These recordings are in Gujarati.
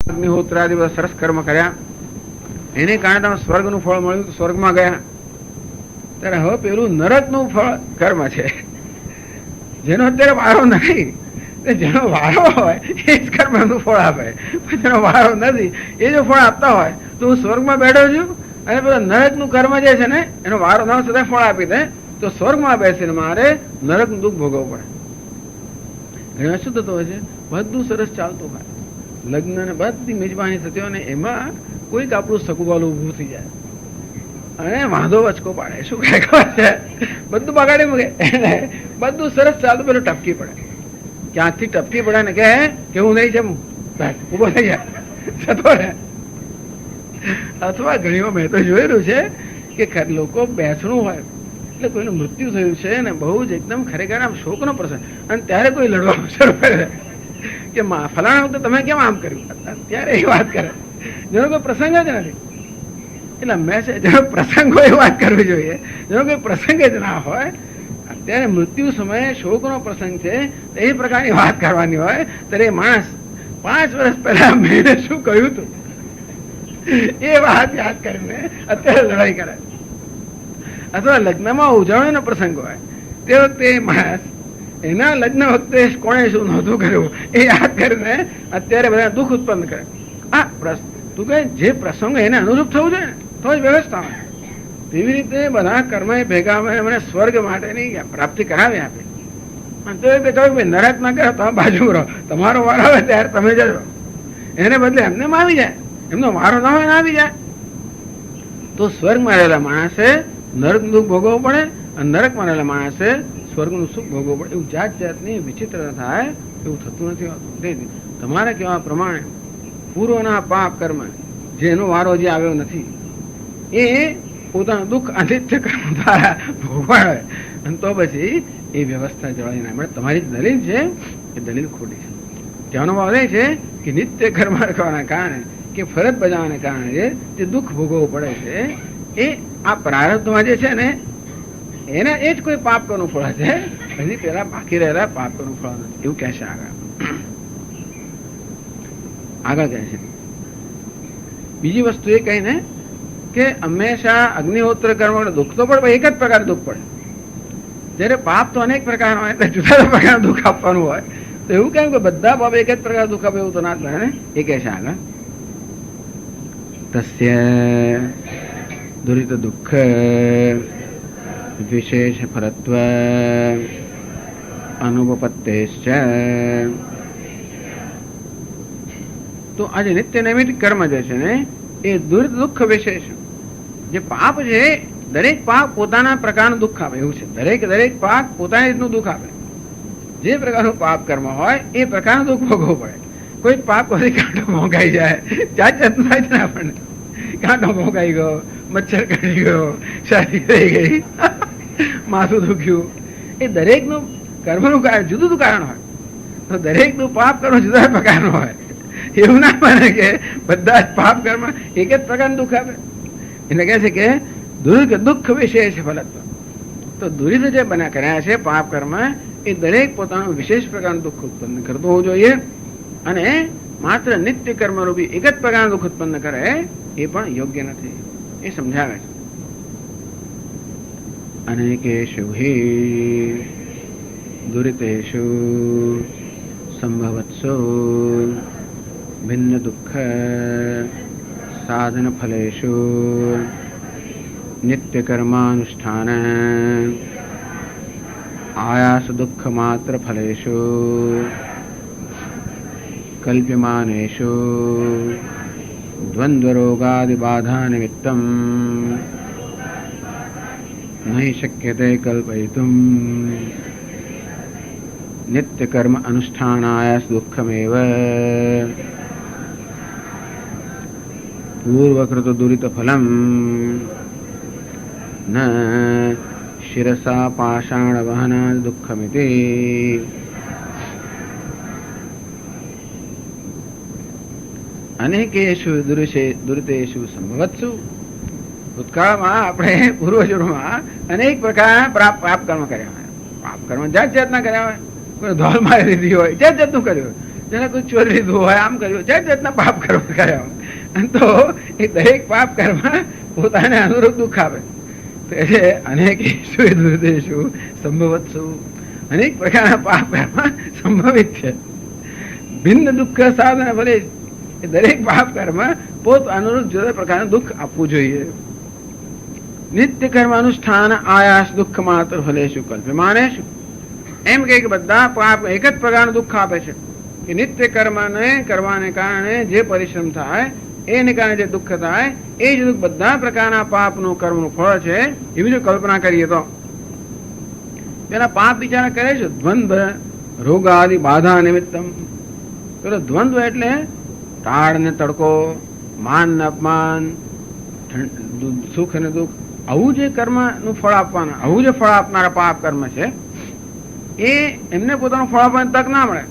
અગ્નિહોત્રાદિ બધા સરસ કર્મ કર્યા, એને કારણે તમે સ્વર્ગનું ફળ મળ્યું, સ્વર્ગમાં ગયા. ત્યારે હવે પેલું નરકનું ફળ કર્મ છે, જેનો અત્યારે વારો નથી. જેનો વારો હોય એ જ કર્મ એનું ફળ આપે, જેનો વારો નથી એ જો ફળ આપતા હોય તો હું સ્વર્ગમાં બેઠો છું અને પેલા નરકનું કર્મ જે છે ને એનો વારો ના સદા ફળ આપી દે તો સ્વર્ગમાં બેસીને મારે નરકનું દુઃખ ભોગવવું પડે. ઘણી શું થતું હોય છે, બધું સરસ ચાલતું હોય, લગ્ન ને બધી મેજબાની થતી હોય ને એમાં કોઈક આપણું સકુબાલું ઊભું થઈ જાય અને વાંધો વચકો પાડે. શું કહે ખબર છે, બધું બગાડી મૂકે, બધું સરસ ચાલતું પેલું ટપકી પડે. ક્યાંકથી ટપકી પડે ને કે હું નહીં જમું, ઉભો થઈ જાય. અથવા ઘણી મેં તો જોયેલું છે કે લોકો બેસણું હોય એટલે કોઈનું મૃત્યુ થયું છે ને બહુ જ એકદમ ખરેખર આમ શોકનો પ્રસંગ, અને ત્યારે કોઈ લડવાનું શરૂ કરે કે ફલાણા વખતે તમે કેમ આમ કર્યું, ત્યારે એ વાત કરે જેનો કોઈ પ્રસંગ જ નથી. એટલે હંમેશા જેનો પ્રસંગ હોય એ વાત કરવી જોઈએ, જેનો કોઈ પ્રસંગ જ ના હોય. અત્યારે મૃત્યુ સમયે શોકનો પ્રસંગ છે એ પ્રકારની વાત કરવાની હોય ત્યારે એ માણસ 5 વર્ષ પહેલા મેં શું કહ્યું હતું એ વાત યાદ કરીને અત્યારે લડાઈ કરે. અથવા લગ્નમાં ઉજવણીનો પ્રસંગ હોય તે વખતે માણસ એના લગ્ન વખતે કોણે શું નહોતું કર્યું એ યાદ કરીને અત્યારે બધા દુઃખ ઉત્પન્ન કરે. તું કહે જે પ્રસંગો એને અનુરૂપ થવું જોઈએ ને તો જ વ્યવસ્થા હોય. તેવી રીતે બધા કર્મ ભેગા મને સ્વર્ગ માટેની પ્રાપ્તિ કરાવી આપી. તો એ કહ્યું ભાઈ નરક ના કરો, તમે બાજુ રહો, તમારો વારો આવે ત્યારે તમે જજો. એને બદલે એમને આવી જાય, એમનો વારો ના હોય ને આવી જાય તો સ્વર્ગમાં રહેલા માણસે નરક દુઃખ ભોગવવું પડે અને નરકમાં રહેલા માણસે સ્વર્ગનું સુખ ભોગવવું પડે. એવું જાત જાતની વિચિત્ર થાય એવું થતું નથી હોતું. તમારે કહેવા પ્રમાણે પૂર્વના પાપ કર્મ જેનો વારો જે આવ્યો નથી એ પોતાનું દુઃખ આદિત્ય કર્મ દ્વારા ભોગવાડે અને તો પછી એ વ્યવસ્થા જળવાઈ ના મળે. તમારી દલીલ છે એ દલીલ ખોટી છે. કહેવાનો ભાવ એ છે કે નિત્ય કર્મ કરવાના કારણે કે ફરજ બજાવવાના કારણે જે દુઃખ ભોગવવું પડે છે એ આ પ્રારબ્ધમાં જે છે ને એને એ જ કોઈ પાપ કરવું ફળ છે, હજી પેલા બાકી રહેલા પાપ કરવું ફળ નથી એવું કહે છે. આગળ કહે છે બીજી વસ્તુ એ કહીને કે હંમેશા અગ્નિહોત્ર કર્મ દુઃખ તો પડે, એક જ પ્રકાર દુઃખ પડે. જયારે પાપ તો અનેક પ્રકાર હોય એટલે જુદા જુદા પ્રકારનું દુઃખ આપવાનું હોય તો એવું કેમ કે બધા પાપ એક જ પ્રકાર દુઃખ આપે એવું તો ના થાય ને. એ કહે છે આગળ તસ્ય દુરિત દુઃખ વિશેષ ફલત્વ અનુપપત્તેશ્ચ. તો આજે નિત્ય નૈમિત્તિક કર્મ જે છે ને એ દુરિત દુઃખ વિશેષ, જે પાપ છે દરેક પાપ પોતાના પ્રકારનું દુઃખ આપે એવું છે. દરેક પાપ પોતાની રીતનું દુઃખ આપે. જે પ્રકારનું પાપ કર્મ હોય એ પ્રકારનું દુઃખ ભોગવવું પડે. કોઈ પાપ કરી કાંટો ભોગાઈ જાય, જાત જાતનું થાય છે ને આપણને, કાંટો ભોગાઈ ગયો, મચ્છર કરી ગયો, શરદી થઈ ગઈ, માથું દુખ્યું, એ દરેકનું કર્મનું કારણ જુદું જુદું કારણ હોય. તો દરેકનું પાપ કર્મ જુદા પ્રકારનું હોય. એવું ના માને કે બધા જ પાપ કર્મ એક જ પ્રકારનું દુઃખ આપે. એટલે કહે છે કે દુઃખ વિશેષ ફલત્વ. તો દુરિત જે બના કર્યા છે પાપ કર્મ એ દરેક પોતાનું વિશેષ પ્રકારનું દુઃખ ઉત્પન્ન કરતું હોવું જોઈએ. અને માત્ર નિત્ય કર્મ રૂપી એક જ પ્રકારનું દુઃખ ઉત્પન્ન કરે એ પણ યોગ્ય નથી એ સમજાવે છે. અનેકેષુ હિ દુરિતેષુ સંભવત્સુ ભિન્ન દુઃખ સાધન ફલેષુ નિત્ય કર્માનુષ્ઠાન આયાસ દુઃખ માત્ર ફલેષુ કલ્પ્યમાનેષુ દ્વંદ્વ રોગાદિ બાધા નિમિત્તમ નહીં શક્યતે કલ્પયિતુમ નિત્ય કર્મ અનુષ્ઠાનાયાસ દુઃખમેવ પૂર્વકૃત દુરિત ફલમ ન શિરસા પાષાણ વહના દુઃખમિતિ. અનેકેષુ દુરિતેષુ સંભવત્સુ. ભૂતકાળમાં આપણે પૂર્વજોમાં અનેક પ્રકારના પાપ કર્મ કર્યા હોય. પાપ કર્મ જાત જાતના કર્યા હોય. કોઈ ધોલ મારી દીધી હોય, જાત જાતનું કર્યું હોય. જેને કોઈ ચોરી લીધું હોય, આમ કર્યું, જાત જાતના પાપ કર્મ કર્યા. અને તો એ દરેક પાપ કર્મ પોતાને અનુરૂપ દુઃખ આપે. તો એટલે અનેક દુર્દેશુ સંભવત્સુ, અનેક પ્રકારના પાપ કર્મ સંભવિત છે. ભિન્ન દુઃખ સાધન ભલે એ દરેક પાપ કર્મ પોત અનુરૂપ જુદા પ્રકારનું દુઃખ આપવું જોઈએ. નિત્ય કર્મ અનુષ્ઠાન આયાસ દુઃખ માત્ર ફલેશુ કલ્પે માને શું? એમ કે બધા પાપ એક જ પ્રકારનું દુઃખ આપે છે કે નિત્ય કર્મને કરવાને કારણે જે પરિશ્રમ થાય એને કારણે જે દુઃખ થાય એ જ દુઃખ બધા પ્રકારના પાપનું કર્મનું ફળ છે. એવી જો કલ્પના કરીએ તો પેલા પાપ બિચારા કરે છે દ્વંદ્વ રોગ આદિ બાધા નિમિત્તમ. પેલો દ્વંદ્વ એટલે ટાળ ને તડકો, માન ને અપમાન, સુખ અને દુઃખ, આવું જે કર્મનું ફળ આપવાના, આવું જે ફળ આપનારા પાપ કર્મ છે એ એમને પોતાનું ફળ આપવાની તક ના મળે.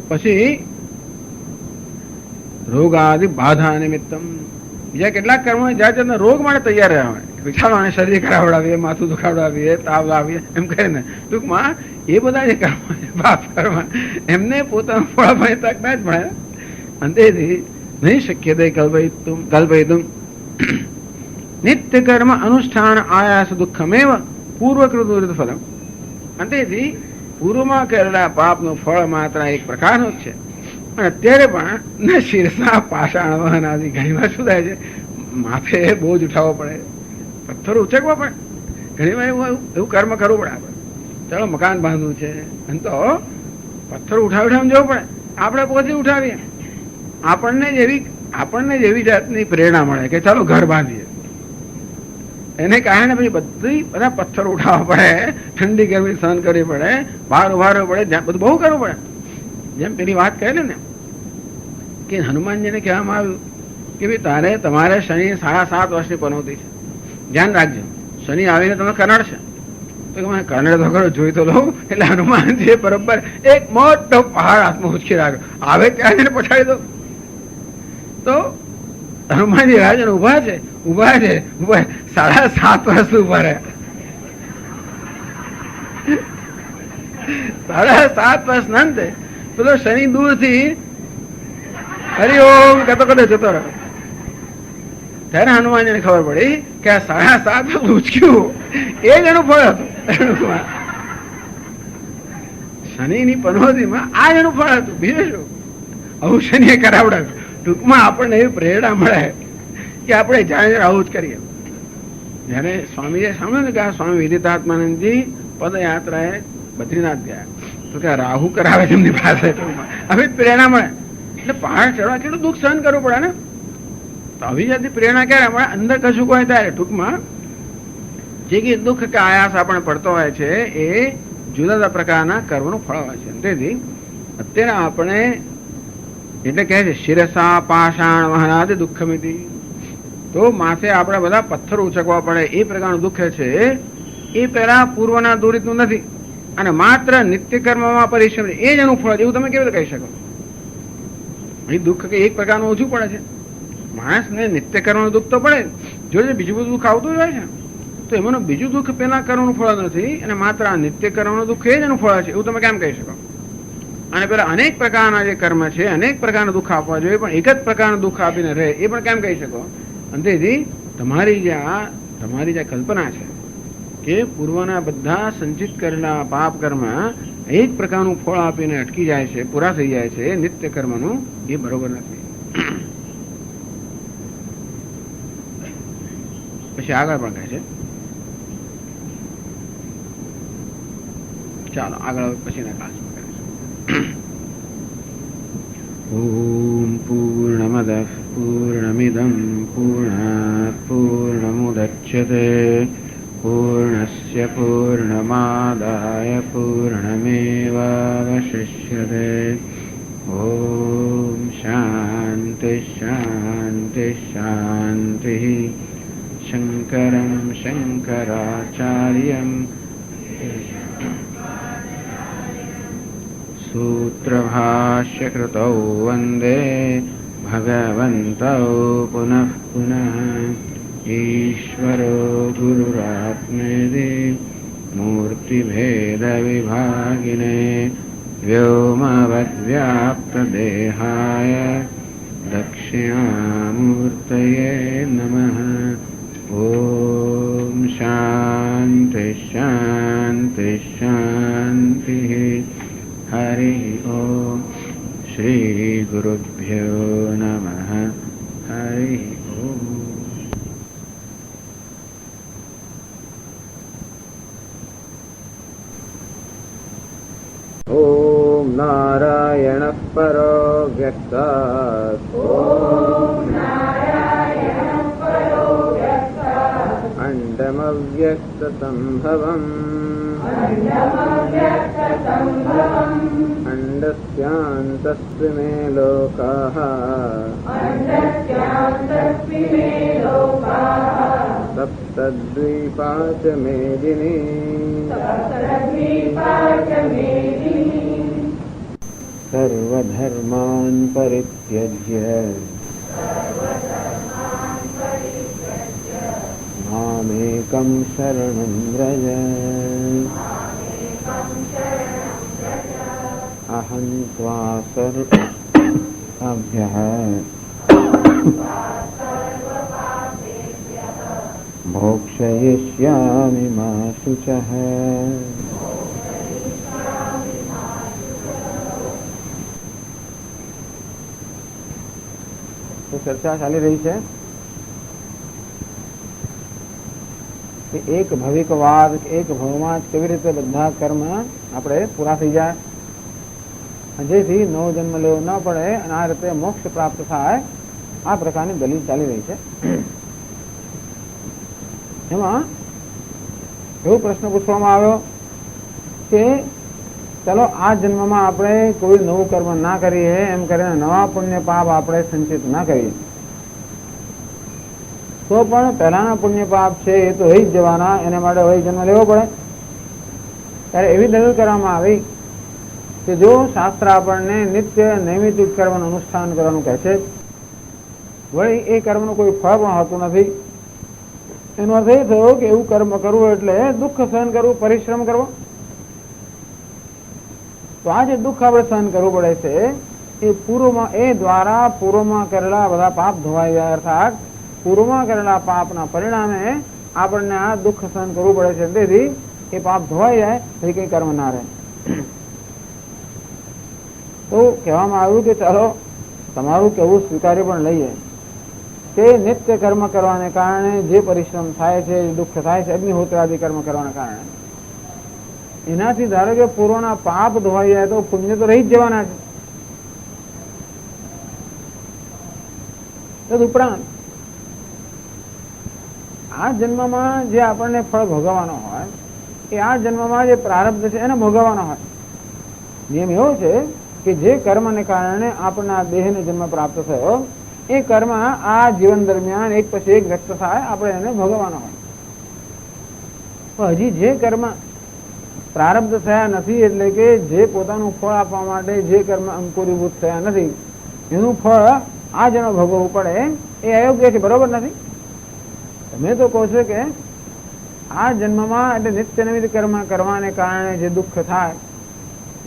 પછી રોગ આદિ બાધા નિમિત્તમ, બીજા કેટલાક કર્મો જાત જાતના રોગ માટે તૈયાર રહ્યા હોય. ચાલો આને શરીર ખરાવડાવીએ, માથું દુખાવડાવીએ, તાવ લાવીએ, એમ કરીને ટૂંકમાં એ બધા જે કર્મ પાપ કર્મ એમને પોતાનું ફળ આપવાની તક ના જ મળે. અંતેથી નહીં શક્ય દે કલ્પયિતુમ નિત્ય કર્મ અનુષ્ઠાન આયાસ દુઃખમેવ પૂર્વકૃત ફલમ. અંતેથી પૂર્વમાં કરેલા પાપનું ફળ માત્ર એક પ્રકારનું જ છે. અને અત્યારે પણ શીર્ષના પાષાણ વહન આદિ ઘણી વાર શું થાય છે, માથે બોજ ઉઠાવવો પડે, પથ્થરો ઉચકવા પડે, ઘણી વાર એવું કર્મ કરવું પડે. આપણે ચાલો મકાન બાંધવું છે અને તો પથ્થર ઉઠાવી જવું પડે, આપણે પોતે ઉઠાવીએ. આપણને જ એવી જાતની પ્રેરણા મળે કે ચાલો ઘર બાંધીએ. એને કારણે પછી બધા પથ્થર ઉઠાવવા પડે, ઠંડી ગરમી સહન કરવી પડે, બહાર ઉભારવું પડે, બધું બહુ કરવું પડે. જેમ પેલી વાત કહેલી ને કે હનુમાનજીને કહેવામાં આવ્યું કે ભાઈ તમારે શનિ 7.5 વર્ષની પનોતી છે, ધ્યાન રાખજો, શનિ આવીને તમે કરડશે. તો મને કરડે તો કરો, જોઈ તો લઉં. એટલે હનુમાનજીએ બરોબર એક મોટો પહાડ હાથમાં ઉચકી રાખ્યો, આવે ત્યાં એને પછાડી દો. તો હનુમાનજી રાજન ઉભા છે 7.5 વર્ષ ઉભા રહ્યા. 7.5 વર્ષ નંદ પેલો શનિ દૂર થી હરિઓમ કતો કદો જતો રહ્યો. ત્યારે હનુમાનજીને ખબર પડી કે આ 7.5 વર્ષ ઉચક્યું એ જ એનું ફળ હતું. શનિની પનોતીમાં આ જ એનું ફળ હતું, બીજું શું? આવું શનિએ કરાવડાવ્યું. ટૂંકમાં આપણને એવી પ્રેરણા મળે કે આપણે જાણે આવું જ કરીએ. જયારે સ્વામીએ સાંભળ્યું ને કે આ સ્વામી વિદિતાત્માનંદજી પદયાત્રાએ બદ્રીનાથ ગયા તો કે રાહુ કરાવે છે એમની પાસે. આવી પ્રેરણા મળે. એટલે પહાડ ચડવા કેટલું દુઃખ સહન કરવું પડે ને. તો આવી જાતની પ્રેરણા ક્યારે મળે? અંદર કશું કોઈ ત્યારે. ટૂંકમાં જે કે દુઃખ કે આયાસ આપણે પડતો હોય છે એ જુદા જુદા પ્રકારના કર્મનું ફળ હોય છે. તેથી અત્યારે આપણે એટલે કહે છે શિરસા પાષાણ વહનાદિ દુઃખમિતિ. તો માથે આપણે બધા પથ્થર ઉચકવા પડે એ પ્રકારનું દુઃખ છે એ પેલા પૂર્વના દૂરિતનું નથી. અને માત્ર નિત્ય કર્મમાં પરિશ્રમ એ જ એનું ફળ, એવું તમે કેવી રીતે કહી શકો? એ દુઃખ કે એક પ્રકારનું ઓછું પડે છે. માણસને નિત્ય કર્મનું દુઃખ તો પડે, જો બીજું બધું દુઃખ આવતું જ હોય છે. તો એમાંનું બીજું દુઃખ પેલા કર્મનું ફળ નથી અને માત્ર આ નિત્ય કર્મનું દુઃખ એ જ એનું ફળ છે, એવું તમે કેમ કહી શકો? અને પેલા અનેક પ્રકારના જે કર્મ છે અનેક પ્રકારનું દુઃખ આપવા જોઈએ, પણ એક જ પ્રકારનું દુઃખ આપીને રહે એ પણ કેમ કહી શકો? અંતેથી તમારી જે કલ્પના છે કે પૂર્વના બધા સંચિત કરેલા પાપ કર્મ એક પ્રકારનું ફળ આપીને અટકી જાય છે, પૂરા થઈ જાય છે નિત્ય કર્મનું, એ બરોબર નથી. પછી આગળ પણ કહે છે, ચાલો આગળ પછીના ક્લાસમાં. ઓમ પૂર્ણમદ પૂર્ણમિદં પૂર્ણાત પૂર્ણમુદચ્યતે પૂર્ણસ્ય પૂર્ણમાદાય પૂર્ણમેવાવશિષ્યતે. ઓમ શાંતિ શાંતિ શાંતિ. શંકરં શંકરાચાર્યં सूत्रभाष्यकृतौ वन्दे भगवन्तौ पुनः पुनः. ईश्वरो गुरुरात्मेति मूर्तिभेदविभागिने व्योमवद्व्याप्तदेहाय दक्षिणामूर्तये नमः। ॐ शान्ति शान्ति शान्तिः। हरि ओम। श्री गुरुभ्यो नमः। हरि ओम। ओम नारायणः परो व्यक्तात् अण्डमव्यक्तसम्भवम् अण्डस्यान्तस्ति मे लोकाः सप्तद्वीपा च मेदिनी। सर्वधर्मान् परित्यज्य मामेकं शरणं व्रज। अहं त्वा सर्वेभ्यः मोक्षयिष्यामि मा शुचः। तो चर्चा चाली रही है कि एक भविकवाद एक भवમાં કેવી રીતે બધા કર્મ આપણે પૂરા થઈ જાય, જેથી નવો જન્મ લેવો ન પડે અને આ રીતે મોક્ષ પ્રાપ્ત થાય, આ પ્રકારની દલીલ ચાલી રહી છે. એમાં એવો પ્રશ્ન પૂછવામાં આવ્યો કે ચલો આ જન્મમાં આપણે કોઈ નવું કર્મ ના કરીએ, એમ કરીને નવા પુણ્ય પાપ આપણે સંચિત ના કરીએ તો પણ પહેલાના પુણ્ય પાપ છે એ તો રહી જ જવાના, એને માટે વહી જન્મ લેવો પડે. ત્યારે એવી દલીલ કરવામાં આવી કે જો શાસ્ત્ર આપણને નિત્ય નૈમિતિક કર્મનું અનુષ્ઠાન કરવાનું કહે છે, વળી એ કર્મનું કોઈ ફળ પણ હોતું નથી, એનો અર્થ એ થયો કે એવું કર્મ કરવું એટલે દુઃખ સહન કરવું, પરિશ્રમ કરવો. તો આ જે દુઃખ આપણે સહન કરવું પડે છે એ પૂર્વમાં, એ દ્વારા પૂર્વમાં કરેલા બધા પાપ ધોવાઈ જાય, અર્થાત પૂર્વમાં કરેલા પાપના પરિણામે આપણને આ દુઃખ સહન કરવું પડે છે. તેથી એ પાપ ધોવાઈ જાય તો કઈ કર્મ ના રહે. તો કહેવામાં આવ્યું કે ચાલો તમારું કહેવું સ્વીકારી પણ લઈએ કે નિત્ય કર્મ કરવાને કારણે જે પરિશ્રમ થાય છે, દુઃખ થાય છે, અગ્નિહોત્રાદિ કર્મ કરવાના કારણે, એનાથી ધારો કે પૂર્વના પાપ ધોવાઈ જાય તો પુણ્ય તો રહી જ જવાના છે. તદુપરાંત આ જન્મમાં જે આપણને ફળ ભોગવવાનો હોય એ આ જન્મમાં જે પ્રારબ્ધ છે એને ભોગવવાનો હોય. નિયમ એવો છે કે જે કર્મને કારણે આપણને આ દેહને જન્મ પ્રાપ્ત થયો એ કર્મ આ જીવન દરમિયાન એક પછી એક વ્યક્ત થાય, આપણે એને ભોગવવાનો હોય. તો હજી જે કર્મ પ્રારબ્ધ થયા નથી, એટલે કે જે પોતાનું ફળ આપવા માટે જે કર્મ અંકુરીભૂત થયા નથી, એનું ફળ આ જન્મ ભોગવવું પડે એ અયોગ્ય છે, બરોબર નથી. તમે તો કહો છો કે આ જન્મમાં એટલે નિત્ય નૈમિતિક કર્મ કરવાને કારણે જે દુઃખ થાય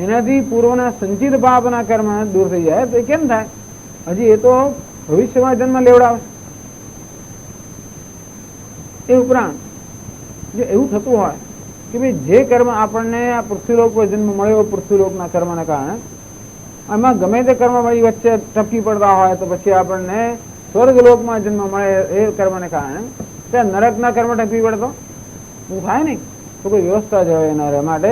એનાથી પૂર્વના સંચિત પાપના કર્મ દૂર થઈ જાય, તો એ કેમ થાય? હજી એ તો ભવિષ્યમાં જન્મ લેવડાવશે. એ ઉપરાંત જો એવું થતું હોય કે ભાઈ જે કર્મ આપણને આ પૃથ્વીલોક પર જન્મ મળ્યો, પૃથ્વીલોકના કર્મના કારણે આમાં ગમે તે કર્મ વળી વચ્ચે ટપકી પડતા હોય તો પછી આપણને સ્વર્ગલોકમાં જન્મ મળે એ કર્મને કારણે, ત્યાં નરકના કર્મ ટપકી પડતો એવું થાય નહીં. તો કોઈ વ્યવસ્થા જ હોય એના માટે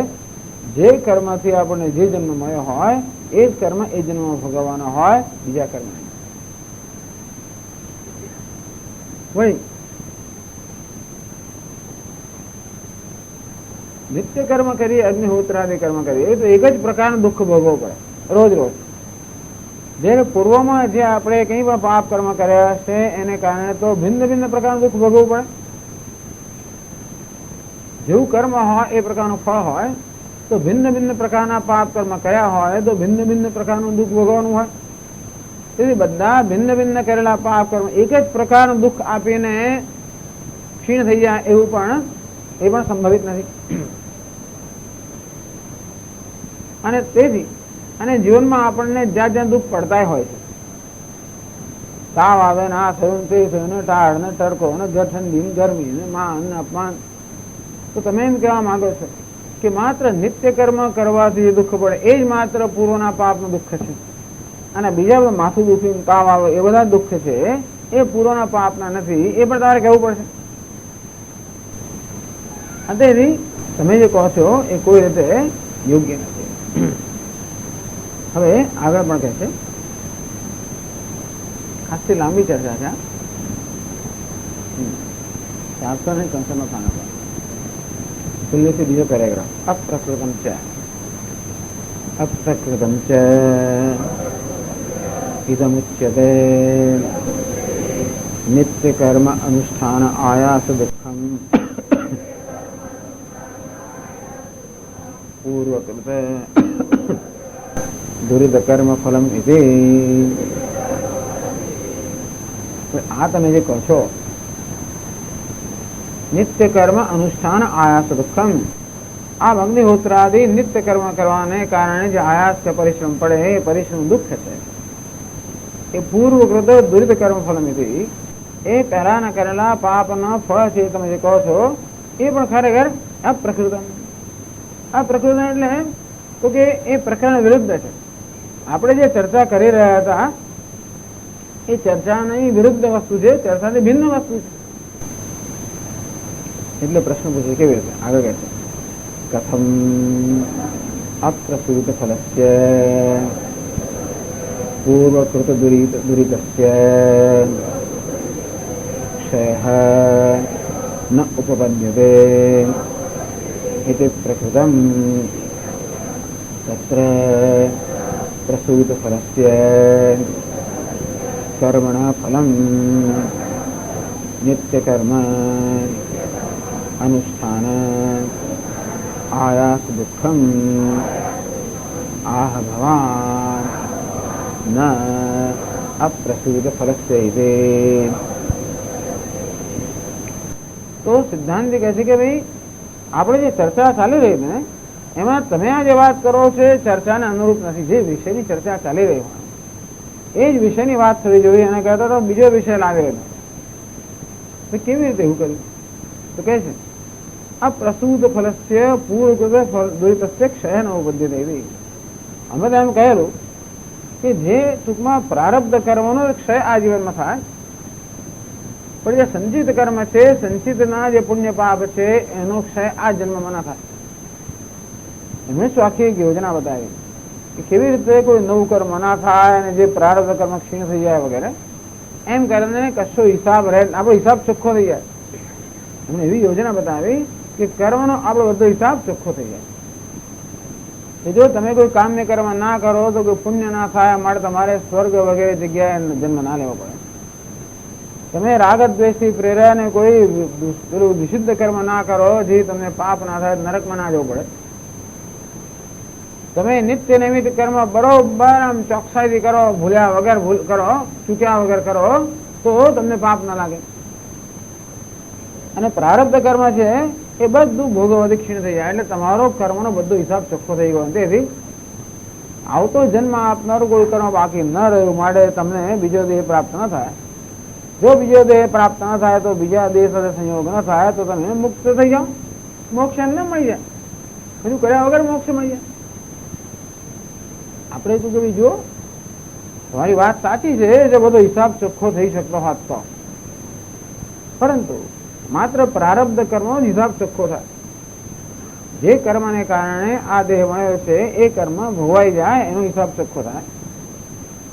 જે કર્મથી આપણને જે જન્મ મળ્યો હોય એ જ કર્મ એ જન્મમાં ભોગવવાનો હોય, બીજા કર્મ. વળી નિત્ય કર્મ કરીએ, અગ્નિહોત્રાદિ કર્મ કરીએ તો એક જ પ્રકારનું દુઃખ ભોગવવું પડે રોજ રોજ. જ્યારે પૂર્વમાં જે આપણે કંઈ પણ પાપ કર્મ કર્યા છે એને કારણે તો ભિન્ન ભિન્ન પ્રકારનું દુઃખ ભોગવવું પડે. જેવું કર્મ હોય એ પ્રકારનું ફળ હોય, તો ભિન્ન ભિન્ન પ્રકારના પાપ કર્મ કર્યા હોય તો ભિન્ન ભિન્ન પ્રકારનું દુઃખ ભોગવવાનું હોય. તેથી બધા ભિન્ન ભિન્ન કરેલા પાપ કર્મ એક જ પ્રકારનું દુઃખ આપીને ક્ષીણ થઈ જાય એવું પણ એ પણ સંભવિત નથી. અને તેથી અને જીવનમાં આપણને જ્યાં જ્યાં દુઃખ પડતા હોય છે, તાવ આવે ને આ થયું તે થયું ને ટાળ ને તડકો ને ઠંડી ને ગરમી ને માન ને અપમાન, તો તમે એમ કહેવા માંગો છો કે માત્ર નિત્ય કર્મ કરવાથી દુઃખ પડે એ જ માત્ર પૂર્વના પાપનું દુઃખ છે, અને બીજા બધા માથું દુખી તાવ આવે એ બધા દુઃખ છે એ પૂર્વના પાપના નથી, એ પણ તમારે કહેવું પડશે. તેથી તમે જે કહો છો એ કોઈ રીતે યોગ્ય નથી. હવે આગળ પણ કહે છે, ખાસી લાંબી ચર્ચા છે, 453 પાના પર છેલ્લેથી બીજો પેરેગ્રાફ. અપ્રકૃતમ ચ ઇદમુચ્યતે નિત્ય કર્મ અનુષ્ઠાન આયાસ દુઃખમ પૂર્વકૃત દુરિત કર્મ ફલમ ઇતિ. આ તમે જે કહો છો નિત્ય કર્મ અનુષ્ઠાન આયાસ દુઃખમ, આ અગ્નિહોત્રાદિ નિત્ય કર્મ કરવાને કારણે જે આયાસ કે પરિશ્રમ પડે એ પરિશ્રમ દુઃખ છે, એ પૂર્વકૃત દુરિત કર્મ ફલમ ઇતિ. એ પહેલાના કરેલા પાપના ફળ છે તમે જે કહો છો એ પણ ખરેખર અપ્રકૃત. અપ્રકૃત એટલે તો કે એ પ્રકરણ વિરુદ્ધ છે. આપણે જે ચર્ચા કરી રહ્યા હતા એ ચર્ચાની વિરુદ્ધ વસ્તુ છે, ચર્ચાની ભિન્ન વસ્તુ છે. એટલે પ્રશ્ન પૂછે કેવી રીતે, આગળ કહે છે કથમ અપ્રસૂત ફલસ્ય પૂર્વકૃત દુરિતસ્ય ક્ષયઃ ન ઉપપદ્યતે ઇતિ પ્રકૃતમ તત્ર પ્રસૂત ફલસ્ય કર્મણા ફલમ નિત્ય કર્મ અનુષ્ઠાન આયાસ દુઃખમ આહ ભવાન ન અપ્રસૂત ફલસ્ય ઇતિ. તો સિદ્ધાંત કહે છે કે ભાઈ આપણે જે ચર્ચા ચાલી રહી ને એમાં તમે આ જે વાત કરો છો એ ચર્ચાને અનુરૂપ નથી. જે વિષયની ચર્ચા ચાલી રહી હોય એ જ વિષયની વાત થવી જોઈએ, અને કહેતો તો બીજો વિષય લાવેલો. તો કેવી રીતે એવું કર્યું? તો કહે છે અપ્રસૂત ફલસ્ય પૂર્વકૃત દુરિતસ્ય ક્ષય ન ઉપપદ્યતે. અમે તો એમ કહેલું કે જે ટૂંકમાં પ્રારબ્ધ કર્મનો ક્ષય આ જીવનમાં થાય, પણ જે સંચિત કર્મ છે, સંચિતના જે પુણ્ય પાપ છે એનો ક્ષય આ જન્મમાં ના થાય. એમણે શું આખી એક યોજના બતાવી કે કેવી રીતે કોઈ નવું કર્મ ના થાય અને જે પ્રારબ્ધ કર્મ ક્ષીણ થઈ જાય વગેરે, એમ કરીને કશો હિસાબ રહે, આપણો હિસાબ ચોખ્ખો થઈ જાય. એમણે એવી યોજના બતાવી કે કર્મનો આપણો બધો હિસાબ ચોખ્ખો થઈ જાય. કે જો તમે કોઈ કામ્ય કર્મ ના કરો તો કોઈ પુણ્ય ના થાય, માટે તમારે સ્વર્ગ વગેરે જગ્યાએ જન્મ ના લેવો પડે. તમે રાગ દ્વેષથી પ્રેરાને કોઈ પેલું વિશુદ્ધ કર્મ ના કરો જે તમને પાપ ના થાય, નરકમાં ના જવું પડે. તમે નિત્ય નિમિત્ત કર્મ બરોબર આમ ચોકસાઈથી કરો, ભૂલ્યા વગર ભૂલ કરો, ચૂક્યા વગર કરો તો તમને પાપ ના લાગે. અને પ્રારબ્ધ કર્મ છે એ બધું ભોગવવાથી ક્ષીણ થઈ જાય, એટલે તમારો કર્મનો બધો હિસાબ ચોખ્ખો થઈ ગયો. તેથી આવતો જન્મ આપનારું કોઈ કર્મ બાકી ન રહ્યું, માટે તમને બીજો દેહ પ્રાપ્ત ન થાય. જો બીજો દેહ પ્રાપ્ત ન થાય તો બીજા દેહ સાથે સંયોગ ન થાય તો તમે મુક્ત થઈ જાઓ, મોક્ષ એમને મળી જાય, બધું કર્યા વગર મોક્ષ મળી જાય. આપણે તો કહેવી જો તમારી વાત સાચી છે, જો બધો હિસાબ ચોખ્ખો થઈ શકતો હોત તો, પરંતુ માત્ર પ્રારબ્ધ કર્મનો જ હિસાબ ચોખ્ખો થાય. જે કર્મને કારણે આ દેહ મળ્યો છે એ કર્મ ભોગવાઈ જાય એનો હિસાબ ચોખ્ખો થાય.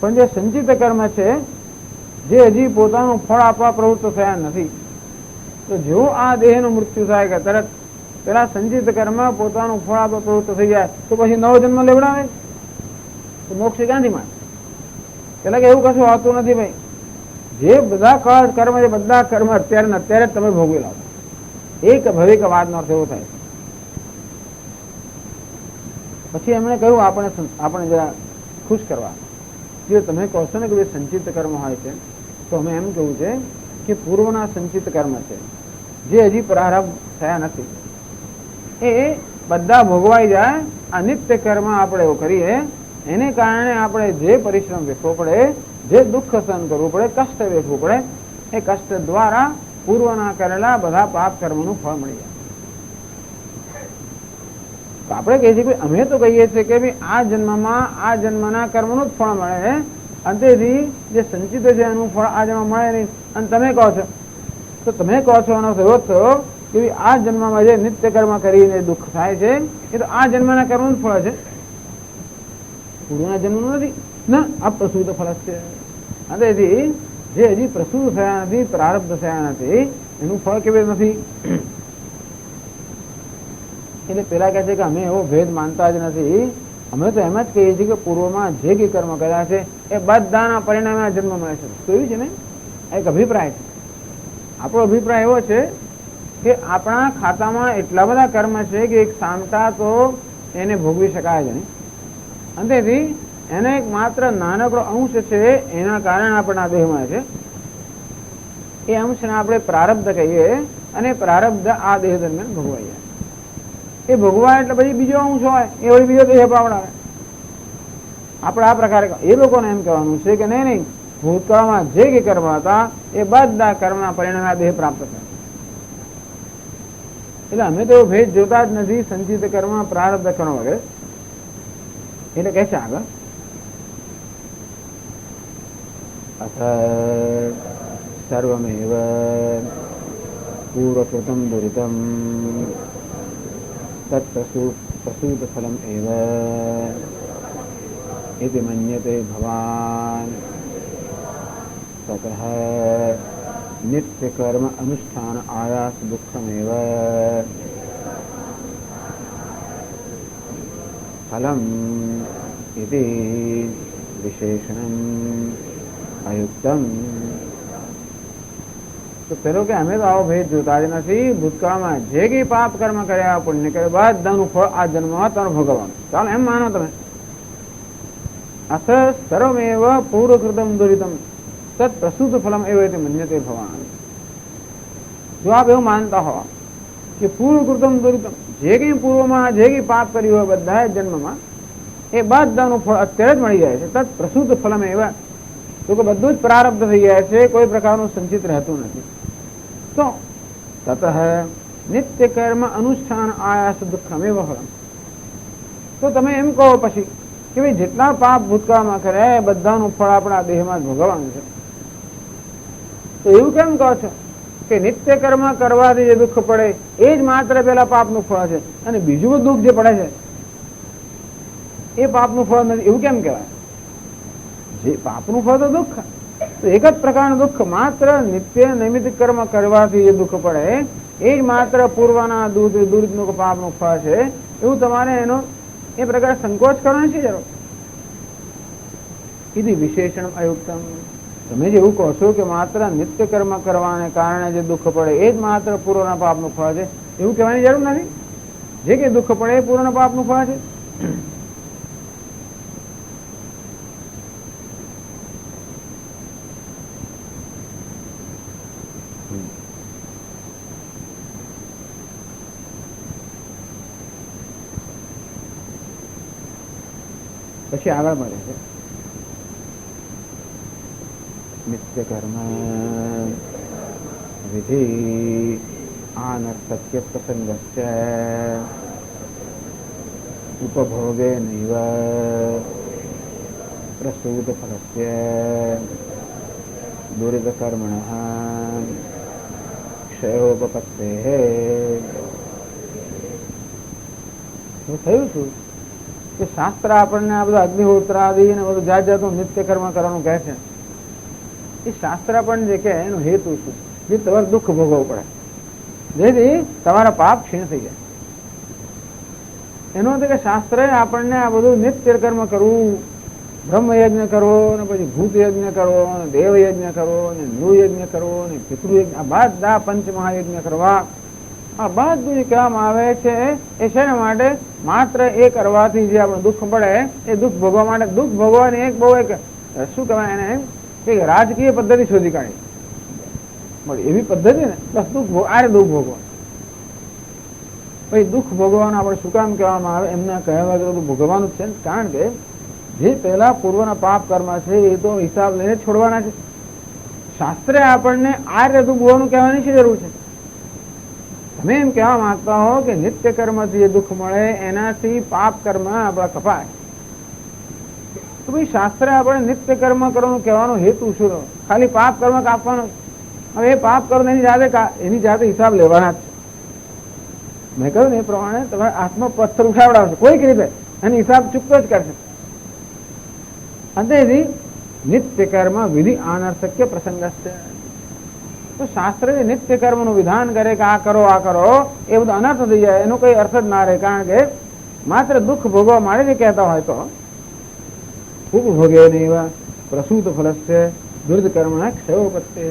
પણ જે સંચિત કર્મ છે જે હજી પોતાનું ફળ આપવા પ્રવૃત્ત થયા નથી, તો જો આ દેહનું મૃત્યુ થાય કે તરત પેલા સંચિત કર્મ પોતાનું ફળ આપવા પ્રવૃત્ત થઈ જાય તો પછી નવો જન્મ લેવડાવે તો મોક્ષ ક્યાંથી મળે? એટલે કે એવું કશું હોતું નથી ભાઈ. જે બધા કર્મ છે બધા કર્મ અત્યારે ને અત્યારે જ તમે ભોગવી લાવો. એક ભવિક વાદનો અર્થ એવો થાય. પછી એમણે કહ્યું આપણે જરા ખુશ કરવા, જો તમે કહો છો ને કે સંચિત કર્મ હોય છે, તો અમે એમ કહ્યું છે કે પૂર્વના સંચિત કર્મ છે જે હજી પ્રારંભ થયા નથી એ બધા ભોગવાઈ જાય. અનિત્ય કર્મ આપણે એવું કરીએ એને કારણે આપણે જે પરિશ્રમ વેઠવો પડે, જે દુઃખ સહન કરવું પડે, કષ્ટ વેઠવું પડે, એ કષ્ટ દ્વારા પૂર્વના કરેલા બધા પાપ કર્મનું ફળ મળી જાય. તો આપણે કહીએ છીએ અમે તો કહીએ છીએ કે ભાઈ આ જન્મમાં આ જન્મના કર્મનું જ ફળ મળે, અંતેથી જે સંચિત છે એનું ફળ આ જન્મ મળે નહીં. અને તમે કહો છો, તો તમે કહો છો એનો એવો થયો કે આ જન્મમાં જે નિત્ય કર્મ કરીને દુઃખ થાય છે એ તો આ જન્મના કર્મનું જ ફળ છે, પૂર્વના જન્મનું નથી ના. આ પ્રસૂત ફળ છે. અંતેથી જે હજી પ્રસૂત થયા નથી, પ્રારબ્ધ થયા નથી, એનું ફળ કેવી નથી. એટલે પેલા કહે છે કે અમે એવો ભેદ માનતા જ નથી, અમે તો એમ જ કહીએ છીએ કે પૂર્વમાં જે કઈ કર્મ કર્યા છે એ બધાના પરિણામે આ જન્મ મળે છે. તો એવું છે ને, એક અભિપ્રાય છે. આપણો અભિપ્રાય એવો છે કે આપણા ખાતામાં એટલા બધા કર્મ છે કે એક સામટા તો એને ભોગવી શકાય જ નહીં. અંતેથી એને એક માત્ર નાનકડો અંશ છે, એના કારણે આપણા દેહમાં છે. એ અંશને આપણે પ્રારબ્ધ કહીએ અને પ્રારબ્ધ આ દેહ દરમિયાન ભોગવાઈએ. એ ભોગવાય એટલે પછી બીજો અંશ હોય, એ વળી બીજો દેહ પાવડાવે. આપણે આ પ્રકારે એ લોકોને એમ કહેવાનું છે કે નહીં નહીં, ભૂતકાળમાં જે કઈ કર્મ હતા એ બધા કર્મના પરિણામે દેહ પ્રાપ્ત થાય. એટલે અમે તો ભેદ જોતા જ નથી સંચિત કર્મ, પ્રારબ્ધ કર્મ વગેરે. એટલે કહે છે આગળ અથ સર્વમેવ પૂર્વકૃતમ દુરિતમ તત્પ્રસૂત ફલમ એવ ઇતિ મન્યતે ભવાન તતઃ નિત્ય કર્મ અનુષ્ઠાન આયાસ દુઃખમેવ ફલમ ઇતિ વિશેષણમ અયુક્તમ. તો પેલો કે અમે તો આવો ભેદ જોતા જ નથી, ભૂતકાળમાં જે કઈ પાપ કર્મ કર્યા, પુણ્ય કર્યા, બધાનું ફળ આ જન્મમાં તમે ભોગવવાનું. ચાલો એમ માનો તમે. અથ સર્વમેવ પૂર્વકૃતમ દુરિતમ તત્ પ્રસૂત ફલમ એવ ઇતિ મન્યતે ભવાન. જો આપ એવું માનતા હો કે પૂર્વકૃતમ દુરિતમ, જે કઈ પૂર્વમાં જે કઈ પાપ કર્યું હોય બધા જન્મમાં એ બધાનું ફળ અત્યારે જ મળી જાય છે. તત્ પ્રસૂત ફલમ એવ, તો કે બધું જ પ્રારબ્ધ થઈ જાય છે, કોઈ પ્રકારનું સંચિત રહેતું નથી. તો તતઃ નિત્ય કર્મ અનુષ્ઠાન આયાસ દુઃખમેવ ફલમ. તો તમે એમ કહો પછી કે ભાઈ જેટલા પાપ ભૂતકાળમાં કર્યા એ બધાનું ફળ આપણા દેહમાં જ ભોગવવાનું છે. તો એવું કેમ કહો છો કે નિત્ય કર્મ કરવાથી જે દુઃખ પડે એ જ માત્ર પેલા પાપનું ફળ છે, અને બીજું દુઃખ જે પડે છે એ પાપનું ફળ નથી, એવું કેમ કહેવાય? જે પાપનું ફળ તો દુઃખ, તો એક જ પ્રકારનું દુઃખ માત્ર નિત્ય નિમિત્ત કર્મ કરવાથી જે દુઃખ પડે એ જ માત્ર પૂર્વના દુરિતનું પાપનું ફળ છે, એવું તમારે એનો એ પ્રકારે સંકોચ કરવાનો છે જરૂર. કીધી વિશેષણ અયુક્તમ. તમે જેવું કહો છો કે માત્ર નિત્ય કર્મ કરવાને કારણે જે દુઃખ પડે એ જ માત્ર પૂર્વના પાપનું ફળ છે, એવું કહેવાની જરૂર નથી. જે કઈ દુઃખ પડે એ પૂર્વના પાપનું ફળ છે. પછી આગળ મળે છે નિત્ય કર્મ વિધિ આનર્તક્ય પ્રસંગસ્ચ ઉપભોગે નૈવ પ્રસૂત ફલસ્ય દુરિત કર્મણઃ ક્ષયોપપત્તેઃ. થયું શું કે શાસ્ત્ર આપણને આ બધા અગ્નિહોત્ર આદિ ને બધું જાત જાતનું નિત્ય કર્મ કરવાનું કહે છે. એ શાસ્ત્ર આપણને જે કહે એનો હેતુ શું? જે તમારે દુઃખ ભોગવવું પડે, જેથી તમારા પાપ ક્ષીણ થઈ જાય. એનો હતો કે શાસ્ત્રએ આપણને આ બધું નિત્ય કર્મ કરવું, બ્રહ્મ યજ્ઞ કરવો, ને પછી ભૂત યજ્ઞ કરવો, ને દેવ યજ્ઞ કરવો, ને નૃ યજ્ઞ કરવો, ને પિતૃયજ્ઞ, આ બધા પંચમહાયજ્ઞ કરવા, આ બધું જે કહેવામાં આવે છે એ શેના માટે? માત્ર એ કરવાથી જે આપણે દુઃખ પડે એ દુઃખ ભોગવા માટે. દુઃખ ભોગવાની એક બહુ એક શું કહેવાય એને, એક રાજકીય પદ્ધતિ શોધી કાઢી મળી. એવી પદ્ધતિ ને બસ દુઃખ આરે દુઃખ ભોગવા. પછી દુઃખ ભોગવાનું આપણે શું કામ કહેવામાં આવે? એમના કહેવા વગર ભોગવવાનું જ છે. કારણ કે જે પહેલા પૂર્વના પાપ કર્મ છે એ તો હિસાબ લઈને છોડવાના છે. શાસ્ત્રે આપણને આ રીતે દુઃખ ભોગવવાનું કહેવાની શી જરૂર છે? તમે એમ કહેવા માંગતા હો કે નિત્ય કર્મથી જે દુઃખ મળે એનાથી પાપ કર્મ આપણા કપાય, તો ભાઈ શાસ્ત્રે આપણે નિત્ય કર્મ કરવાનું કહેવાનો હેતુ શું? ખાલી પાપ કર્મ કાપવાનો. હવે એ પાપ કર્મ એની જાતે હિસાબ લેવાના જ છે. મેં કહ્યું ને એ પ્રમાણે તમારા હાથમાં પથ્થર ઉઠાવડાવશે કોઈક રીતે, અને હિસાબ ચૂકતો જ કરશે. અંતેથી નિત્ય કર્મ વિધિ અનર્થક્ય પ્રસંગ છે. તો શાસ્ત્ર જે નિત્ય કર્મનું વિધાન કરે કે આ કરો એ બધું અનર્થ થઈ જાય, એનો કોઈ અર્થ જ ના રહે. કારણ કે માત્ર દુઃખ ભોગવવા માટે જે કહેતા હોય તો ઉપભોગે નૈવ પ્રસૂત ફલસ્ય દુર્દ કર્મના ક્ષયોપત્તે.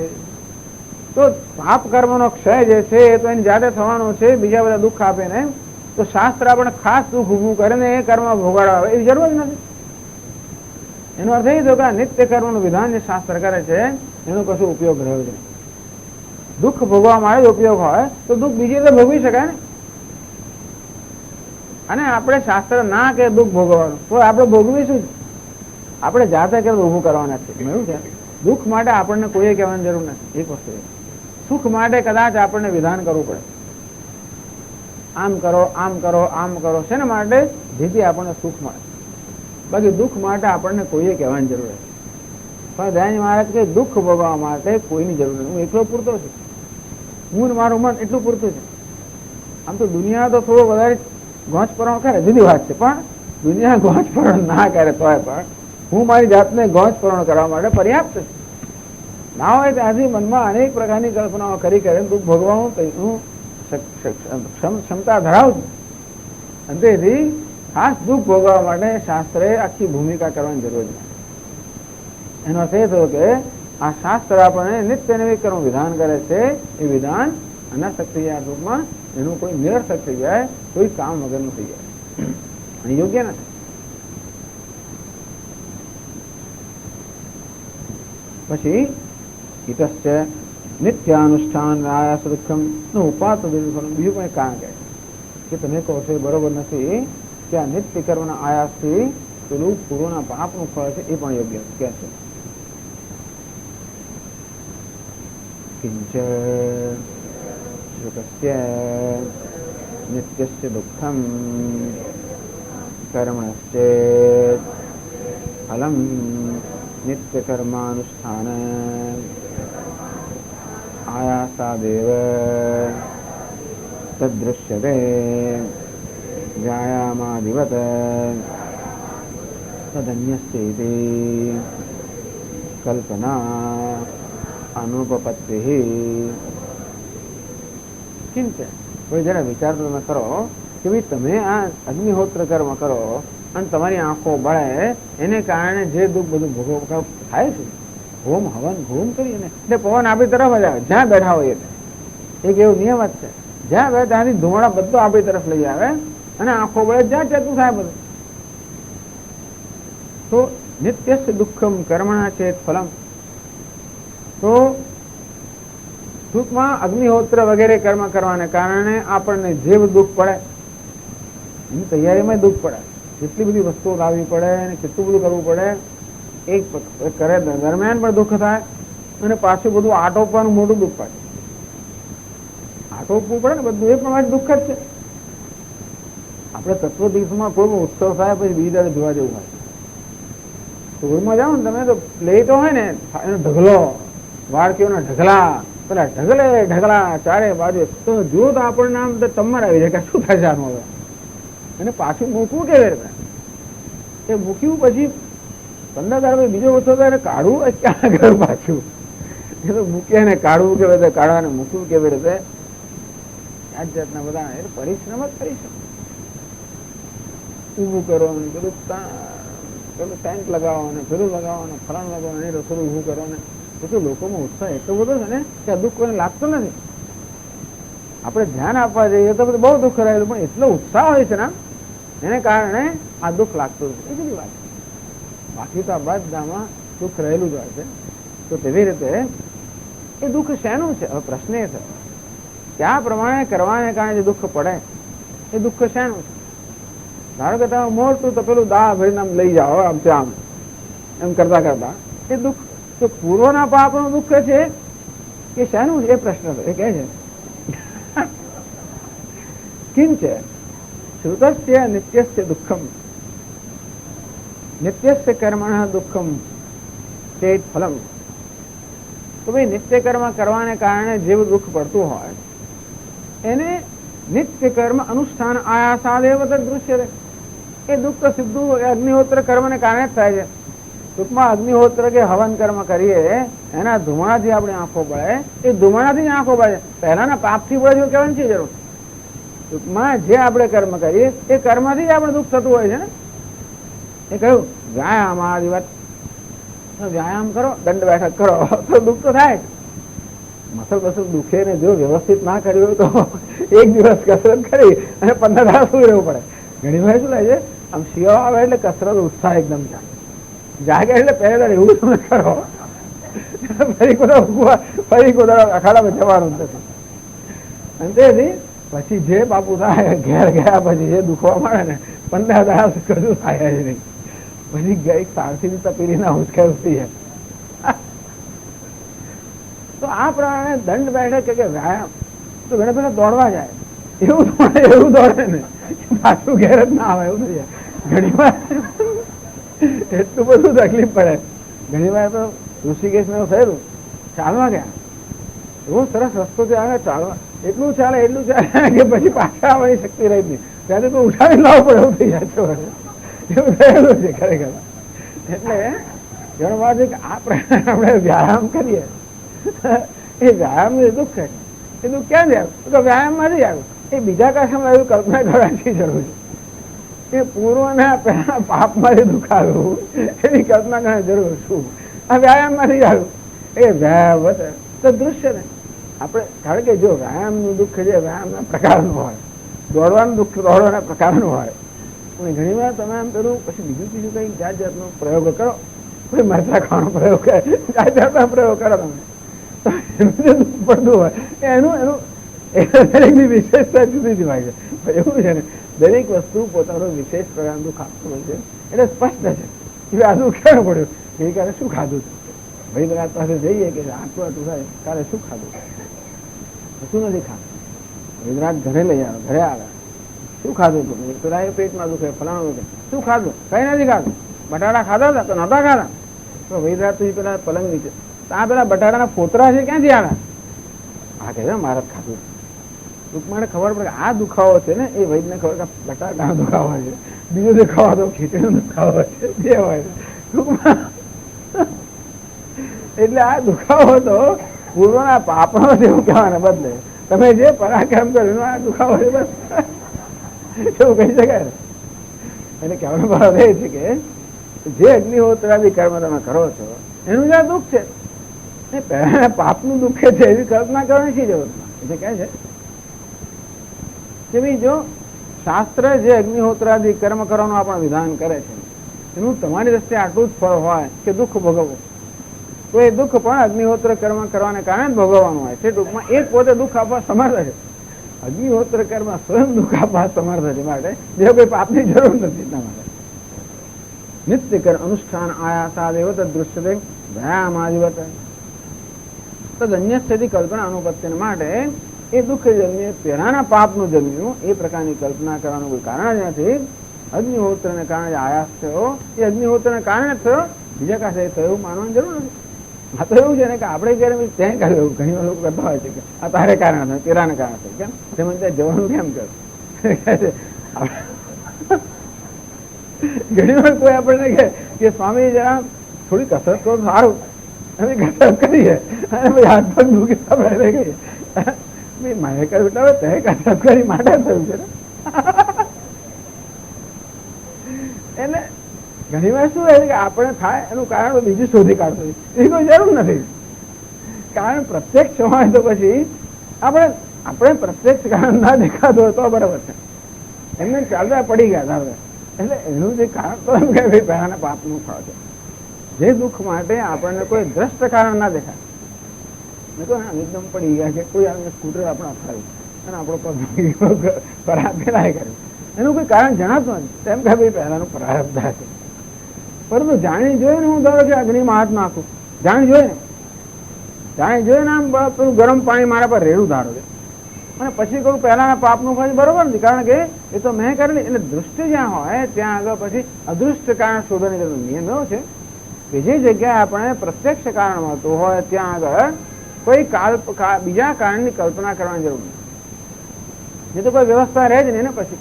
તો પાપ કર્મનો ક્ષય જે છે એ તો એની જાતે થવાનો છે, બીજા બધા દુઃખ આપે ને. તો શાસ્ત્ર આપણે ખાસ દુઃખ ઊભું કરીને એ કર્મ ભોગાડવા એવી જરૂર જ નથી. એનો અર્થ એ થયો કે આ નિત્ય કર્મનું વિધાન જે શાસ્ત્ર કરે છે એનો કશો ઉપયોગ રહ્યો છે. દુઃખ ભોગવવા માટે ઉપયોગ હોય તો દુઃખ બીજી રીતે ભોગવી શકાય ને. અને આપણે શાસ્ત્ર ના કે દુઃખ ભોગવવાનું તો આપણે ભોગવીશું જ. આપણે જાતે કે ઊભું કરવાના છે. એવું છે દુઃખ માટે આપણને કોઈએ કહેવાની જરૂર નથી. એક વસ્તુ સુખ માટે કદાચ આપણને વિધાન કરવું પડે, આમ કરો આમ કરો આમ કરો, શેના માટે? જેથી આપણને સુખ મળે. બાકી દુઃખ માટે આપણને કોઈએ કહેવાની જરૂર નથી. પણ દયાનંદ મહારાજ કે દુઃખ ભોગવવા માટે કોઈની જરૂર નથી. હું એકલો પૂરતો છું, હું ને મારું મન એટલું પૂરતું છે. આમ તો દુનિયા તો થોડો વધારે ગોંચપરણ કરે જુદી વાત છે, પણ દુનિયા ગોંચપરણ ના કરે તોય પણ હું મારી જાતને ગોંચપરણ કરવા માટે પર્યાપ્ત છે. ના હોય ત્યાંથી મનમાં અનેક પ્રકારની કલ્પનાઓ કરી કરે દુઃખ ભોગવવાનું હું ક્ષમતા ધરાવું છું. અને તેથી ખાસ દુઃખ ભોગવવા માટે શાસ્ત્રે આખી ભૂમિકા કરવાની જરૂર નથી. એનો અર્થ એ થયો કે આ શાસ્ત્ર આપણને નિત્ય નૈમિત્યનું વિધાન કરે છે. એ વિધાન અનર્થક થઈ જાય, ટૂંકમાં એનું કોઈ નિરર્થક થઈ જાય, કોઈ કામ વગરનું થઈ જાય, અહીં યોગ્ય નથી. પછી ઇતશ્ચ નિત્યાનુષ્ઠાન આયાસ દુઃખમ ઉપાત બીજું પણ કારણ કે તમે કહો છો એ બરોબર નથી કે આ નિત્ય કર્મના આયાસથી પેલું પૂર્વના પાપનું ફળ છે એ પણ યોગ્ય કે છે. કિંચ શુકસ્ય નિત્યસ્ય દુઃખમ કર્મણશ્ચેત ફલમ નિત્ય કર્માનુષ્ઠાન આયાસાદેવ તદ્દૃશ્યતે વ્યાયામાદિવત તદન્યસ્યેતિ કલ્પના અનુપપત્તિ. કિંચ કોઈ જરા વિચાર તો તમે કરો કે ભાઈ તમે આ અગ્નિહોત્ર કર્મ કરો અને તમારી આંખો બળે, એને કારણે જે દુઃખ બધું ભોગવ થાય છે. હોમ હવન હોમ કરીને એટલે પવન આપણી તરફ જ આવે જ્યાં બેઠા હોય. એક એવો નિયમ જ છે, જ્યાં બેઠા ત્યાંથી ધુમાડા બધું આપણી તરફ લઈ આવે અને આંખો બળે જ્યાં ચેતું થાય બધું. તો નિત્યસ્ય દુઃખમ કર્મણા ચેત ફલમ. તો ટૂંકમાં અગ્નિહોત્ર વગેરે કર્મ કરવાને કારણે આપણને જે દુઃખ પડે એની તૈયારીમાં દુઃખ પડે. કેટલી બધી વસ્તુઓ લાવવી પડે અને કેટલું બધું કરવું પડે. એક કરે દરમિયાન પણ દુઃખ થાય અને પાછું બધું આટોપવાનું મોટું દુઃખ પડે. આટોપવું પડે ને બધું એ પ્રમાણે દુઃખ જ છે. આપણે તત્વ દિવસમાં કોઈ ઉત્સવ થાય પછી બીજી દાડે જોવા જેવું હોય. ટૂરમાં જાઓ ને તમે તો પ્લેટો હોય ને એનો ઢગલો, વાળકીઓના ઢગલા, પેલા ઢગલે ઢગલા ચારે બાજુ, તો જો તો આપણને આમ તમારે આવી જાય કે શું થશે આનું હવે. અને પાછું મૂકવું કેવી રીતે? એ મૂક્યું પછી 15 દાડા બીજો ઓછો થાય કાઢવું ક્યાં આગળ પાછું. એ તો મૂક્યા ને કાઢવું કેવી રીતે, કાઢવાને મૂકવું કેવી રીતે, જાત જાતના બધા પરિશ્રમ જ પરિશ્રમ. ઊભું કરો ને પેલું પેલું ટેન્ટ લગાવો ને પેલું લગાવો ને ફલાણ લગાવો ને રસોડું ઊભું કરો ને. પછી લોકોમાં ઉત્સાહ એટલો બધો છે ને કે આ દુઃખ કોઈને લાગતું નથી. આપણે ધ્યાન આપવા જઈએ તો બહુ દુઃખ રહેલું, પણ એટલો ઉત્સાહ હોય છે ને એને કારણે આ દુઃખ લાગતું નથી. એ બધી વાત. બાકી તો આ બધામાં દુઃખ રહેલું જ હોય છે. તો તેવી રીતે એ દુઃખ શેનું છે? હવે પ્રશ્ન એ છે કે આ પ્રમાણે કરવાને કારણે જે દુઃખ પડે એ દુઃખ શેનું છે? ધારો કે તમે મોટું તો પેલું દા ભરીને આમ લઈ જાઓ આમ આમ એમ કરતા કરતા એ દુઃખ તો પૂર્વના પાપનું દુઃખ છે કે શાનું એ પ્રશ્ન એ કહે છે કિંચ શ્રુતસ્ય નિત્યસ્ય દુઃખમ નિત્યસ્ય કર્મણ દુઃખમ ચેત ફલમ. તો ભાઈ નિત્ય કર્મ કરવાને કારણે જેવું દુઃખ પડતું હોય એને નિત્ય કર્મ અનુષ્ઠાન આયાસાદેવ દૃશ્ય એ દુઃખ તો સીધું અગ્નિહોત્ર કર્મને કારણે જ થાય છે. ટૂંકમાં અગ્નિહોત્ર કે હવન કર્મ કરીએ એના ધુમાડાથી આપણી આંખો બળે, એ ધુમાડાથી જ આંખો બળે, પહેલાના પાપથી બળે જેવું કહેવાની છે જરૂર. ટૂંકમાં જે આપણે કર્મ કરીએ એ કર્મથી જ આપણે દુઃખ થતું હોય છે ને. એ કહ્યું વ્યાયામ આ દિવસ વ્યાયામ કરો, દંડ બેઠક કરો તો દુઃખ તો થાય. મસલ બસલ દુખે ને જો વ્યવસ્થિત ના કર્યું હોય તો એક દિવસ કસરત કરી અને 15 દાડા સુઈ રહેવું પડે. ઘણી વાર શું લાગે છે આમ શિયાળો આવે એટલે કસરત ઉત્સાહ એકદમ જાગે એટલે પહેલા એવું તમે કરો ફરી કોઈ અખાડામાં જવાનું નથી. અને તેથી પછી જે બાપુ થાય ઘેર ગયા પછી જે દુખવા મળે ને 15 દાડા કશું થાય જ નહીં. પછી ગઈ સારથી તપેલી ના ઉચકાય ઉઠી જાય. તો આ પ્રમાણે દંડ બેઠક કે વ્યાયામ તો ઘણા પેલા દોડવા જાય એવું દોડે ને પાછું ઘેર જ ના આવે એવું થઈ જાય. ઘણી વાર એટલું બધું તકલીફ પડે. ઘણી વાર તો ઋષિકેશ ને એવું થયેલું, ચાલવા ગયા એવો સરસ રસ્તો છે આવે ચાલવા, એટલું ચાલે કે પછી પાછા આવવાની શક્તિ રહી નહીં, ત્યારે તો ઉઠાવી લાવવું પડે એવું થઈ જાય છે. એવું થયેલું છે ખરેખર. એટલે ઘણું વાત છે કે આ પ્રમાણે આપણે વ્યાયામ કરીએ એ વ્યાયામ નું દુઃખ છે. એ દુઃખ ક્યાં જ આવ્યું તો વ્યાયામ માંથી આવ્યું. એ બીજા કશામાં એવું કલ્પના કરવાની જરૂર છે. એ પૂર્વના પહેલા પાપ માંથી દુઃખ આવ્યું એની કલ્પના કરવાની જરૂર શું? આ વ્યાયામ માંથી આવ્યું. એ વ્યાયામ તો દૃશ્ય ને આપણે કારણ કે જો વ્યાયામ નું દુઃખ છે વ્યાયામના પ્રકારનું હોય, દોડવાનું દુઃખ દોડવાના પ્રકારનું હોય. અને ઘણી વાર તમે આમ પેલું પછી બીજું કઈ જાત જાતનો પ્રયોગ કરો, કોઈ મરચા ખાવાનો પ્રયોગ કરે, જાત જાતના પ્રયોગ કરો તમે એનું જે દુઃખ પડતું હોય એનું દરેકની વિશેષતા જુદી જ હોય છે. એવું છે ને દરેક વસ્તુ પોતાનું વિશેષ પ્રકારનું દુઃખ આપતું હોય છે. એટલે સ્પષ્ટ છે કે આ દુઃખ ક્યાં પડ્યું, ગઈકાલે શું ખાધું હતું, ભાઈ પાસે જઈએ કે આટલું થાય કાલે શું ખાધું, શું નથી ખાધું. ગુજરાત ઘરે લઈ આવે, ઘરે આવે શું ખાધું હતું, પેલા એ પેટમાં દુખે ફલાણું દુખે, શું ખાધું, કઈ નથી ખાધું, બટાટા ખાધા હતા તો નતા ખાધા. તો વૈદરાજ પછી પેલા પલંગ નીચે આ પેલા બટાટાના ફોતરા છે ક્યાંથી આવ્યા? હા કે મારે ખાધું. ટૂંકમાં ખબર પડે આ દુખાવો છે ને એ વૈદને ખબર કે બટાટાનો દુખાવો છે, બીજો દુખાવો તો ખીચડીનો દુખાવો છે જે હોય ટૂંકમાં. એટલે આ દુખાવો તો પૂર્વના પાપનો એવું કહેવાને બદલે તમે જે પરાક્રમ કર્યું આ દુખાવો છે બસ એવું કહી શકાય. એટલે કહેવાનો ભાવ એ છે કે જે અગ્નિહોત્રાદી કર્મ તમે કરો છો એનું જે દુઃખ છે એ પહેલા પાપનું દુઃખ છે એવી કલ્પના કરવાની શી જરૂર? એટલે કહે છે કે ભાઈ જો શાસ્ત્ર જે અગ્નિહોત્રાદી કર્મ કરવાનું આપણું વિધાન કરે છે એનું તમારી દ્રષ્ટિએ આટલું જ ફળ હોય કે દુઃખ ભોગવવું, તો એ દુઃખ પણ અગ્નિહોત્ર કર્મ કરવાને કારણે જ ભોગવવાનું હોય છે. ટૂંકમાં એક પોતે દુઃખ આપવા સમર્થ છે. અગ્નિહોત્ર કર્મ સ્વયં દુઃખ આપવા સમર્થ છે, માટે જે કોઈ પાપની જરૂર નથી. એટલા માટે નિત્ય કર અનુષ્ઠાન આયાસાદેવ તદ્દૃશ્યતે વ્યાયામાદિવત તદન્યસ્થિતિ કલ્પના અનુપત્તિને માટે એ દુઃખ જન્મે પહેલાના પાપનું જન્મ્યું એ પ્રકારની કલ્પના કરવાનું કોઈ કારણ જ નથી. અગ્નિહોત્રને કારણે આયાસ થયો એ અગ્નિહોત્રને કારણે જ થયો, બીજા કાશે થયો એવું માનવાની જરૂર નથી. આ તો એવું છે ને કે આપણે ક્યારે ત્યાં કર્યું, ઘણી વાર લોકો કરતા હોય છે કે આ તારે કારણ થયું, પેલાને કારણ થયું, કેમ તમે ત્યાં જવાનું કેમ કરો? ઘણી વાર કોઈ આપણને કે સ્વામી જરા થોડી કસરત કરો સારું, અમે કસરત કરીએ અને પછી હાથ પગ દુખી આપણે રહી ગઈએ. મારે કર્યું એટલે હવે તે કસરત કરી માટે થયું છે ને. એટલે ઘણી વાર શું રહે કે આપણે થાય એનું કારણ બીજું શોધી કાઢતું એવી કોઈ જરૂર નથી. કારણ પ્રત્યક્ષ હોય તો પછી આપણે પ્રત્યક્ષ કારણ ના દેખાતું હોય તો બરાબર છે. એમને ચાલતા પડી ગયા હતા. એટલે એનું જે કારણ તો એમ કે ભાઈ પહેલાના પાપનું ફળ છે. જે દુઃખ માટે આપણને કોઈ દ્રષ્ટ કારણ ના દેખાય, એકદમ પડી ગયા કે કોઈ સ્કૂટર આપણે અફાવ્યું અને આપણો પગ પેલાય કર્યું. એનું કોઈ કારણ જણાતું નથી. તેમ કે ભાઈ પહેલાનું પ્રારબ્ધ છે. પરંતુ જાણી જોઈએ ને, હું ધારો કે અગ્નિમાં હાથ નાખું, જાણી જોઈએ ને, જાણી જોઈએ ને, આમ પેલું ગરમ પાણી મારા પર રેડું ધારો છે અને પછી કહું પહેલાના પાપનું ફળ બરોબર નથી, કારણ કે એ તો મેં કરેલી. એટલે દૃષ્ટિ જ્યાં હોય ત્યાં આગળ પછી અદૃષ્ટ કારણ શોધવાની જરૂર. નિયમ એવો છે કે જે જગ્યાએ આપણે પ્રત્યક્ષ કારણ મળતું હોય ત્યાં આગળ કોઈ બીજા કારણની કલ્પના કરવાની જરૂર નથી. જે તો કોઈ વ્યવસ્થા રહે જ નહીં ને. પછી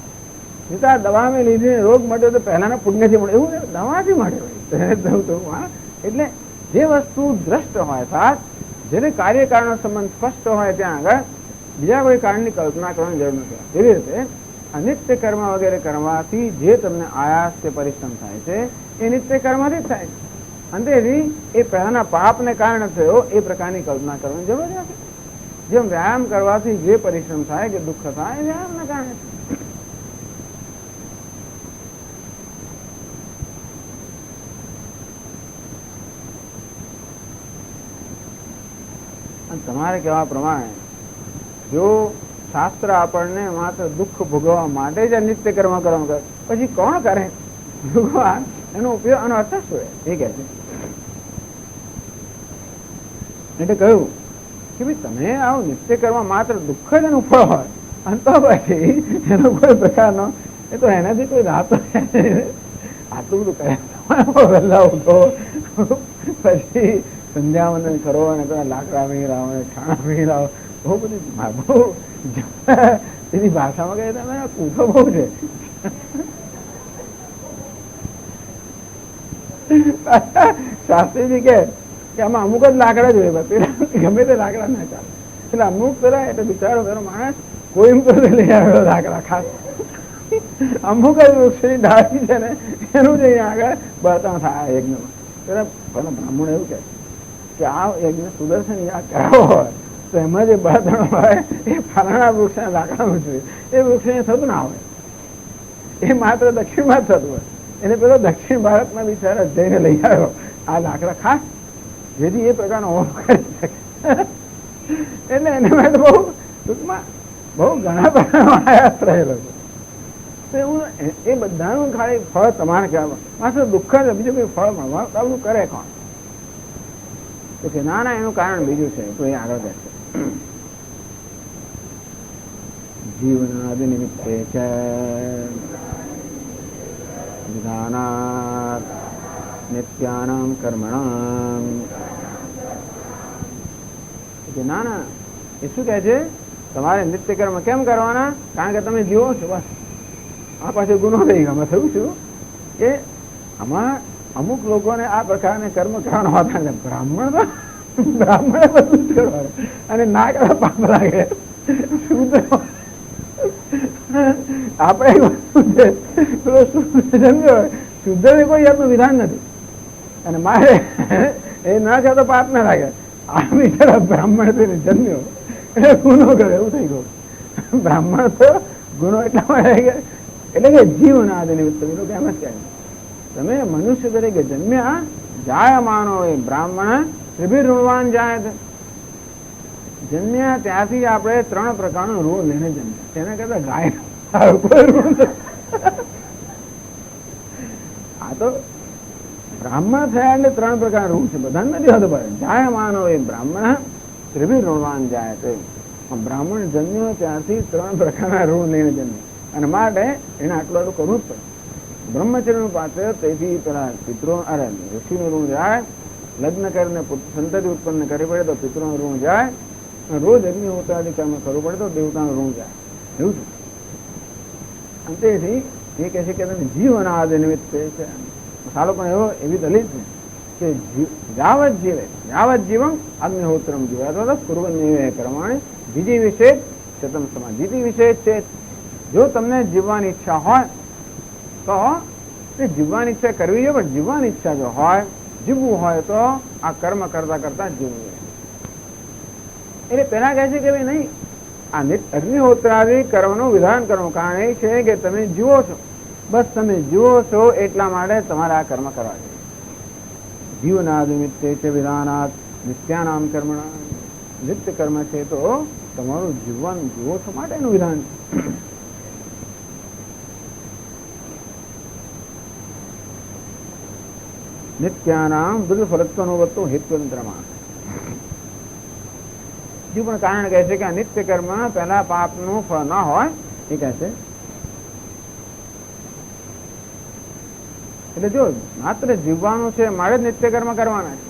જે તો આ દવા મેં લીધી રોગ મળ્યો તો પહેલાના પુણ્યથી મળે, એવું દવાથી મળે. એટલે જે વસ્તુ દ્રષ્ટ હોય, સાથ જેને કાર્યકારણનો સંબંધ સ્પષ્ટ હોય ત્યાં આગળ બીજા કોઈ કારણની કલ્પના કરવાની જરૂર નથી. એવી રીતે અનિત્ય કર્મ વગેરે કરવાથી જે તમને આયાસ કે પરિશ્રમ થાય છે એ નિત્ય કર્મથી જ થાય છે. અંતેથી એ પહેલાના પાપને કારણે થયો એ પ્રકારની કલ્પના કરવાની જરૂર નથી. જેમ વ્યાયામ કરવાથી જે પરિશ્રમ થાય કે દુઃખ થાય એ વ્યાયામના કારણે. તમારે કહેવા પ્રમાણે જો શાસ્ત્ર આપણને માત્ર દુઃખ ભોગવવા માટે જ નિત્ય કર્મ કરવાનું કરે, પછી કોણ કરે? ભગવાન એનો ઉપયોગ આનો અર્થ શું? એ કહે છે એટલે કહ્યું કે ભાઈ તમે આવું નિત્ય કરવા માત્ર દુઃખ જ એનું ફળ હોય અને તો પછી એનો કોઈ પ્રકારનો એ તો એનાથી કોઈ રાહતો આટલું બધું કરે વહેલા ઉઠો, પછી સંધ્યાવંદન કરો અને તમે લાકડા વીણાવો અને છાણા વીણાવો, બહુ બધી એની ભાષામાં કહે તમે કૂઠો બહુ છે. શાસ્ત્રીજી કે આમાં અમુક જ લાકડા જોઈએ, પેલા ગમે તે લાકડા ના ચાલે. એટલે અમુક પેલા એટલે બિચારો પેલો માણસ કોઈ લઈ આવ્યો લાકડા ખાસ. અમુક જ વૃક્ષની ડાળી છે ને એનું જ અહીંયા આગળ બળતણ થાય યજ્ઞમાં. પેલા બ્રાહ્મણ એવું કે આ યજ્ઞ સુદર્શન યાદ કરાવો હોય તો એમાં જે બળતણ હોય એ ફલાણા વૃક્ષના લાકડાનું જોઈએ. એ વૃક્ષ થતું ના હોય, એ માત્ર દક્ષિણમાં જ થતું હોય. એને પેલો દક્ષિણ ભારતમાં બિચારા જઈને લઈ આવ્યો આ લાકડા ખાસ, જેથી એ પ્રકારનો હોમ કરી શકે. એટલે એને માટે બહુ ટૂંકમાં બહુ ઘણા પ્રકારનો આયાસ રહેલો છે. તો એવું એ બધાનું ખાલી ફળ તમારે કહેવા માત્ર દુઃખ જ, બીજું કોઈ ફળ મળવાનું કરે કોણ? તો કે ના ના એનું કારણ બીજું છે. તો એ આગળ કહે છે જીવનાદિ નિમિત્તે છે વિધાનાત નિત્યાનામ કર્મણામ. ના ના એ શું કહે છે? તમારે નિત્ય કર્મ કેમ કરવાના? કારણ કે તમે જીવો છો. બસ આ પાસે ગુનો થઈ ગયો. થયું શું કે આમાં અમુક લોકોને આ પ્રકારને કર્મ કરવાનો હોતા નથી. બ્રાહ્મણે બધું જ કરવાનું અને ના કરે પાપ લાગે. આપણે વસ્તુ છે શુદ્ધ ને કોઈ જાતનું વિધાન નથી અને મારે એ ના છે તો પાપ ના લાગે. આ બિચારા બ્રાહ્મણ થઈને જન્મ્યો એટલે ગુનો કર્યો એવું થઈ ગયું. બ્રાહ્મણ તો ગુનો એટલા માટે એટલે કે જીવના આદિ નિમિત્ત એમ જ કહે. તમે મનુષ્ય તરીકે જન્મ્યા જાયમાનો એ બ્રાહ્મણ ત્રિભિર્વાન જાય. જન્મ્યા ત્યાંથી આપણે 3 પ્રકારનું ઋણ લઈને જન્મ્યા. તેના કરતા ગાય કોઈ ઋણ. આ તો બ્રાહ્મણ થયા એટલે 3 પ્રકારના ઋણ છે. બધા નથી હોતું. જાયમાનો એ બ્રાહ્મણ ત્રિભિર્વાન જાય. તો બ્રાહ્મણ જન્મ્યો ત્યાંથી 3 પ્રકારના ઋણ લઈને જન્મ્યા અને માટે એને આટલું કરવું જ પડે. બ્રહ્મચર્યનું પાત્ર તેથી પેલા પિતૃ ઋષિનું ઋણ જાય. લગ્ન કરીને સંતતિ ઉત્પન્ન કરવી પડે તો પિતૃનું ઋણ જાય. રોજ અગ્નિહોત્રાદિ કર્મ કરવું પડે તો દેવતાનું ઋણ જાય. એવું છે. અંતેથી એ કહે છે કે તમે જીવનાદ નિમિત્તે છે. સારો પણ એવી દલીલ છે કે જાવત જીવે જાવત જીવમ અગ્નિહોત્રમ જીવે અથવા તો પૂર્વનિર્ણય પ્રમાણે બીજી વિશેષ ચતમ સમાજ. બીજી વિશેષ છે જો તમને જીવવાની ઈચ્છા હોય તો જીવવાની ઈચ્છા કરવી જોઈએ. પણ જીવવાની ઈચ્છા જો હોય, જીવવું હોય તો આ કર્મ કરતા કરતા જીવવું જોઈએ. એટલે પેલા કહે છે કે ભાઈ નહીં, આ અગ્નિહોત્રાદિ કર્મનું વિધાન કરવું. કારણ એ છે કે તમે જીવો છો, બસ તમે જીવો છો એટલા માટે તમારે આ કર્મ કરવા જોઈએ. જીવનાદ નિમિત્તે છે વિધાનાત નિત્યાનામ કર્મણા. નિત્ય કર્મ છે તો તમારું જીવન જુઓ છો માટેનું વિધાન છે. નિત્યાનામ દુર્ગ ફલત્વનો હેતુંતરમાં હજુ પણ કારણ કહે છે કે આ નિત્ય કર્મ પહેલા પાપનું ફળ ના હોય એ કહે છે. એટલે જો માત્ર જીવવાનું છે મારે જ નિત્ય કર્મ કરવાના છે,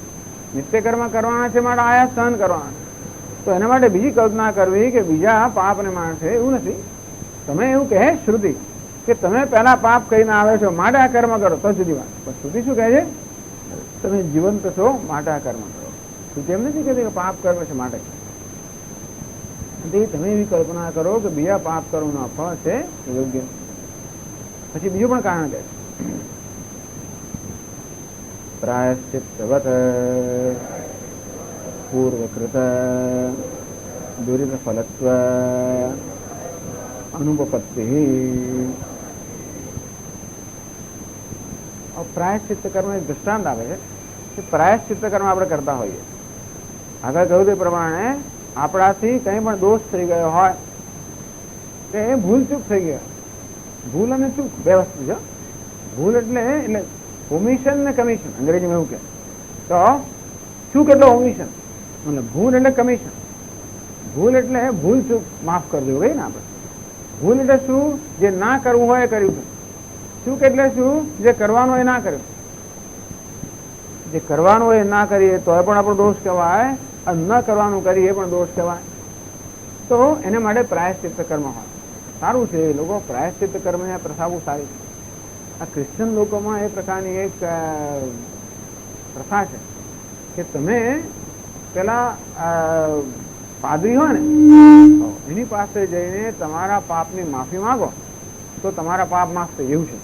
નિત્ય કર્મ કરવાના છે માટે આયા સહન કરવાના છે, તો એના માટે બીજી કલ્પના કરવી કે બીજા પાપને માણસે એવું નથી. તમે એવું કહે શ્રુતિ કે તમે પહેલા પાપ કરીને આવે છો માટે આ કર્મ કરો તો જુદી વાત, પણ શ્રુતિ શું કહે છે? તમે જીવંત છો માટે આ કર્મ કરો. શ્રુતિ એમ નથી કહેતી કે પાપ કર્મ છે માટે. તમે એવી કલ્પના કરો કે બીજા પાપ કર્મનો ફળ છે યોગ્ય. પછી બીજું પણ કારણ કહે છે પ્રાયશ્ચિત્તવત પૂર્વકૃત દુરિત ફલત્વ અનુપપત્તિ. પ્રાયશ્ચિત્ત કર્મ એક દૃષ્ટાંત આવે છે કે પ્રાયશ્ચિત્ત કર્મ આપણે કરતા હોઈએ. આગળ કહ્યું તે પ્રમાણે આપણાથી કંઈ પણ દોષ થઈ ગયો હોય કે એ ભૂલ ચૂક થઈ ગયો. ભૂલ અને ચૂક બે વસ્તુ છે. ભૂલ એટલે ઓમિશન ને કમિશન, અંગ્રેજીમાં એવું કે તો ચૂક એટલે ઓમિશન, એટલે ભૂલ એટલે કમિશન. ભૂલ એટલે ભૂલ ચૂક માફ કરી દેવું કઈ ને આપણે. ભૂલ એટલે શું? જે ના કરવું હોય એ કર્યું. ચૂક એટલે શું? જે કરવાનું હોય એ ના કર્યું. જે કરવાનું હોય એ ના કરીએ તો એ પણ આપણો દોષ કહેવાય, અને ન કરવાનું કરીએ એ પણ દોષ કહેવાય. તો એના માટે પ્રાયશ્ચિત્ત કર્મ હોય સારું છે. એ લોકો પ્રાયશ્ચિત્ત કર્મ પ્રથા બહુ સારી છે. આ ક્રિશ્ચન લોકોમાં એ પ્રકારની એક પ્રથા છે કે તમે પેલા પાદરી હોય ને એની પાસે જઈને તમારા પાપની માફી માંગો તો તમારા પાપ માફ થાય એવું છે.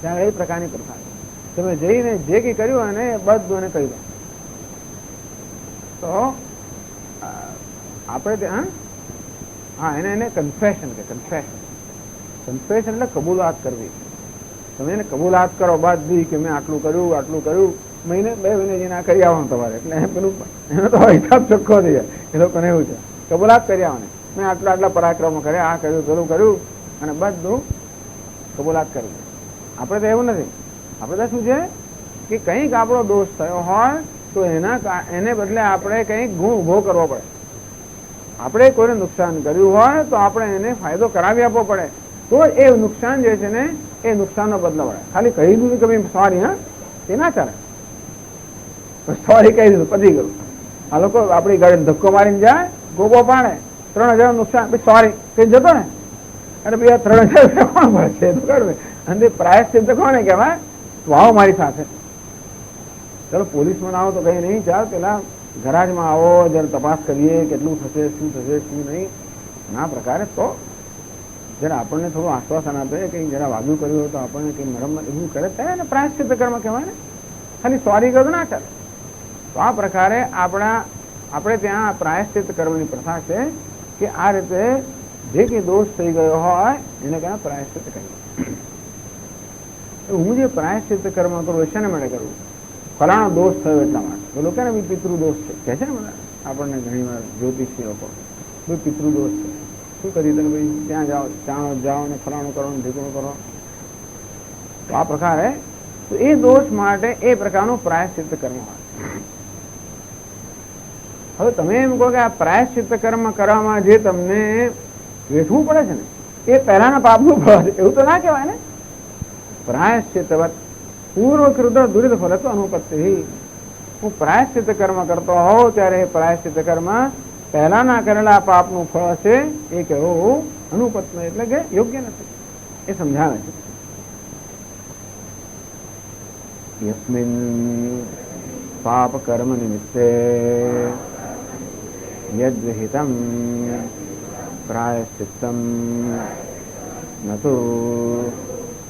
ત્યારે એ પ્રકારની પ્રથા છે. તમે જઈને જે કંઈ કર્યું હોય ને એ બધું એને કહી દો. તો આપણે ત્યાં હા એને કન્ફેશન કે કન્ફેશન એટલે કબૂલાત કરવી. તમે એને કબૂલાત કરો બધી કે મેં આટલું કર્યું મહિને 2 મહિને જેના કરી આવવાનું તમારે. એટલે પેલું એનો તો હિસાબ ચોખ્ખો થઈ જાય. એ લોકોને એવું છે કબૂલાત કરી આવવાની, મેં આટલા પરાક્રમો કર્યા, આ કર્યું પેલું કર્યું, અને બધું કબૂલાત કરવી. આપણે તો એવું નથી. આપણે તો શું છે કે કંઈક આપણો દોષ થયો હોય તો એને બદલે આપણે કંઈક ગુણ ઉભો કરવો પડે. આપણે કોઈને નુકસાન કર્યું હોય તો આપણે એને ફાયદો કરાવી આપવો પડે, તો એ નુકસાન જે છે ને એ નુકસાનનો બદલો પડે. ખાલી કહી દીધું કે ભાઈ સોરી, હા એ ના ચાલે. સોરી કહી દીધું પતી ગયું. આ લોકો આપણી ગાડીને ધક્કો મારીને જાય, ગોબો પાડે, 3000 નુકસાન, સોરી કઈ જતો ને એટલે ભાઈ 3000 કોણ ભરશે? તો કરવે. અને પ્રાયશ્ચિત્ત કોને કહેવાય? આવો મારી સાથે, ચલો પોલીસમાં આવો તો કઈ નહીં, ચાલ પેલા ગરાજમાં આવો, જરા તપાસ કરીએ કેટલું થશે, શું નહીં. આ પ્રકારે તો જરા આપણને થોડું આશ્વાસન આપે, કંઈ જરા વાગ્યું કર્યું હોય તો આપણને કંઈ મરમ્મત એવું કરે ત્યારે એને પ્રાયશ્ચિત્ત કર્મ કહેવાય ને. ખાલી સોરી કરો ના ચાલે. તો આ પ્રકારે આપણે ત્યાં પ્રાયશ્ચિત્ત કર્મની પ્રથા છે કે આ રીતે જે કંઈ દોષ થઈ ગયો હોય એને કહેવાય પ્રાયશ્ચિત્ત કર્મ. હું જે પ્રાયશ્ચિત્ત કર્મ કરું એ શેના માટે કરું? ફલાણો દોષ થયો એટલા માટે. બોલો કે ને ભાઈ પિતૃ દોષ છે કહે છે ને બધા આપણને ઘણી વાર જ્યોતિષી લોકો, ભાઈ પિતૃ દોષ છે, શું કરી તમે ભાઈ ત્યાં જાઓ ને ફલાણું કરો ને ઢીકણું કરો. તો આ પ્રકારે તો એ દોષ માટે એ પ્રકારનું પ્રાયશ્ચિત્ત કર્મ હોય. હવે તમે એમ કહો કે આ પ્રાયશ્ચિત્ત કર્મ કરવામાં જે તમને વેઠવું પડે છે ને એ પહેલાના પાપનું ફળ છે એવું તો ના કહેવાય ને. પ્રાયશ્ચિત્તવત પૂર્વકૃત દુરિત ફલત્વ અનુપત્તિ. હું પ્રાયશ્ચિત્ત કર્મ કરતો હોઉં ત્યારે એ પ્રાયશ્ચિત્ત કર્મ પહેલાના કરેલા પાપનું ફળ છે એ કહેવું અનુપત્ન એટલે કે યોગ્ય નથી, એ સમજાવે છે. યસ્મિન પાપ કર્મ નિમિત્તે યદ્વિહિતમ પ્રાયશ્ચિત્તમ નતુ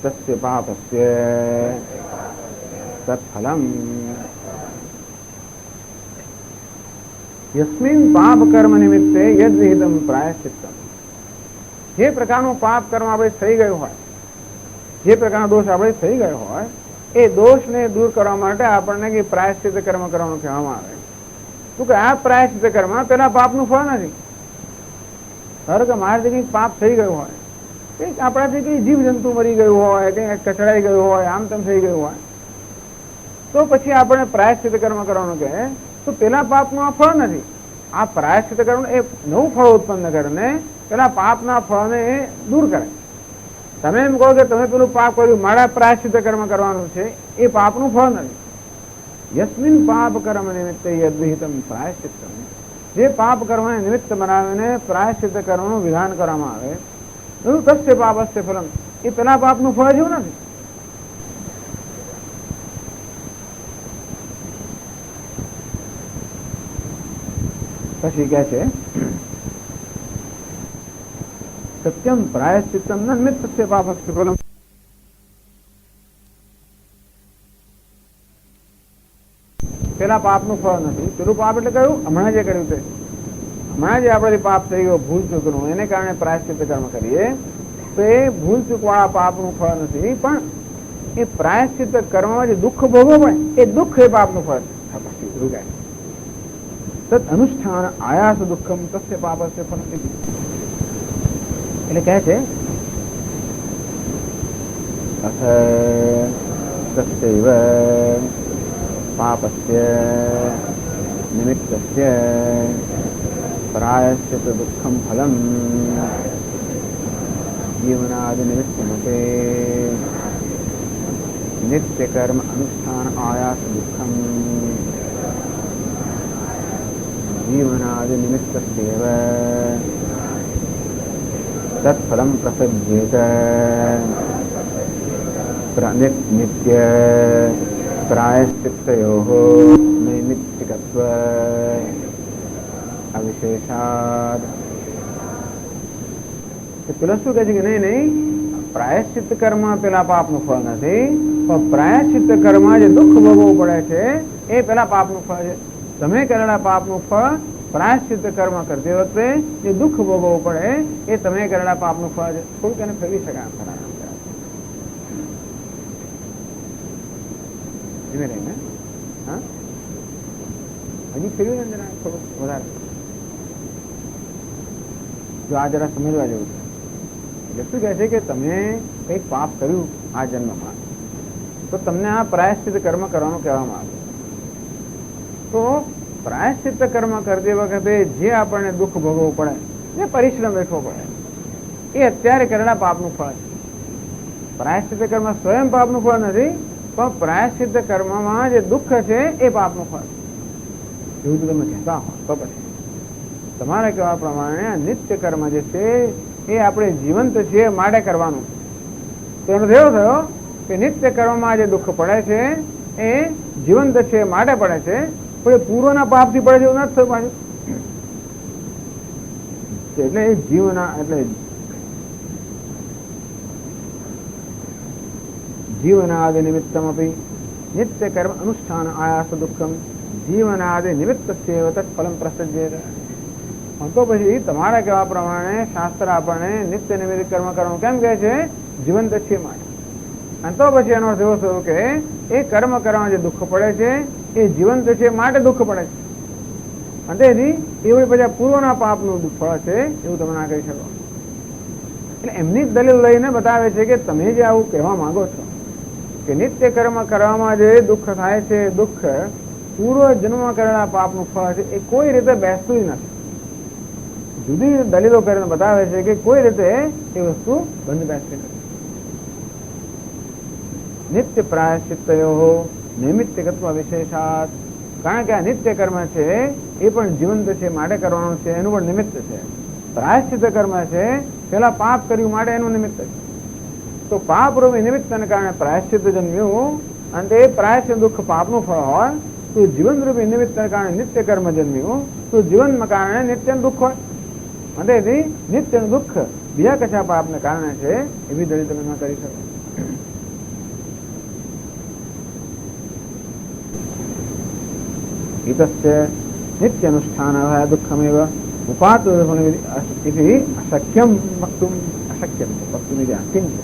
તસ્ય પાપસ્ય તત્ફલમ. યસ્મિન પાપ કર્મ નિમિત્તે યદ્વિહિતમ પ્રાયશ્ચિત્તમ. જે પ્રકારનું પાપ કર્મ આપણે થઈ ગયું હોય, જે પ્રકારનો દોષ આપણે થઈ ગયો હોય એ દોષને દૂર કરવા માટે આપણને કે પ્રાયશ્ચિત્ત કર્મ કરવાનું કહેવામાં આવે. તો કે આ પ્રાયશ્ચિત કર્મ પેલા પાપનું ફળ નથી. ધારો કે મારાથી કંઈક પાપ થઈ ગયું હોય, કંઈક આપણાથી કઈ જીવ જંતુ મરી ગયું હોય, કંઈક કચડાઈ ગયું હોય, આમ તેમ થઈ ગયું હોય, તો પછી આપણે પ્રાયશ્ચિત કર્મ કરવાનું કહે તો પેલા પાપનું આ ફળ નથી. આ પ્રાયશ્ચિત કર્મ એ નવું ફળ ઉત્પન્ન કરે ને પેલા પાપના ફળને એ દૂર કરે. તમે એમ કહો કે તમે પેલું પાપ કર્યું, મારા પ્રાયશ્ચિત કર્મ કરવાનું છે, એ પાપનું ફળ નથી. યસ્મિન પાપ કર્મ નિમિત્તે યદ્વિહિતમ પ્રાયશ્ચિત્તમ, જે પાપ કર્મને નિમિત્ત બનાવીને પ્રાયશ્ચિત કર્મનું વિધાન કરવામાં આવે, એવું તસ્ય પાપસ્ય ફલમ, એ પેલા પાપનું ફળ જેવું નથી. પછી કહે છે સત્યમ પ્રાયશ્ચિત્તમ ન નિમિત્તસ્ય પાપસ્ય ફલમ. પેલા પાપનું ફળ નથી. પેલું પાપ એટલે કયું? હમણાં જે કર્યું તે, હમણાં જે આપણે પાપ થઈ ગયો ભૂલ ચૂકનું, એને કારણે પ્રાયશ્ચિત કર્મ કરીએ તો એ ભૂલ ચૂકવાળા પાપનું ફળ નથી, પણ એ પ્રાયશ્ચિત કર્મમાં જે દુઃખ ભોગવવું પડે એ દુઃખ એ પાપનું ફળ છે. તદ અનુષ્ઠાન આયાસ દુઃખમ તસ્ય પાપસ્ય ફલમ. એટલે કહે છે તસ્યૈવ પાપસ્ય નિમિત્તસ્ય પ્રાયશ્ચિત દુઃખમ ફલમ જીવનાદિ નિમિત્તમતે નિત્ય કર્મ અનુષ્ઠાન આયાસ દુઃખમ જીવનાદિ નિમિત્તસ્યૈવ તત્ફલમ પ્રસજ્યેત નિત્ય પ્રાયશ્ચિત્તયોઃ નૈમિત્તિકત્વ અવિશેષાદ. પેલા શું કહે છે કે નહીં, પ્રાયશ્ચિત કર્મ પેલા પાપનું ફળ નથી, પણ પ્રાયશ્ચિત કર્મ જે દુઃખ ભોગવવું પડે છે એ પેલા પાપનું ફળ છે. તમે કરેલા પાપનું ફળ પ્રાયશ્ચિત કર્મ કરતી વખતે જે દુઃખ ભોગવવું પડે એ તમે કરેલા પાપનું ફળ છે. થોડુંક એને ફેરવી શકાય ખરા ધીમે રહીને. હા, હજી ફેરવી ને જરા થોડુંક વધારે. જો આ જરા સમજવા જેવું છે. એટલે શું કહે છે કે તમે કંઈક પાપ કર્યું આ જન્મમાં, તો તમને આ પ્રાયશ્ચિત કર્મ કરવાનું કહેવામાં આવે. તો પ્રાયશ્ચિત કર્મ કરતી વખતે જે આપણને દુઃખ ભોગવવું પડે, જે પરિશ્રમ વેઠવો પડે, એ અત્યારે કરેલા પાપનું ફળ છે. પ્રાયશ્ચિત કર્મ સ્વયં પાપનું ફળ નથી, પણ પ્રાયશ્ચિત કર્મમાં જે દુઃખ છે એ પાપનું ફળ છે. એવું તમે કહેતા હો તો પછી તમારે કહેવા પ્રમાણે નિત્ય કર્મ જે છે એ આપણે જીવંત છીએ માટે કરવાનું. તો એનો એવો થયો કે નિત્ય કર્મમાં જે દુઃખ પડે છે એ જીવંત છે માટે પડે છે, પણ એ પૂર્વના પાપથી પડે છે એવું નથી થયું પાછું. એટલે એ જીવના એટલે જીવનાદિ નિમિત્તમપી નિત્ય કર્મ અનુષ્ઠાન આયાસ દુઃખમ જીવનાદિ નિમિત્તસ્યૈવ તત્ફલમ પ્રસજ્યેત. તો પછી તમારા કહેવા પ્રમાણે શાસ્ત્ર આપણને નિત્ય નિમિત્ત કર્મ કરવાનું કેમ કહે છે? જીવંત છે માટે. અને તો પછી એનો અર્થ એવો થયો કે એ કર્મ કરવામાં જે દુઃખ પડે છે એ જીવંત છે માટે દુઃખ પડે છે. અને તેથી એવું પછી પૂર્વના પાપનું ફળ છે એવું તમે ના કહી શકો. એટલે એમની જ દલીલ લઈને બતાવે છે કે તમે જે આવું કહેવા માંગો છો કે નિત્ય કર્મ કરવામાં જે દુઃખ થાય છે, દુઃખ પૂર્વ જન્મમાં કરેલા પાપનું ફળ છે, એ કોઈ રીતે બેસતું જ નથી. જુદી દલીલો કરીને બતાવે છે કે કોઈ રીતે એ વસ્તુ બંધ બેસતી નથી. નિત્ય પ્રાયશ્ચિત્તયોઃ નૈમિત્તિકત્વ વિશેષાત. કારણ કે આ નિત્ય કર્મ છે એ પણ જીવંત છે માટે કરવાનું છે, એનું પણ નિમિત્ત છે. પ્રાયશ્ચિત કર્મ છે પેલા પાપ કર્યું માટે એનું નિમિત્ત છે. તો પાપ રૂપી નિમિત્તને કારણે પ્રાયશ્ચિત જન્મ્યું, અને એ પ્રાયશ્ચિત દુઃખ પાપનું ફળ હોય, તો જીવન રૂપી નિમિત્તને કારણે નિત્ય કર્મ જન્મ્યું, તો જીવનમાં કારણે નિત્ય દુઃખ હોય. અને તેથી નિત્ય દુઃખ બીજા કશા પાપને કારણે છે એવી દલીલ તમે ન કરી શકો. ઇતસ્ય નિત્ય અનુષ્ઠાન દુઃખમેવ ઉપાત અશક્યમ વક્તુમ અશક્યમ વક્તુમ કિંચ.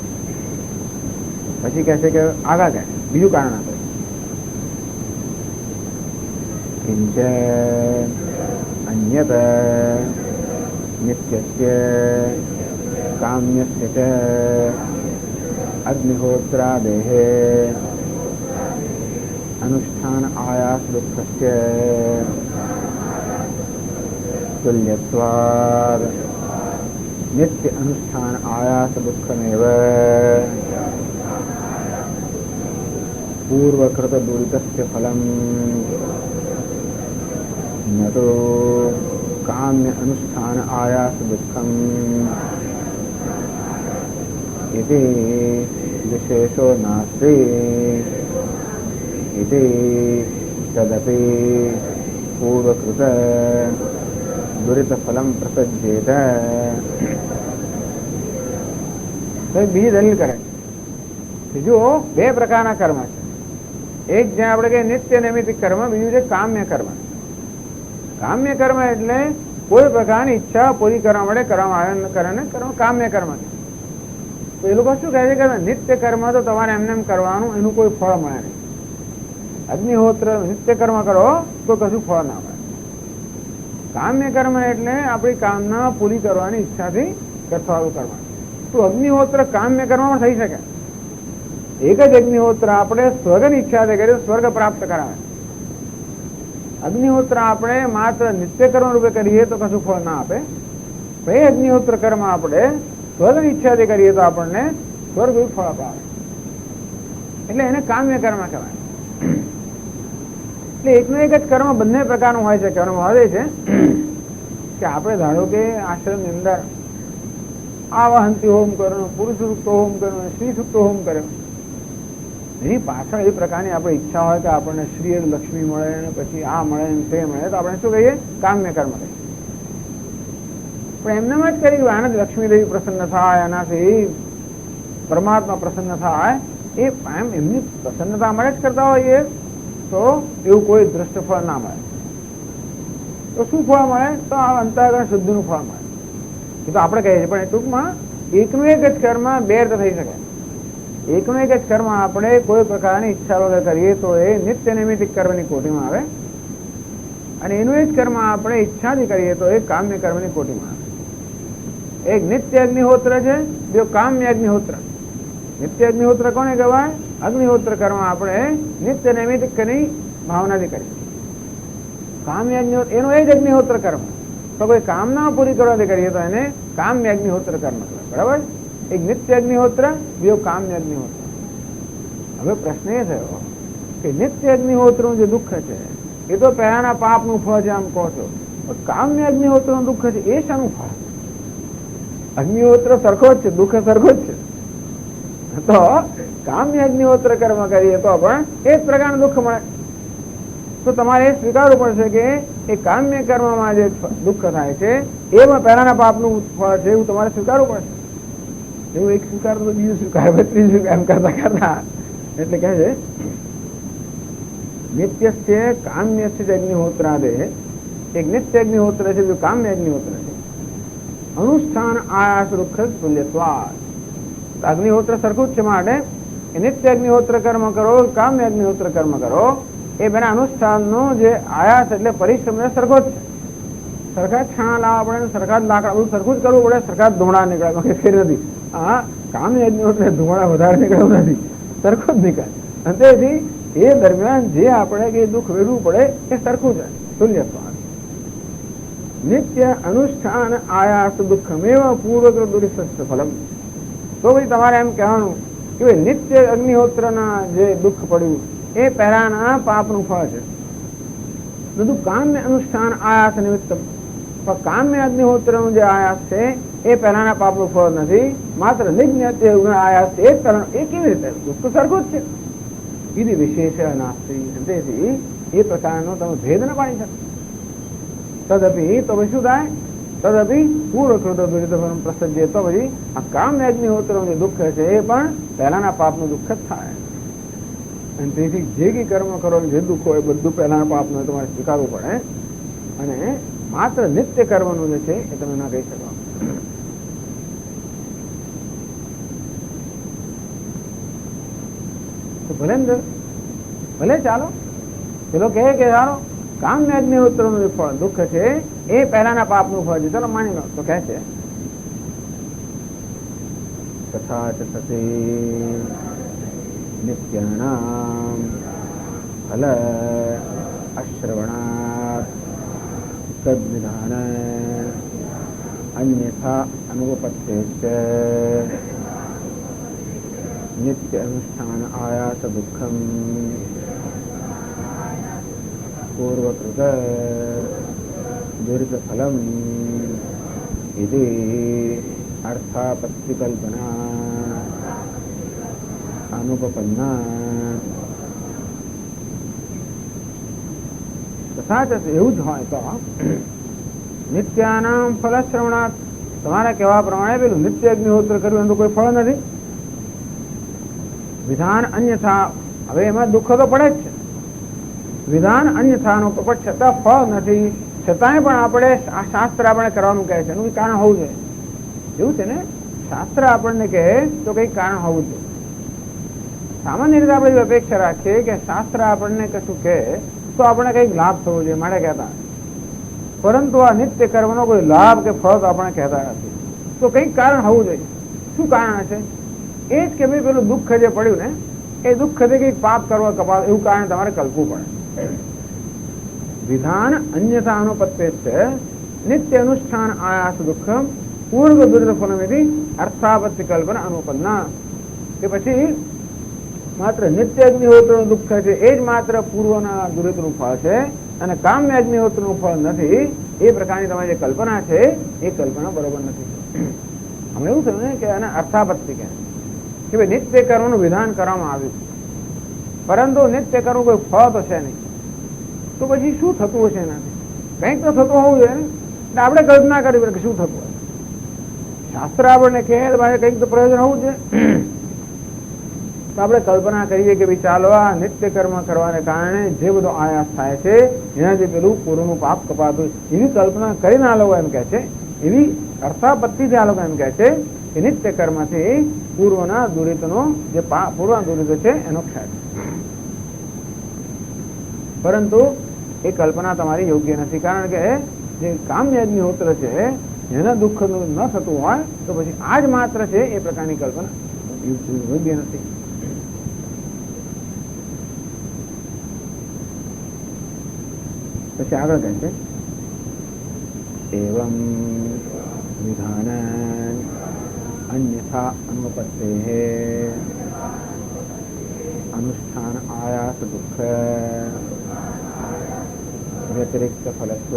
પછી કહે છે કે આગળ કહે બીજું કારણ આપે કિંચ અન્યત નિત્યસ્ય કામ્યસ્ય ચ અગ્નિહોત્રાદેહ અનુષ્ઠાન આયાસ દુઃખસ્ય તુલ્યત્વાદ નિત્ય અનુષ્ઠાન આયાસ દુઃખમેવ પૂર્વકૃત દુરિતસ્ય ફલમ ન તો કામ્ય અનુષ્ઠાન આયાસ દુઃખમ ઇતિ વિશેષો નાસ્તિ ઇતિ તદપી પૂર્વકૃત દુરિત ફલમ પ્રસજ્યેત. બીજી દલીલ કરે છે. જો બે પ્રકારના કર્મ છે. એક જ્યાં આપણે કહીએ નિત્ય નૈમિતિક કર્મ, બીજું છે કામ્ય કર્મ. કામ્ય કર્મ એટલે કોઈ પ્રકારની ઈચ્છા પૂરી કરવા માટે કરવામાં આવે કર્મ કામ્ય કર્મ છે. તો એ લોકો શું કહે છે કે નિત્ય કર્મ તો તમારે એમને એમ કરવાનું, એનું કોઈ ફળ મળે નહીં. અગ્નિહોત્ર નિત્ય કર્મ કરો તો કશું ફળ ના મળે. કામ્ય કર્મ એટલે આપણી કામના પૂરી કરવાની ઈચ્છાથી કરવાનું કર્મ. તો અગ્નિહોત્ર કામ્ય કર્મમાં થઈ શકે. એક જ અગ્નિહોત્ર આપણે સ્વર્ગની ઈચ્છાથી કરીએ સ્વર્ગ પ્રાપ્ત કરાવે. અગ્નિહોત્ર આપણે માત્ર નિત્ય કર્મ રૂપે કરીએ તો કશું ફળ ના આપે. એ અગ્નિહોત્ર કર્મ આપણે સ્વર્ગની ઈચ્છાથી કરીએ તો આપણને સ્વર્ગ ફળ અપાવે. એટલે એને કામ્ય કર્મ કહેવાય. એટલે એકનો એક જ કર્મ બંને પ્રકારનું હોય છે. કર્મ હોય છે કે આપણે ધારો કે આશ્રમની અંદર આવાહંતી હોમ કર્યો, પુરુષ સૂક્ત હોમ કર્યો, સ્ત્રી સૂક્ત હોમ કર્યો. એની પાછળ એ પ્રકારની આપણી ઈચ્છા હોય કે આપણને શ્રી લક્ષ્મી મળે ને પછી આ મળે ને તે મળે તો આપણે શું કહીએ? કામ્ય કર્મ કહીએ. પણ એમનામાં જ કરી આનંદ લક્ષ્મીદેવી પ્રસન્ન થાય, એનાથી પરમાત્મા પ્રસન્ન થાય, એ એમ એમની પ્રસન્નતા મળે જ કરતા હોઈએ તો એવું કોઈ દ્રષ્ટ ફળ ના મળે. તો શું ફળ મળે? તો આ અંતઃકરણ શુદ્ધિનું ફળ મળે. એ તો આપણે કહીએ છીએ. પણ ટૂંકમાં એકનું એક જ કર્મ બે રીતે થઈ શકે. એકનું એક જ કર્મ આપણે કોઈ પ્રકારની ઈચ્છા વગર કરીએ તો એ નિત્ય નૈમિતિક કર્મની કોટીમાં આવે, અને એનું એ જ કર્મ આપણે ઈચ્છાથી કરીએ તો એ કામ્ય કર્મની કોટીમાં આવે. એક નિત્ય અગ્નિહોત્ર છે, બીજો કામ્ય અગ્નિહોત્ર. નિત્ય અગ્નિહોત્ર કોને કહેવાય? અગ્નિહોત્ર કર્મ આપણે નિત્ય નૈમિતિક કરી ભાવનાથી કરીએ. કામ્ય અગ્નિહોત્ર એનો એ જ અગ્નિહોત્ર કર્મ તો કોઈ કામના પૂરી કરવાથી કરીએ તો એને કામ્ય અગ્નિહોત્ર કર્મ કહેવાય. બરાબર? એક નિત્ય અગ્નિહોત્ર, બીજો કામ્ય અગ્નિહોત્ર. હવે પ્રશ્ન એ થયો કે નિત્ય અગ્નિહોત્રનું જે દુઃખ છે એ તો પહેલાના પાપનું ફળ છે આમ કહો છો, કામ્ય અગ્નિહોત્રનું દુઃખ છે એ શાનું ફળ? અગ્નિહોત્ર સરખો જ છે, દુઃખ સરખો જ છે. તો કામ્ય અગ્નિહોત્ર કર્મ કરીએ તો પણ એ જ પ્રકારનું દુઃખ મળે. તો તમારે એ સ્વીકારવું પડશે કે એ કામ્ય કર્મમાં જે દુઃખ થાય છે એમાં પહેલાના પાપનું ફળ છે એવું તમારે સ્વીકારવું પડશે. એવું એક સ્વીકાર તો બીજું સ્વીકાર, ત્રીજું સ્વીકાર એમ કરતા કરતા એટલે કહે છે નિત્યસ્ય કામ્યસ્ય અગ્નિહોત્રાદે. એક નિત્ય અગ્નિહોત્ર છે, બીજું કામ્ય અગ્નિહોત્ર છે. અનુષ્ઠાન આયાસ દુઃખ તુલ્યત્વાદ. અગ્નિહોત્ર સરખું જ છે માટે એ નિત્ય અગ્નિહોત્ર કર્મ કરો, કામ્ય અગ્નિહોત્ર કર્મ કરો, એ બેના અનુષ્ઠાનનો જે આયાસ એટલે પરિશ્રમ સરખો જ છે. સરખા જ છાણા લાવવા પડે, સરખા જ લાકડા, બધું સરખું જ કરવું પડે, સરખા જ ધુમાડા નીકળે, બાકી ફેર નથી. હા, કામ્ય અગ્નિહોત્ર ધુમાડા વધારે નીકળવું નથી, સરખો જ નીકળે. અને તેથી એ દરમિયાન જે આપણે કે દુઃખ વેરવું પડે એ સરખું છે. તુલ્યત્વાદ. નિત્ય અનુષ્ઠાન આયાસ દુઃખમેવ પૂર્વકૃત દુરિતસ્ય ફલમ. તો પછી તમારે એમ કહેવાનું કે નિત્ય અગ્નિહોત્રના જે દુઃખ પડ્યું એ પહેલાના પાપનું ફળ છે. બધું કામ્ય અનુષ્ઠાન આયાસ નિમિત્ત. પણ કામ્ય અગ્નિહોત્રનું જે આયાસ છે એ પહેલાના પાપનું ફળ નથી, માત્ર નિજ્ઞ આયાસ છે. એ કેવી રીતે? દુઃખ સરખું જ છે. બીજી વિશેષ નાસ્તી. તેથી એ પ્રકારનો તમે ભેદ ન પાડી શકો. તદપી તો પછી શું થાય? તદપી પૂર્વકૃત દુરિત ફલમ પ્રસજ્ય. તો પછી આ કામ્ય અગ્નિહોત્રનું જે દુઃખ છે એ પણ પહેલાના પાપનું દુઃખ જ થાય. અને તેથી જે કઈ કર્મ કરો, જે દુઃખ હોય બધું પહેલાના પાપનું તમારે સ્વીકારવું પડે. અને માત્ર નિત્ય કર્મનું જે છે એ તમે ના કહી શકો. ભલે ચાલો પેલો કહે કે ચાલો કામ્ય અગ્નિહોત્રનું જે ફળ દુઃખ છે એ પહેલાના પાપનું ફળ છે. ચલો માની લો તો કહે છે તથા ચ સતે નિત્યાનામ ફલ અશ્રવણાત તદ્વિધાન અન્યથા અનુપત્યેશ્ચ નિત્ય અનુષ્ઠાન આયાસ દુઃખમ પૂર્વકૃત દુર્ગફલમ ઇતિ અર્થાપત્તિ કલ્પના અનુપન્ના તથા એવું જ હોય તો નિત્યાનામ ફલશ્રવણાત તમારા કહેવા પ્રમાણે પેલું નિત્ય અગ્નિહોત્ર કર્યું એનું કોઈ ફળ નથી. વિધાન અન્યથા હવે એમાં દુઃખ તો પડે જ છે. વિધાન અન્યથાનો કપટ છતાં ફળ નથી. છતાંય પણ આપણે આ શાસ્ત્ર આપણે કરવાનું કહે છે એનું કારણ હોવું જોઈએ. એવું છે ને, શાસ્ત્ર આપણને કહે તો કંઈક કારણ હોવું જોઈએ. સામાન્ય રીતે આપણે એવી અપેક્ષા રાખીએ કે શાસ્ત્ર આપણને કશું કહે તો આપણે કંઈક લાભ થવો જોઈએ માટે કહેતા, પરંતુ આ નિત્ય કર્મનો કોઈ લાભ કે ફળ તો આપણે કહેતા નથી. તો કંઈક કારણ હોવું જોઈએ. શું કારણ હશે? એ જ કે ભાઈ પેલું દુઃખ જે પડ્યું ને એ દુઃખથી કંઈક પાપ કરવા કપાળ એવું કારણ તમારે કલ્પવું પડે. વિધાન અન્યથા અનુપત્તે નિત્ય અનુષ્ઠાન આયાસ દુઃખમ પૂર્વ દુરિત ફલમેથી અર્થાપત્તિ કલ્પના અનુપન્ના. કે પછી માત્ર નિત્ય અગ્નિહોત્રનું દુઃખ છે એ જ માત્ર પૂર્વના દુરિતનું ફળ છે અને કામ્ય અગ્નિહોત્રનું ફળ નથી. એ પ્રકારની તમારી જે કલ્પના છે એ કલ્પના બરોબર નથી. અમે એવું થયું ને કે આને અર્થાપત્તિ કહે કે ભાઈ નિત્ય કર્મનું વિધાન કરવામાં આવ્યું પરંતુ નિત્ય કર્મ કોઈ ફળ તો છે નહીં, તો પછી શું થતું હશે એનાથી? કંઈક તો થતું હોવું જોઈએ ને. એટલે આપણે કલ્પના કરવી પડે કે શું થતું હોય. શાસ્ત્ર આપણને કહે મારે કંઈક તો પ્રયોજન હોવું જોઈએ. તો આપણે કલ્પના કરીએ કે ભાઈ ચાલો આ નિત્ય કર્મ કરવાને કારણે જે બધો આયાસ થાય છે એનાથી પેલું પૂર્વનું પાપ કપાતું, એવી કલ્પના કરીને આ લોકો એમ કહે છે, એવી અર્થાપત્તિથી આ લોકો એમ કહે છે કે નિત્ય કર્મથી પૂર્વના દુરિતનો જે પૂર્વના દુરિત છે એનો ક્ષય. પરંતુ એ કલ્પના તમારી યોગ્ય નથી, કારણ કે જે કામ્ય અગ્નિહોત્ર છે એના દુઃખ ન થતું હોય તો પછી આ જ માત્ર છે એ પ્રકારની કલ્પના યોગ્ય નથી. પછી આગળ કહે છે એવં વિધાન અન્યથા અનુપત્તે અનુષ્ઠાન આયાસ દુઃખ વ્યતિરિક્ત ફલત્વ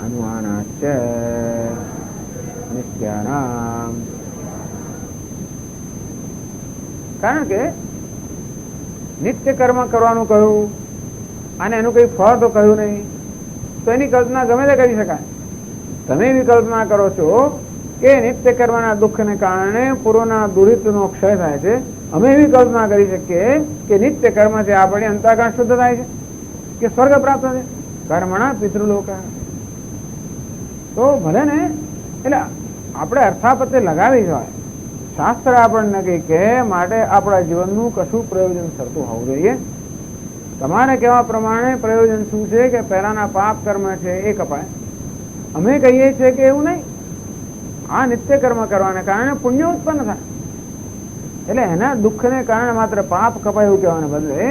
અનુમાનાચ નિત્યાનામ. કારણ કે નિત્ય કર્મ કરવાનું કહ્યું અને એનું કઈ ફળ તો કહ્યું નહીં, તો એની કલ્પના ગમે તે કરી શકાય. તમે એવી કલ્પના કરો છો કે નિત્ય કર્મના દુઃખને કારણે પૂર્વના દુરિતનો ક્ષય થાય છે. અમે એવી કલ્પના કરી શકીએ કે નિત્ય કર્મથી આપણે અંતઃકરણ શુદ્ધ થાય છે કે સ્વર્ગ પ્રાપ્ત થાય. કર્મણા પિતૃલોક. તો ભલે ને, એટલે આપણે અર્થાપત્તિ લગાવી જ હોય. શાસ્ત્ર આપણને કહે કે માટે આપણા જીવનનું કશું પ્રયોજન થતું હોવું જોઈએ. તમારે કહેવા પ્રમાણે પ્રયોજન શું છે કે પહેલાના પાપ કર્મ છે એ કપાય. અમે કહીએ છીએ કે એવું નહીં, આ નિત્ય કર્મ કરવાને કારણે પુણ્ય ઉત્પન્ન થાય. એટલે એના દુઃખને કારણે માત્ર પાપ કપાય એવું કહેવાને બદલે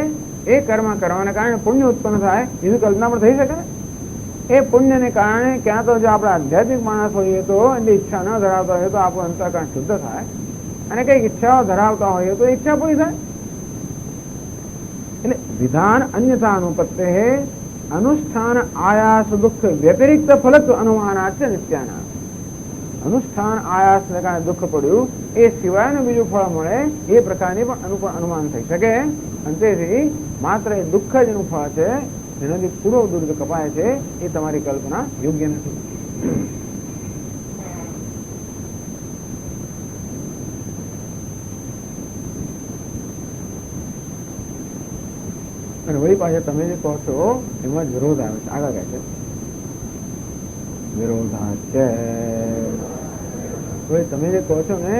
એ કર્મ કરવાને કારણે પુણ્ય ઉત્પન્ન થાય એવી કલ્પના પણ થઈ શકે. એ પુણ્યને કારણે ક્યાં તો જો આપણે આધ્યાત્મિક માણસ હોઈએ તો એની ઈચ્છા ન ધરાવતા હોઈએ તો આપણું અંતઃકરણ શુદ્ધ થાય, અને કઈક ઈચ્છાઓ ધરાવતા હોઈએ તો ઈચ્છા પૂરી થાય. એટલે વિધાન અન્યથા અનુપત્તે અનુષ્ઠાન આયાસ દુઃખ વ્યતિરિક્ત ફલત્વ અનુમાનાચ નિત્યાના. અનુષ્ઠાન આયાસને કારણે દુઃખ પડ્યું એ સિવાયનું બીજું ફળ મળે એ પ્રકારની પણ અનુમાન થઈ શકે. અને તેથી માત્ર એ દુઃખ જ એનું ફળ છે, જેનાથી પૂર્વ દુર્ગ કપાય છે એ તમારી કલ્પના યોગ્ય નથી. અને વળી પાછા તમે જે કહો છો એમાં વિરોધ આવે છે. આગળ કહે છે વિરોધાચ. તમે જે કહો છો ને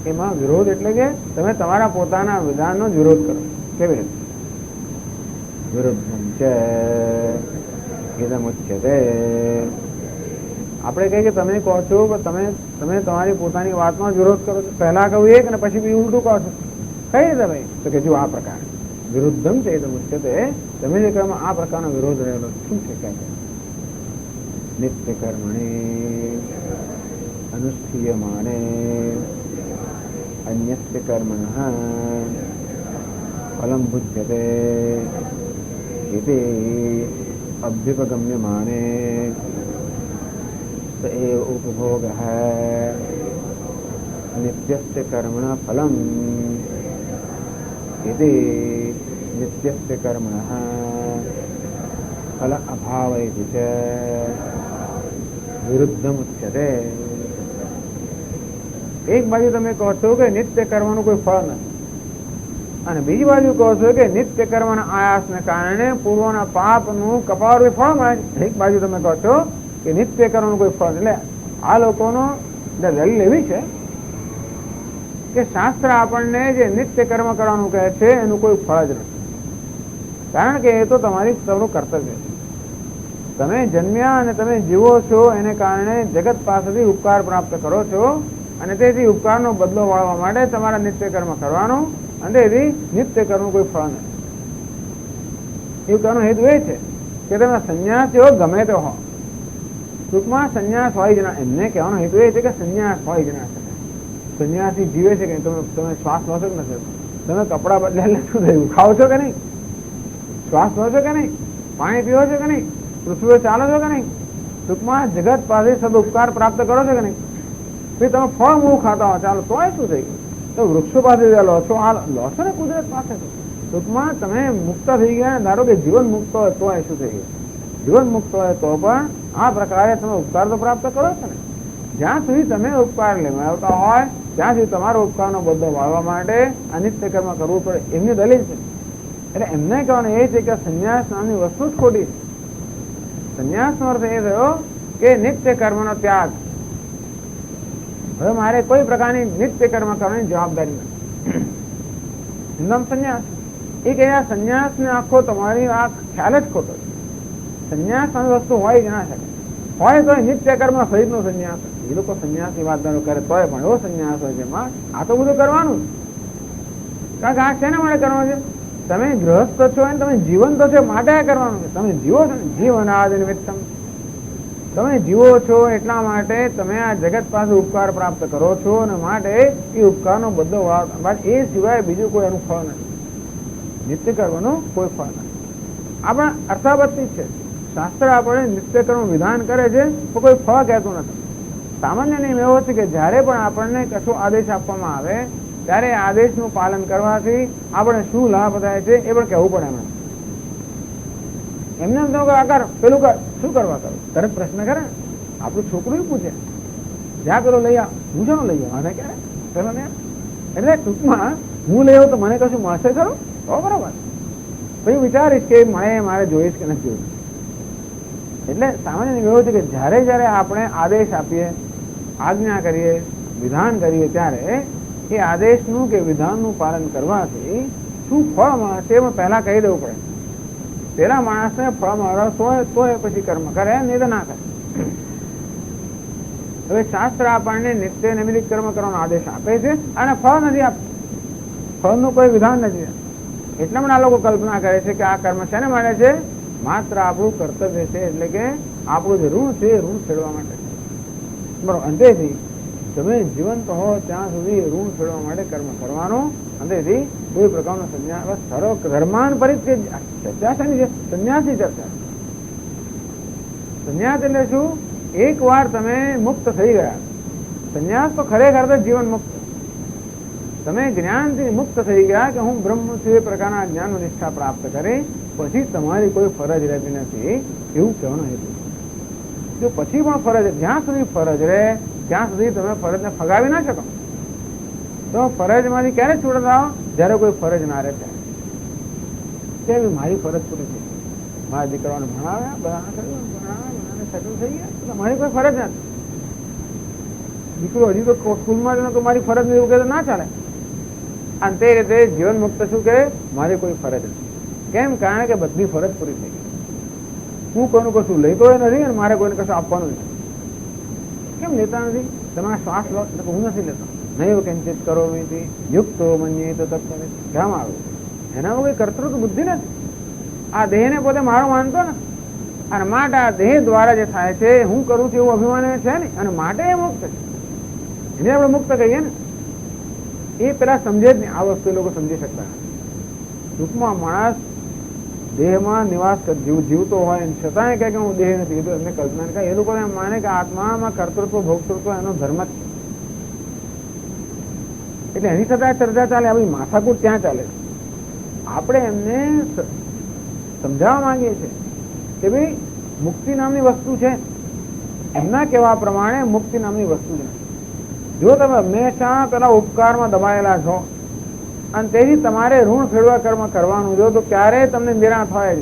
એમાં વિરોધ એટલે કે તમે તમારા પોતાના વિધાનનો જ વિરોધ કરો. કેવી રીતે? વિરુદ્ધમ છે ઇદમુચ્યતે. આપણે કહીએ કે તમે કહો છો તમે તમારી પોતાની વાતમાં જ વિરોધ કરો છો. પહેલા કહું એક અને પછી બીજું ઉલટું કહો છો. કઈ રીતે ભાઈ? તો કે જો આ પ્રકાર વિરુદ્ધમ છે ઇદમુચ્યતે. તમે જે કર્મ આ પ્રકારનો વિરોધ રહેલો શું છે? કહે છે નિત્ય કર્મણી અનુષ્ઠીયમાને અન્યસ્ય કર્મણઃ ફલમ ભુજ્યતે ઇતિ અભ્યુપગમ્યમાને સ એવ ઉપભોગઃ નિત્યસ્ય કર્મણઃ ફલમ ઇતિ નિત્યસ્ય કર્મણઃ ફલ અભાવ ઇતિ ચ વિરુદ્ધમ ઉચ્યતે. એક બાજુ તમે કહો છો કે નિત્ય કર્મનું કોઈ ફળ નથી, અને બીજી બાજુ કહો છો કે નિત્ય કર્મના આયાસને કારણે પૂર્વના પાપનું કપાળું ફળ મળે છે. એક બાજુ તમે કહો છો કે નિત્ય કર્મનું કોઈ ફળ, એટલે આ લોકોનો દલીલ એવી છે કે શાસ્ત્ર આપણને જે નિત્ય કર્મ કરવાનું કહે છે એનું કોઈ ફળ જ નથી, કારણ કે એ તો તમારી સૌનું કર્તવ્ય છે. તમે જન્મ્યા અને તમે જીવો છો એને કારણે જગત પાસેથી ઉપકાર પ્રાપ્ત કરો છો, અને તેથી ઉપકારનો બદલો વાળવા માટે તમારા નિત્ય કર્મ કરવાનો, અને તેથી નિત્ય કર્મ કોઈ ફળ નથી. એવું કહેવાનો હેતુ એ છે કે તમે સંન્યાસીઓ ગમે તે હો, ટૂંકમાં સંન્યાસ હોય જ ના. એમને કહેવાનો હેતુ એ છે કે સંન્યાસ હોય જ ના શકે. સંન્યાસી જીવે છે કે તમે શ્વાસ લો છો કે નથી? તમે કપડા બદલેલા શું થયું? ખાઓ છો કે નહીં? શ્વાસ લો છો કે નહીં? પાણી પીવો છો કે નહીં? પૃથ્વીઓ ચાલો છો કે નહીં? ટૂંકમાં જગત પાસે સદુપકાર પ્રાપ્ત કરો છો કે નહીં? પછી તમે ફળ મૂળ ખાતા હો, ચાલો તોય શું થઈ ગયું? તો વૃક્ષો પાસે લો છો, આ લો છો ને કુદરત પાસે. ટૂંકમાં તમે મુક્ત થઈ ગયા, ધારો કે જીવન મુક્ત હોય તોય શું થઈ ગયું? જીવન મુક્ત હોય તો પણ આ પ્રકારે તમે ઉપકાર તો પ્રાપ્ત કરો છો ને. જ્યાં સુધી તમે ઉપકાર લેવાતા હોય ત્યાં સુધી તમારો ઉપકારનો બદલો વાળવા માટે અનિત્ય કર્મ કરવું પડે, એમની દલીલ છે. એટલે એમને કહેવાનું એ છે કે સંન્યાસ નામની વસ્તુ જ ખોટી છે. સંન્યાસનો અર્થ એ થયો કે નિત્ય કર્મનો ત્યાગ. હવે મારે કોઈ પ્રકારની નિત્ય કર્મ કરવાની જવાબદારી નથી, નામ સંન્યાસ. એ કે સંન્યાસને આખો તમારી આ ખ્યાલ જ ખોટો છે. સંન્યાસ નામની વસ્તુ હોય જ ના શકે. હોય તો નિત્ય કર્મ સહિતનો સંન્યાસ. એ લોકો સંન્યાસની વાત કરે તોય પણ એવો સંન્યાસ હોય જેમાં આ તો બધું કરવાનું, કારણ કે આ શેના માટે કરવાનું છે? તમે ગૃહસ્થ છો અને તમે જીવન તો છો માટે આ કરવાનું છે. તમે જીવો છો ને, જીવનાદિ નિમિત્તમ. તમે જીવો છો એટલા માટે તમે આ જગત પાસે ઉપકાર પ્રાપ્ત કરો છો, અને માટે એ ઉપકારનો બધો એ સિવાય બીજું કોઈ એનું ફળ નથી. નિત્ય કર્મનું કોઈ ફળ નથી. આપણા અર્થાવત્તિ છે. શાસ્ત્ર આપણે નિત્ય કર્મ વિધાન કરે છે તો કોઈ ફળ કહેતું નથી. સામાન્ય નિયમ એવો છે કે જ્યારે પણ આપણને કશો આદેશ આપવામાં આવે ત્યારે આદેશનું પાલન કરવાથી આપણે શું લાભ થાય છે એ પણ કહેવું પડે. એમને એમ આકાર પેલું શું કરવા કરું? તરત પ્રશ્ન કરે. આપણું છોકરું પૂછે, જ્યાં પેલો લઈ આવ, હું જાણો લઈ આવ, અને ક્યારે પેલો ને. એટલે ટૂંકમાં હું લઈ આવું તો મને કશું મળશે ખરું? તો બરાબર. પછી વિચારીશ કે મારે જોઈશ કે નથી જોઈશ. એટલે સામાન્ય એવો છે કે જ્યારે જ્યારે આપણે આદેશ આપીએ, આજ્ઞા કરીએ, વિધાન કરીએ, ત્યારે એ આદેશનું કે વિધાનનું પાલન કરવાથી શું ફળ મળશે એ પહેલા કહી દેવું પડે. પેલા માણસને ફળ મળે તો એ પછી કર્મ કરે, નહીં તો ના કરે. હવે શાસ્ત્ર આપણને નિત્ય નૈમિત્તિક કર્મ કરવાનો આદેશ આપે છે અને ફળ નથી આપતું. ફળનું કોઈ વિધાન નથી. એટલા માટે આ લોકો કલ્પના કરે છે કે આ કર્મ શેને માટે છે? માત્ર આપણું કર્તવ્ય છે, એટલે કે આપણું જે ઋણ છે એ ઋણ છેડવા માટે. બરોબર. અંતેથી તમે જીવંત હો ત્યાં સુધી ઋણ છેડવા માટે કર્મ કરવાનું. અંતેથી કોઈ પ્રકારનો સંન્યાસ સર્વ ધર્માન પરિત્યજ. ચર્ચા શેની છે? સંન્યાસી ચર્ચા. સંન્યાસ એટલે શું? એક વાર તમે મુક્ત થઈ ગયા. સંન્યાસ તો ખરેખર તો જીવન મુક્ત. તમે જ્ઞાનથી મુક્ત થઈ ગયા કે હું બ્રહ્મ છું એ પ્રકારના જ્ઞાનની નિષ્ઠા પ્રાપ્ત કરી પછી તમારી કોઈ ફરજ રહેતી નથી, એવું કહેવાનું હેતુ. જો પછી પણ ફરજ, જ્યાં સુધી ફરજ રહે ત્યાં સુધી તમે ફરજને ફગાવી ના શકો. તો ફરજમાંથી ક્યારે છૂટા થાવ? જ્યારે કોઈ ફરજ ના રહે ત્યારે. મારી ફરજ પૂરી થઈ, મારા દીકરાઓને ભણાવ્યા, બધાને સેટલ થઈ ગયા, મારી કોઈ ફરજ નથી. દીકરો હજી તો સ્કૂલમાં જ તો મારી ફરજ નહીં, એવું કે ના ચાલે. અને તે રીતે જીવન મુક્ત શું કહે? મારી કોઈ ફરજ નથી. કેમ? કારણ કે બધી ફરજ પૂરી થઈ ગઈ. હું કોઈનું કશું લેતો નથી અને મારે કોઈને કશું આપવાનું નથી. કેમ લેતા નથી? તમારા શ્વાસ લો એટલે હું નથી લેતો. નૈવ કિંચિત કરોમિતિ યુક્તો મન્યેત તત્ત્વમિતિ. કેમ આવ્યું? એનામાં કોઈ કર્તૃત્વ બુદ્ધિ નથી. આ દેહને પોતે મારો માનતો ને, અને માટે આ દેહ દ્વારા જે થાય છે હું કરું છું એવું અભિમાન છે ને, અને માટે એ મુક્ત છે. એને આપણે મુક્ત કહીએ ને. એ પેલા સમજે જ નહીં. આ વસ્તુ એ લોકો સમજી શકતા નથી. ટૂંકમાં માણસ દેહમાં નિવાસ જીવતો હોય છતાં કહે કે હું દેહ નથી, એ તો એમને કલ્પના કહે. એ લોકો એમ માને કે આત્મામાં કર્તૃત્વ ભોગતૃત્વ એનો ધર્મ જ છે. એટલે એની છતાં ચર્ચા ચાલે, આપણી માથાકૂટ ત્યાં ચાલે. આપણે એમને સમજાવવા માંગીએ છીએ કે ભાઈ મુક્તિ નામની વસ્તુ છે. એમના કહેવા પ્રમાણે મુક્તિ નામની વસ્તુ છે. જો તમે હંમેશા પેલા ઉપકારમાં દબાયેલા છો અને તેથી તમારે ઋણ ફેરવા કર્મ કરવાનું જો, તો ક્યારેય તમને નિરાશ થાય જ.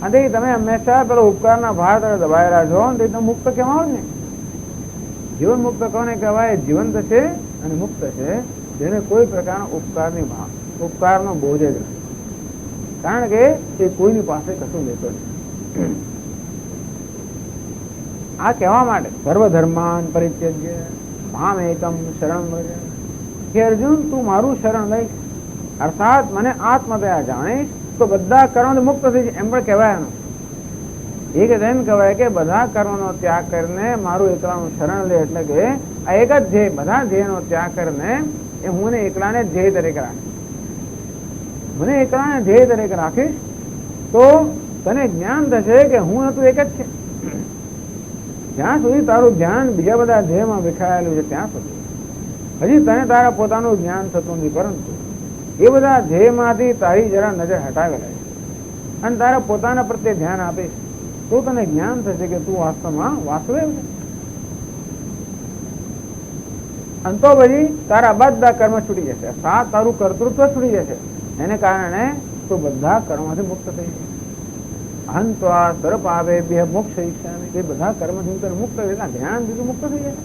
અને તેથી તમે હંમેશા પેલા ઉપકારના ભાર તમે દબાયેલા છો અને તેથી તમે મુક્ત કહેવાઓ જ ને. જીવન મુક્ત કોને કહેવાય? જીવંત છે અને મુક્ત છે, જેને કોઈ પ્રકારનો ઉપકારનો બોજ જ નથી. કારણ કે એ કોઈની પાસે કશું લેતો નથી. આ કહેવા માટે સર્વધર્માન પરિત્યજ્ય મામ એકમ શરણ વ્રજ. કે અર્જુન, તું મારું શરણ લઈશ અર્થાત મને આત્મદયા જાણીશ તો બધા કર્મોથી મુક્ત થઈ જાય. એમ પણ કહેવાય એનું. એક એમ કહેવાય કે બધા કર્મનો ત્યાગ કરીને મારું એકલાનું શરણ લે. એટલે કે આ એક જ ધ્યેય, બધા ધ્યેયનો ત્યાગ કરીને એ હું એકલાને ધ્યેય તરીકે રાખીશ. મને એકલાને ધ્યેય તરીકે રાખીશ તો તને જ્ઞાન થશે કે હું તું એક જ છે. જ્યાં સુધી તારું ધ્યાન બીજા બધા ધ્યેયમાં વિખાયેલું છે ત્યાં સુધી હજી તને તારા પોતાનું જ્ઞાન થતું નથી. પરંતુ એ બધા ધ્યેયમાંથી તારી જરા નજર હટાવેલા છે અને તારા પોતાના પ્રત્યે ધ્યાન આપીશ તો તને જ્ઞાન થશે કે તું વાસ્તવમાં વાસુદેવ છે. અને તો પછી તારા બધા કર્મ છૂટી જશે, તારું કર્તૃત્વ છૂટી જશે. એને કારણે તું બધા કર્મથી મુક્ત થઈ જશે. અહંત્વા સર્પાવેભ્ય મોક્ષ ઈચ્છામિ. એ બધા કર્મથી તને મુક્ત થઈ જાય, ધ્યાન દીધું મુક્ત થઈ જાય.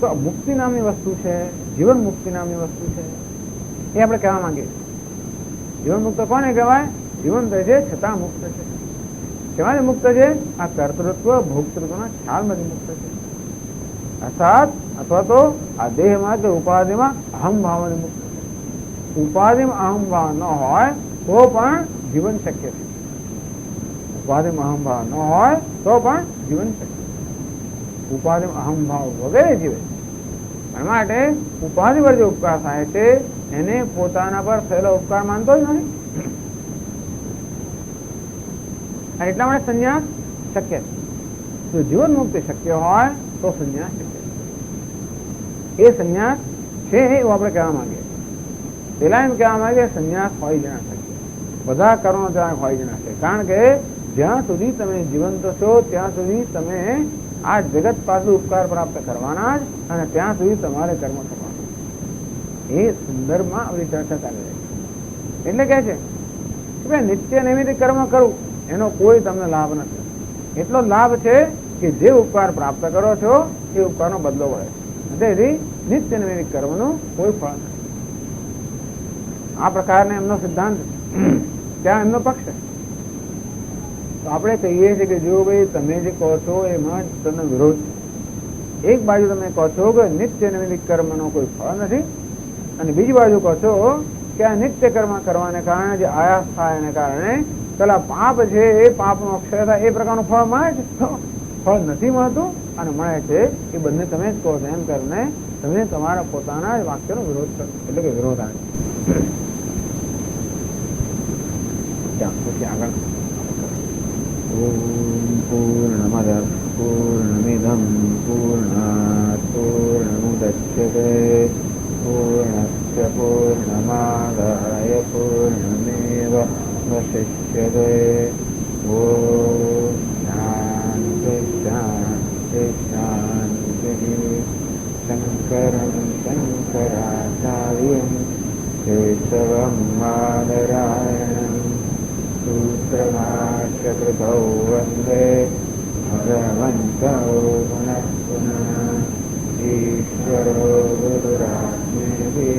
તો મુક્તિ નામની વસ્તુ છે, જીવન મુક્તિ નામની વસ્તુ છે, એ આપણે કહેવા માંગીએ. જીવન મુક્ત કોને કહેવાય? જીવન રહે છે છતાં મુક્ત છે. કેવાથી મુક્ત છે? આ કર્તૃત્વ ભોક્તૃત્વના ખ્યાલમાંથી મુક્ત છે. અર્થાત અથવા તો આ દેહમાં કે ઉપાધિમાં અહમ ભાવથી મુક્ત છે. ઉપાધિમાં અહમ ભાવ ન હોય તો પણ જીવન શક્ય છે. ઉપાધિમાં અહમ ભાવ ન હોય તો પણ જીવન શક્ય છે. ઉપાધિમાં અહમ ભાવ વગેરે જીવે. એ માટે ઉપાધિ પર જે ઉપકાર થાય છે એને પોતાના પર થયેલો ઉપકાર માનતો જ નથી. એટલા માટે સંન્યાસ શક્ય છે. જો જીવન મુક્તિ શક્ય હોય તો સંન્યાસ શક્ય છે. એ સંન્યાસ છે એવું આપણે કહેવા માંગીએ. પેલા એમ કહેવા માંગીએ સંન્યાસ હોય જ ના શકે, બધા કર્મનો ત્યાગ હોય જ ના શકે. કારણ કે જ્યાં સુધી તમે જીવંત છો ત્યાં સુધી તમે આ જગત પાસે ઉપકાર પ્રાપ્ત કરવાના જ, અને ત્યાં સુધી તમારે કર્મ કરવાના. એ સંદર્ભમાં આપણી ચર્ચા ચાલી રહી છે. એટલે કહે છે કે નિત્ય નિમિત્ત કર્મ કરવું એનો કોઈ તમને લાભ નથી. એટલો લાભ છે કે જે ઉપકાર પ્રાપ્ત કરો છો એ ઉપકારનો બદલો મળે. તેથી નિત્ય નિમિત્ત કર્મનું કોઈ ફળ નથી. આ પ્રકારનો એમનો સિદ્ધાંત, ત્યાં એમનો પક્ષ છે. તો આપણે કહીએ છીએ કે જો ભાઈ તમે જે કહો છો એમાં તમને વિરોધ છે. એક બાજુ તમે કહો છો કે નિત્ય નિમિત્ત કર્મનો કોઈ ફળ નથી, અને બીજી બાજુ કહો છો કે આ નિત્ય કર્મ કરવાને કારણે જે આયાસ થાય એને કારણે પેલા પાપ છે એ પાપનો અક્ષય થાય એ પ્રકારનું ફળ મળે છે. ફળ નથી મળતું અને મળે છે એ બંને તમે જ કહો છો. એમ કરીને તમે તમારા પોતાના જ વાક્યનો વિરોધ કરો, એટલે કે વિરોધ આવે. પછી આગળ પૂર્ણમદ પૂર્ણમિદમ પૂર્ણાત પૂર્ણમુદચ્યતે પૂર્ણસ્ય પૂર્ણમાદાય પૂર્ણમેવાવશિષ્યતે. ઓમ શાંતિ શાંતિ શાંતિ. શંકરં શંકરાચાર્યં કેશવં બાદરાયણં સૂત્રભાષ્યકૃતૌ વંદે ભગવन्तौ પુનઃ પુનઃ. ઈશ્વરો ગુરુરાત્મેતિ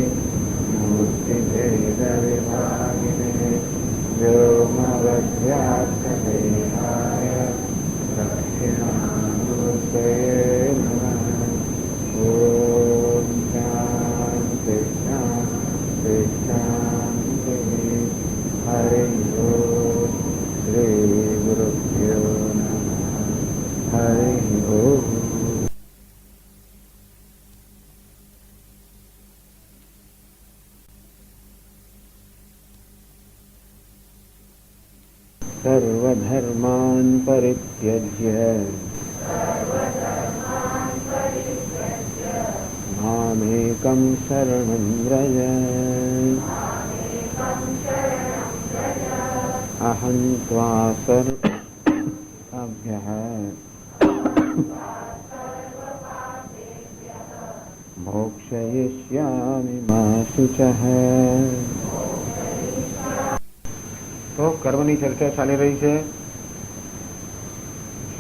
बुद्धिभेदविभागिने व्योमवद्व्याप्तदेहाय दक्षिणामूर्तये नमः। ॐ शान्ति शान्ति शान्तिः। हरिः ओम्। श्रीगुरुभ्यो नमः। हरिः ओम्। सर्वधर्मान् परित्यज्य मामेकं शरणं व्रज। अहं त्वा सर्वेभ्यः मोक्षयिष्यामि मा शुचः। તો કર્મની ચર્ચા ચાલી રહી છે.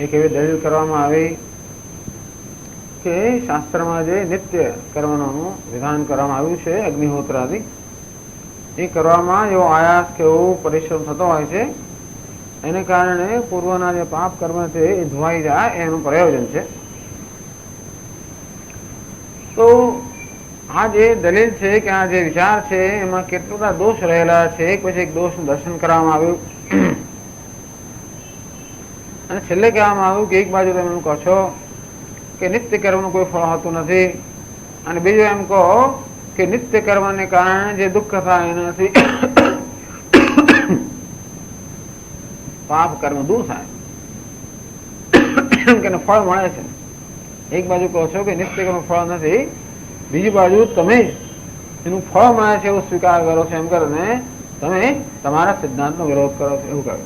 એક એવી દલીલ કરવામાં આવી કે શાસ્ત્રમાં જે નિત્ય કર્મનું વિધાન કરવામાં આવ્યું છે અગ્નિહોત્ર આદિ, એ કરવામાં એવો આયાસ કે એવો પરિશ્રમ થતો હોય છે, એને કારણે પૂર્વના જે પાપ કર્મ છે એ ધોવાઈ જાય એનું પ્રયોજન છે. તો આ જે દલીલ છે કે આ જે વિચાર છે એમાં કેટલા બધા દોષ રહેલા છે, એક પછી એક દોષનું દર્શન કરવામાં આવ્યું અને છેલ્લે કહેવામાં આવ્યું કે એક બાજુ તમે એમ કહો છો કે નિત્ય કર્મનું કોઈ ફળ હોતું નથી, અને બીજું એમ કહો કે નિત્ય કર્મને કારણે જે દુઃખ થાય એનાથી પાપ કર્મ દૂર થાય કે ફળ મળે છે. એક બાજુ કહો છો કે નિત્ય કર્મ ફળ નથી, બીજી બાજુ તમે એનું ફળ મળે છે એવું સ્વીકાર કરો છો, એમ કરીને તમે તમારા સિદ્ધાંતનો વિરોધ કરો છો એવું કહ્યું.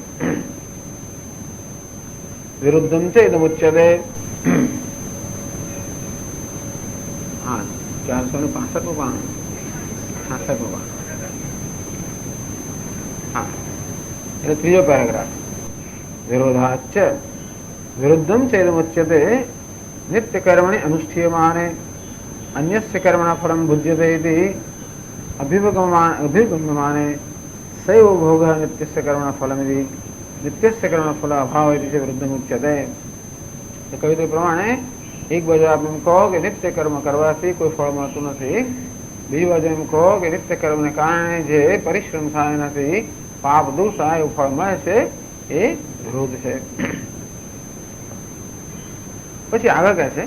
વિરુદ્ધમ છે ઇદમુચ્યતે. હા, 465 પાનું, 66 પાનું. હા, એટલે ત્રીજો પેરેગ્રાફ. વિરોધાચ વિરુદ્ધમ છે ઇદમુચ્યતે નિત્ય કર્મણિ અનુષ્ઠીયમાને अन्यस्य कर्मणा फलं भुज्यते इति अभिगम्यमाने सैव भोगः नित्यस्य कर्मणा फलमिति नित्यस्य कर्मणा फल अभाव इति विरुद्धमुच्यते. तो કહ્યું તે પ્રમાણે એક બાજુ આપ એમ કહો કે નિત્ય કર્મ કરવાથી કોઈ ફળ મળતું નથી, બીજી બાજુ એમ કહો કે નિત્ય કર્મને કારણે જે પરિશ્રમ થાય એનાથી પાપ દૂર થાય એવું ફળ મળે છે, એ વિરોધ છે. પછી આગળ કહે છે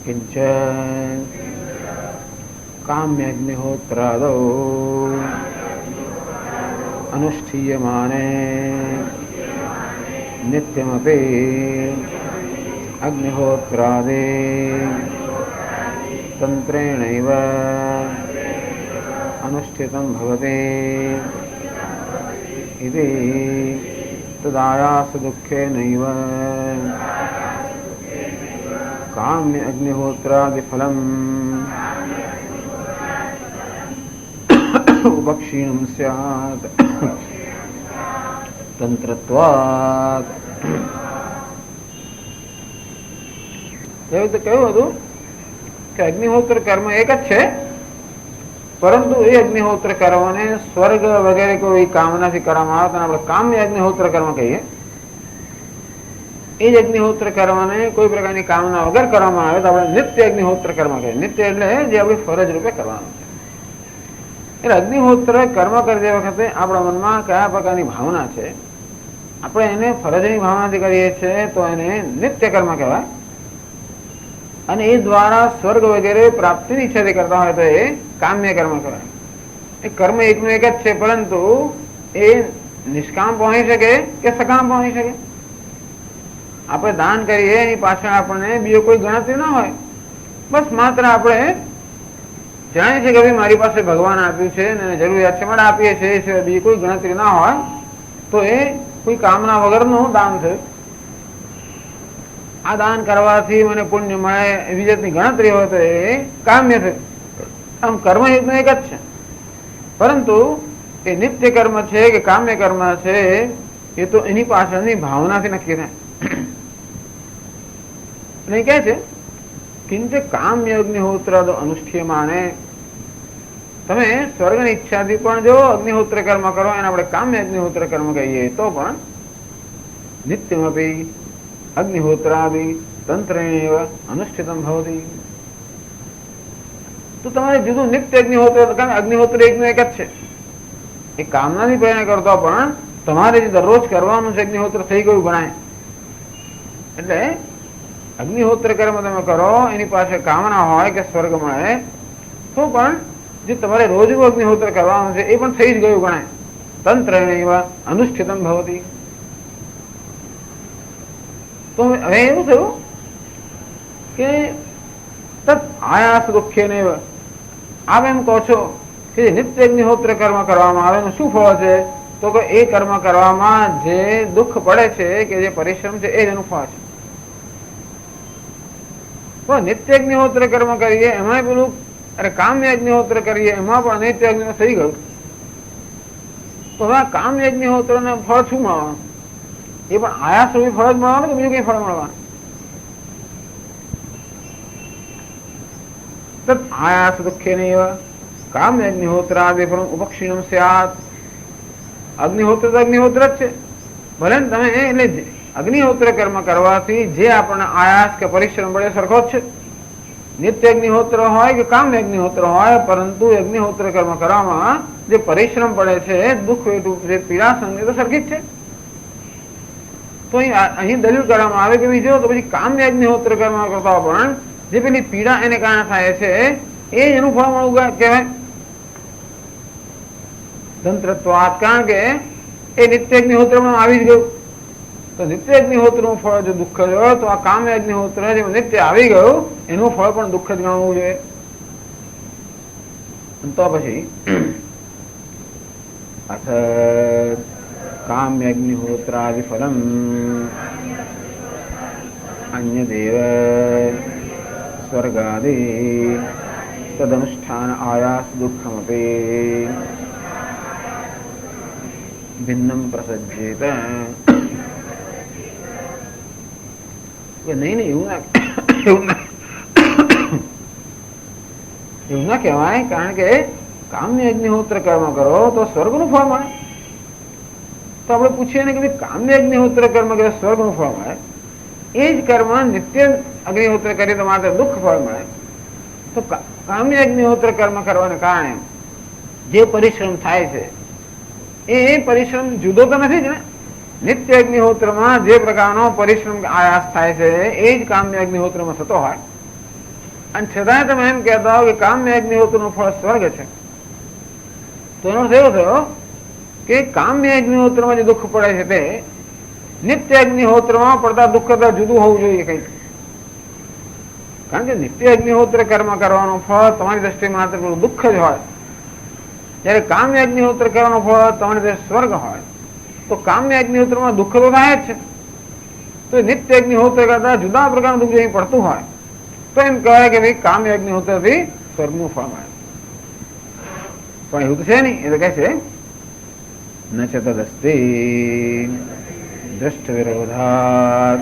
किंच काम्यग्निहोत्रादौ अनुष्ठीयमाने नित्यमपि अग्निहोत्रादि तंत्रेणैव अनुष्ठितं भवति इति तदायास दुःखेनैव काम्य अग्निहोत्रादि फलम उपक्षीणं स्यात् तंत्रत्वात्. કહ્યું હતું કે અગ્નિહોત્ર કર્મ એક જ છે, પરંતુ એ અગ્નિહોત્ર કર્મને સ્વર્ગ વગેરે કોઈ કામનાથી કરવામાં આવે તો આપણે કામ્ય અગ્નિહોત્ર કર્મ કહીએ. એ જ અગ્નિહોત્ર કર્મને કોઈ પ્રકારની કામના વગર કરવામાં આવે તો આપણે નિત્ય અગ્નિહોત્ર કર્મ કહીએ. નિત્ય એટલે જે આપણી ફરજ રૂપે કરવાનું છે. એટલે અગ્નિહોત્ર કર્મ કરતી વખતે આપણા મનમાં કયા પ્રકારની ભાવના છે, આપણે એને ફરજની ભાવનાથી કરીએ છીએ તો એને નિત્ય કર્મ કહેવાય, અને એ દ્વારા સ્વર્ગ વગેરે પ્રાપ્તિની ઈચ્છાથી કરતા હોય તો એ કામ્ય કર્મ કહેવાય. એ કર્મ એકનું એક જ છે, પરંતુ એ નિષ્કામ પહોંચી શકે કે સકામ પહોંચી શકે. આપણે દાન કરીએ એની પાછળ આપણને બીજો કોઈ ગણતરી ના હોય, બસ માત્ર આપણે જાણીએ છીએ કે ભાઈ મારી પાસે ભગવાન આપ્યું છે અને જરૂરિયાત છે માટે આપીએ છીએ, એ સિવાય બીજી કોઈ ગણતરી ના હોય તો એ કોઈ કામના વગરનું દાન છે. આ દાન કરવાથી મને પુણ્ય મળે એવી જાતની ગણતરી હોય તો એ કામ્ય છે. આમ કર્મ એકનું એક જ છે, પરંતુ એ નિત્ય કર્મ છે કે કામ્ય કર્મ છે એ તો એની પાછળની ભાવનાથી નક્કી થાય. અને કહે છે કિંચે કામ્ય અગ્નિહોત્ર અનુષ્ઠ્યમાને, તમે સ્વર્ગની ઈચ્છાથી પણ જો અગ્નિહોત્ર કર્મ કરો, એને આપણે કામ્ય અગ્નિહોત્ર કર્મ કહીએ, તો પણ નિત્યમપી અગ્નિહોત્રાદિ તંત્રેણેવ અનુષ્ઠિતમ ભવતી. તો તમારે જુદું નિત્ય અગ્નિહોત્ર, કારણ અગ્નિહોત્ર એકનું એક જ છે, એ કામનાથી પ્રેરણા કરતો પણ તમારે જે દરરોજ કરવાનું છે અગ્નિહોત્ર થઈ ગયું ગણાય. એટલે અગ્નિહોત્ર કર્મ તમે કરો, એની પાસે કામના હોય કે સ્વર્ગ મળે, તો પણ જે તમારે રોજ અગ્નિહોત્ર કરવાનું છે એ પણ થઈ જ ગયું ગણાય. તંત્રેણેવ અનુષ્ઠિતમ ભવતી. તો હવે એવું થયું કે તત આયાસ દુઃખે નૈવ, આપ એમ કહો છો કે નિત્ય અગ્નિહોત્ર કર્મ કરવામાં આવે એનું શું ફળ છે? તો કે એ કર્મ કરવામાં જે દુઃખ પડે છે કે જે પરિશ્રમ છે એ જ એનું ફળ છે. તો નિત્ય અગ્નિહોત્ર કર્મ કરીએ એમાં પેલું, અરે કામ્ય અગ્નિહોત્ર કરીએ એમાં પણ નિત્ય અગ્નિ થઈ ગયું, તો હવે કામ્ય અગ્નિહોત્ર ને ફળ શું મળવાનું? એ પણ આયાસ રૂપી ફળ જ મળવાનું કે બીજું કઈ ફળ મળવાનું? તત આયાસ દુઃખે નૈવ કામ્ય અગ્નિહોત્રાદિ ફલમ ઉપક્ષીણમ સ્યાત. અગ્નિહોત્ર તો અગ્નિહોત્ર જ છે, ભલે ને તમે એટલે અગ્નિહોત્ર કર્મ કરવાથી જે આપણને આયાસ કે પરિશ્રમ પડે સરખો જ છે. નિત્ય અગ્નિહોત્ર હોય કે કામ્ય અગ્નિહોત્ર હોય, પરંતુ અગ્નિહોત્ર કર્મ કરવામાં જે પરિશ્રમ પડે છે, દુઃખ વેઠું જે પીડા સંગ તો સરખી જ છે. તો અહીં દલીલ કરવામાં આવે કે જો તો પછી કામ્ય અગ્નિહોત્ર કર્મ કરતા પણ જે પેલી પીડા એને કારણે થાય છે એ એનું ફળ મળવું કહેવાય. તંત્રત્વાત, કારણ કે એ નિત્ય અગ્નિહોત્રમાં આવી જ ગયું. તો નિત્ય અગ્નિહોત્રનું ફળ જો દુઃખ જ હોય, તો આ કામ્ય અગ્નિહોત્ર જે નિત્ય આવી ગયું એનું ફળ પણ દુઃખ જ ગણવું જોઈએ. તો પછી અથ કામ્ય અગ્નિહોત્રાદિ ફલમ અન્યદેવ સ્વર્ગાદિ તદનુષ્ઠાન આયાસ દુઃખમપી ભિન્નમ પ્રસજ્યેત. નહીં એવું ના કહેવાય, કારણ કે કામ્ય અગ્નિહોત્ર કર્મ કરો તો સ્વર્ગનું ફળ મળે. તો આપણે પૂછીએ ને કે કામ્ય અગ્નિહોત્ર કર્મ કરે સ્વર્ગનું ફળ મળે, એ જ કર્મ નિત્ય અગ્નિહોત્ર કરીએ તો માત્ર દુઃખ ફળ મળે. તો કામ્ય અગ્નિહોત્ર કર્મ કરવાને કારણે જે પરિશ્રમ થાય છે એ પરિશ્રમ જુદો તો નથી જ ને. નિત્ય અગ્નિહોત્રમાં જે પ્રકારનો પરિશ્રમ આયાસ થાય છે એ જ કામ્ય અગ્નિહોત્રમાં થતો હોય, અને છતાંય તમે એમ કહેતા હો કે કામ્ય અગ્નિહોત્રનું ફળ સ્વર્ગ છે, તો એનો અર્થ એવો થયો કે કામ્ય અગ્નિહોત્રમાં જે દુઃખ પડે છે તે નિત્ય અગ્નિહોત્રમાં પડતા દુઃખ કરતા જુદું હોવું જોઈએ કંઈક. કારણ કે નિત્ય અગ્નિહોત્ર કર્મ કરવાનું ફળ તમારી દ્રષ્ટિએ માત્ર દુઃખ જ હોય, જયારે કામ્ય અગ્નિહોત્ર કરવાનું ફળ તમારી દ્રષ્ટિએ સ્વર્ગ હોય. તો કામ્ય અગ્નિહોત્રમાં દુઃખ તો થાય જ છે, તો નિત્ય અગ્નિહોત્ર કરતા જુદા પ્રકારનું દુઃખ અહીં પડતું હોય તો એમ કહેવાય કે ભાઈ કામ્ય અગ્નિહોત્રથી સ્વર્ગનું ફળ મળે. પણ એવું તો છે નહીં. એ તો કહે છે ન છે તદસ્તિ દ્રષ્ટ વિરોધાત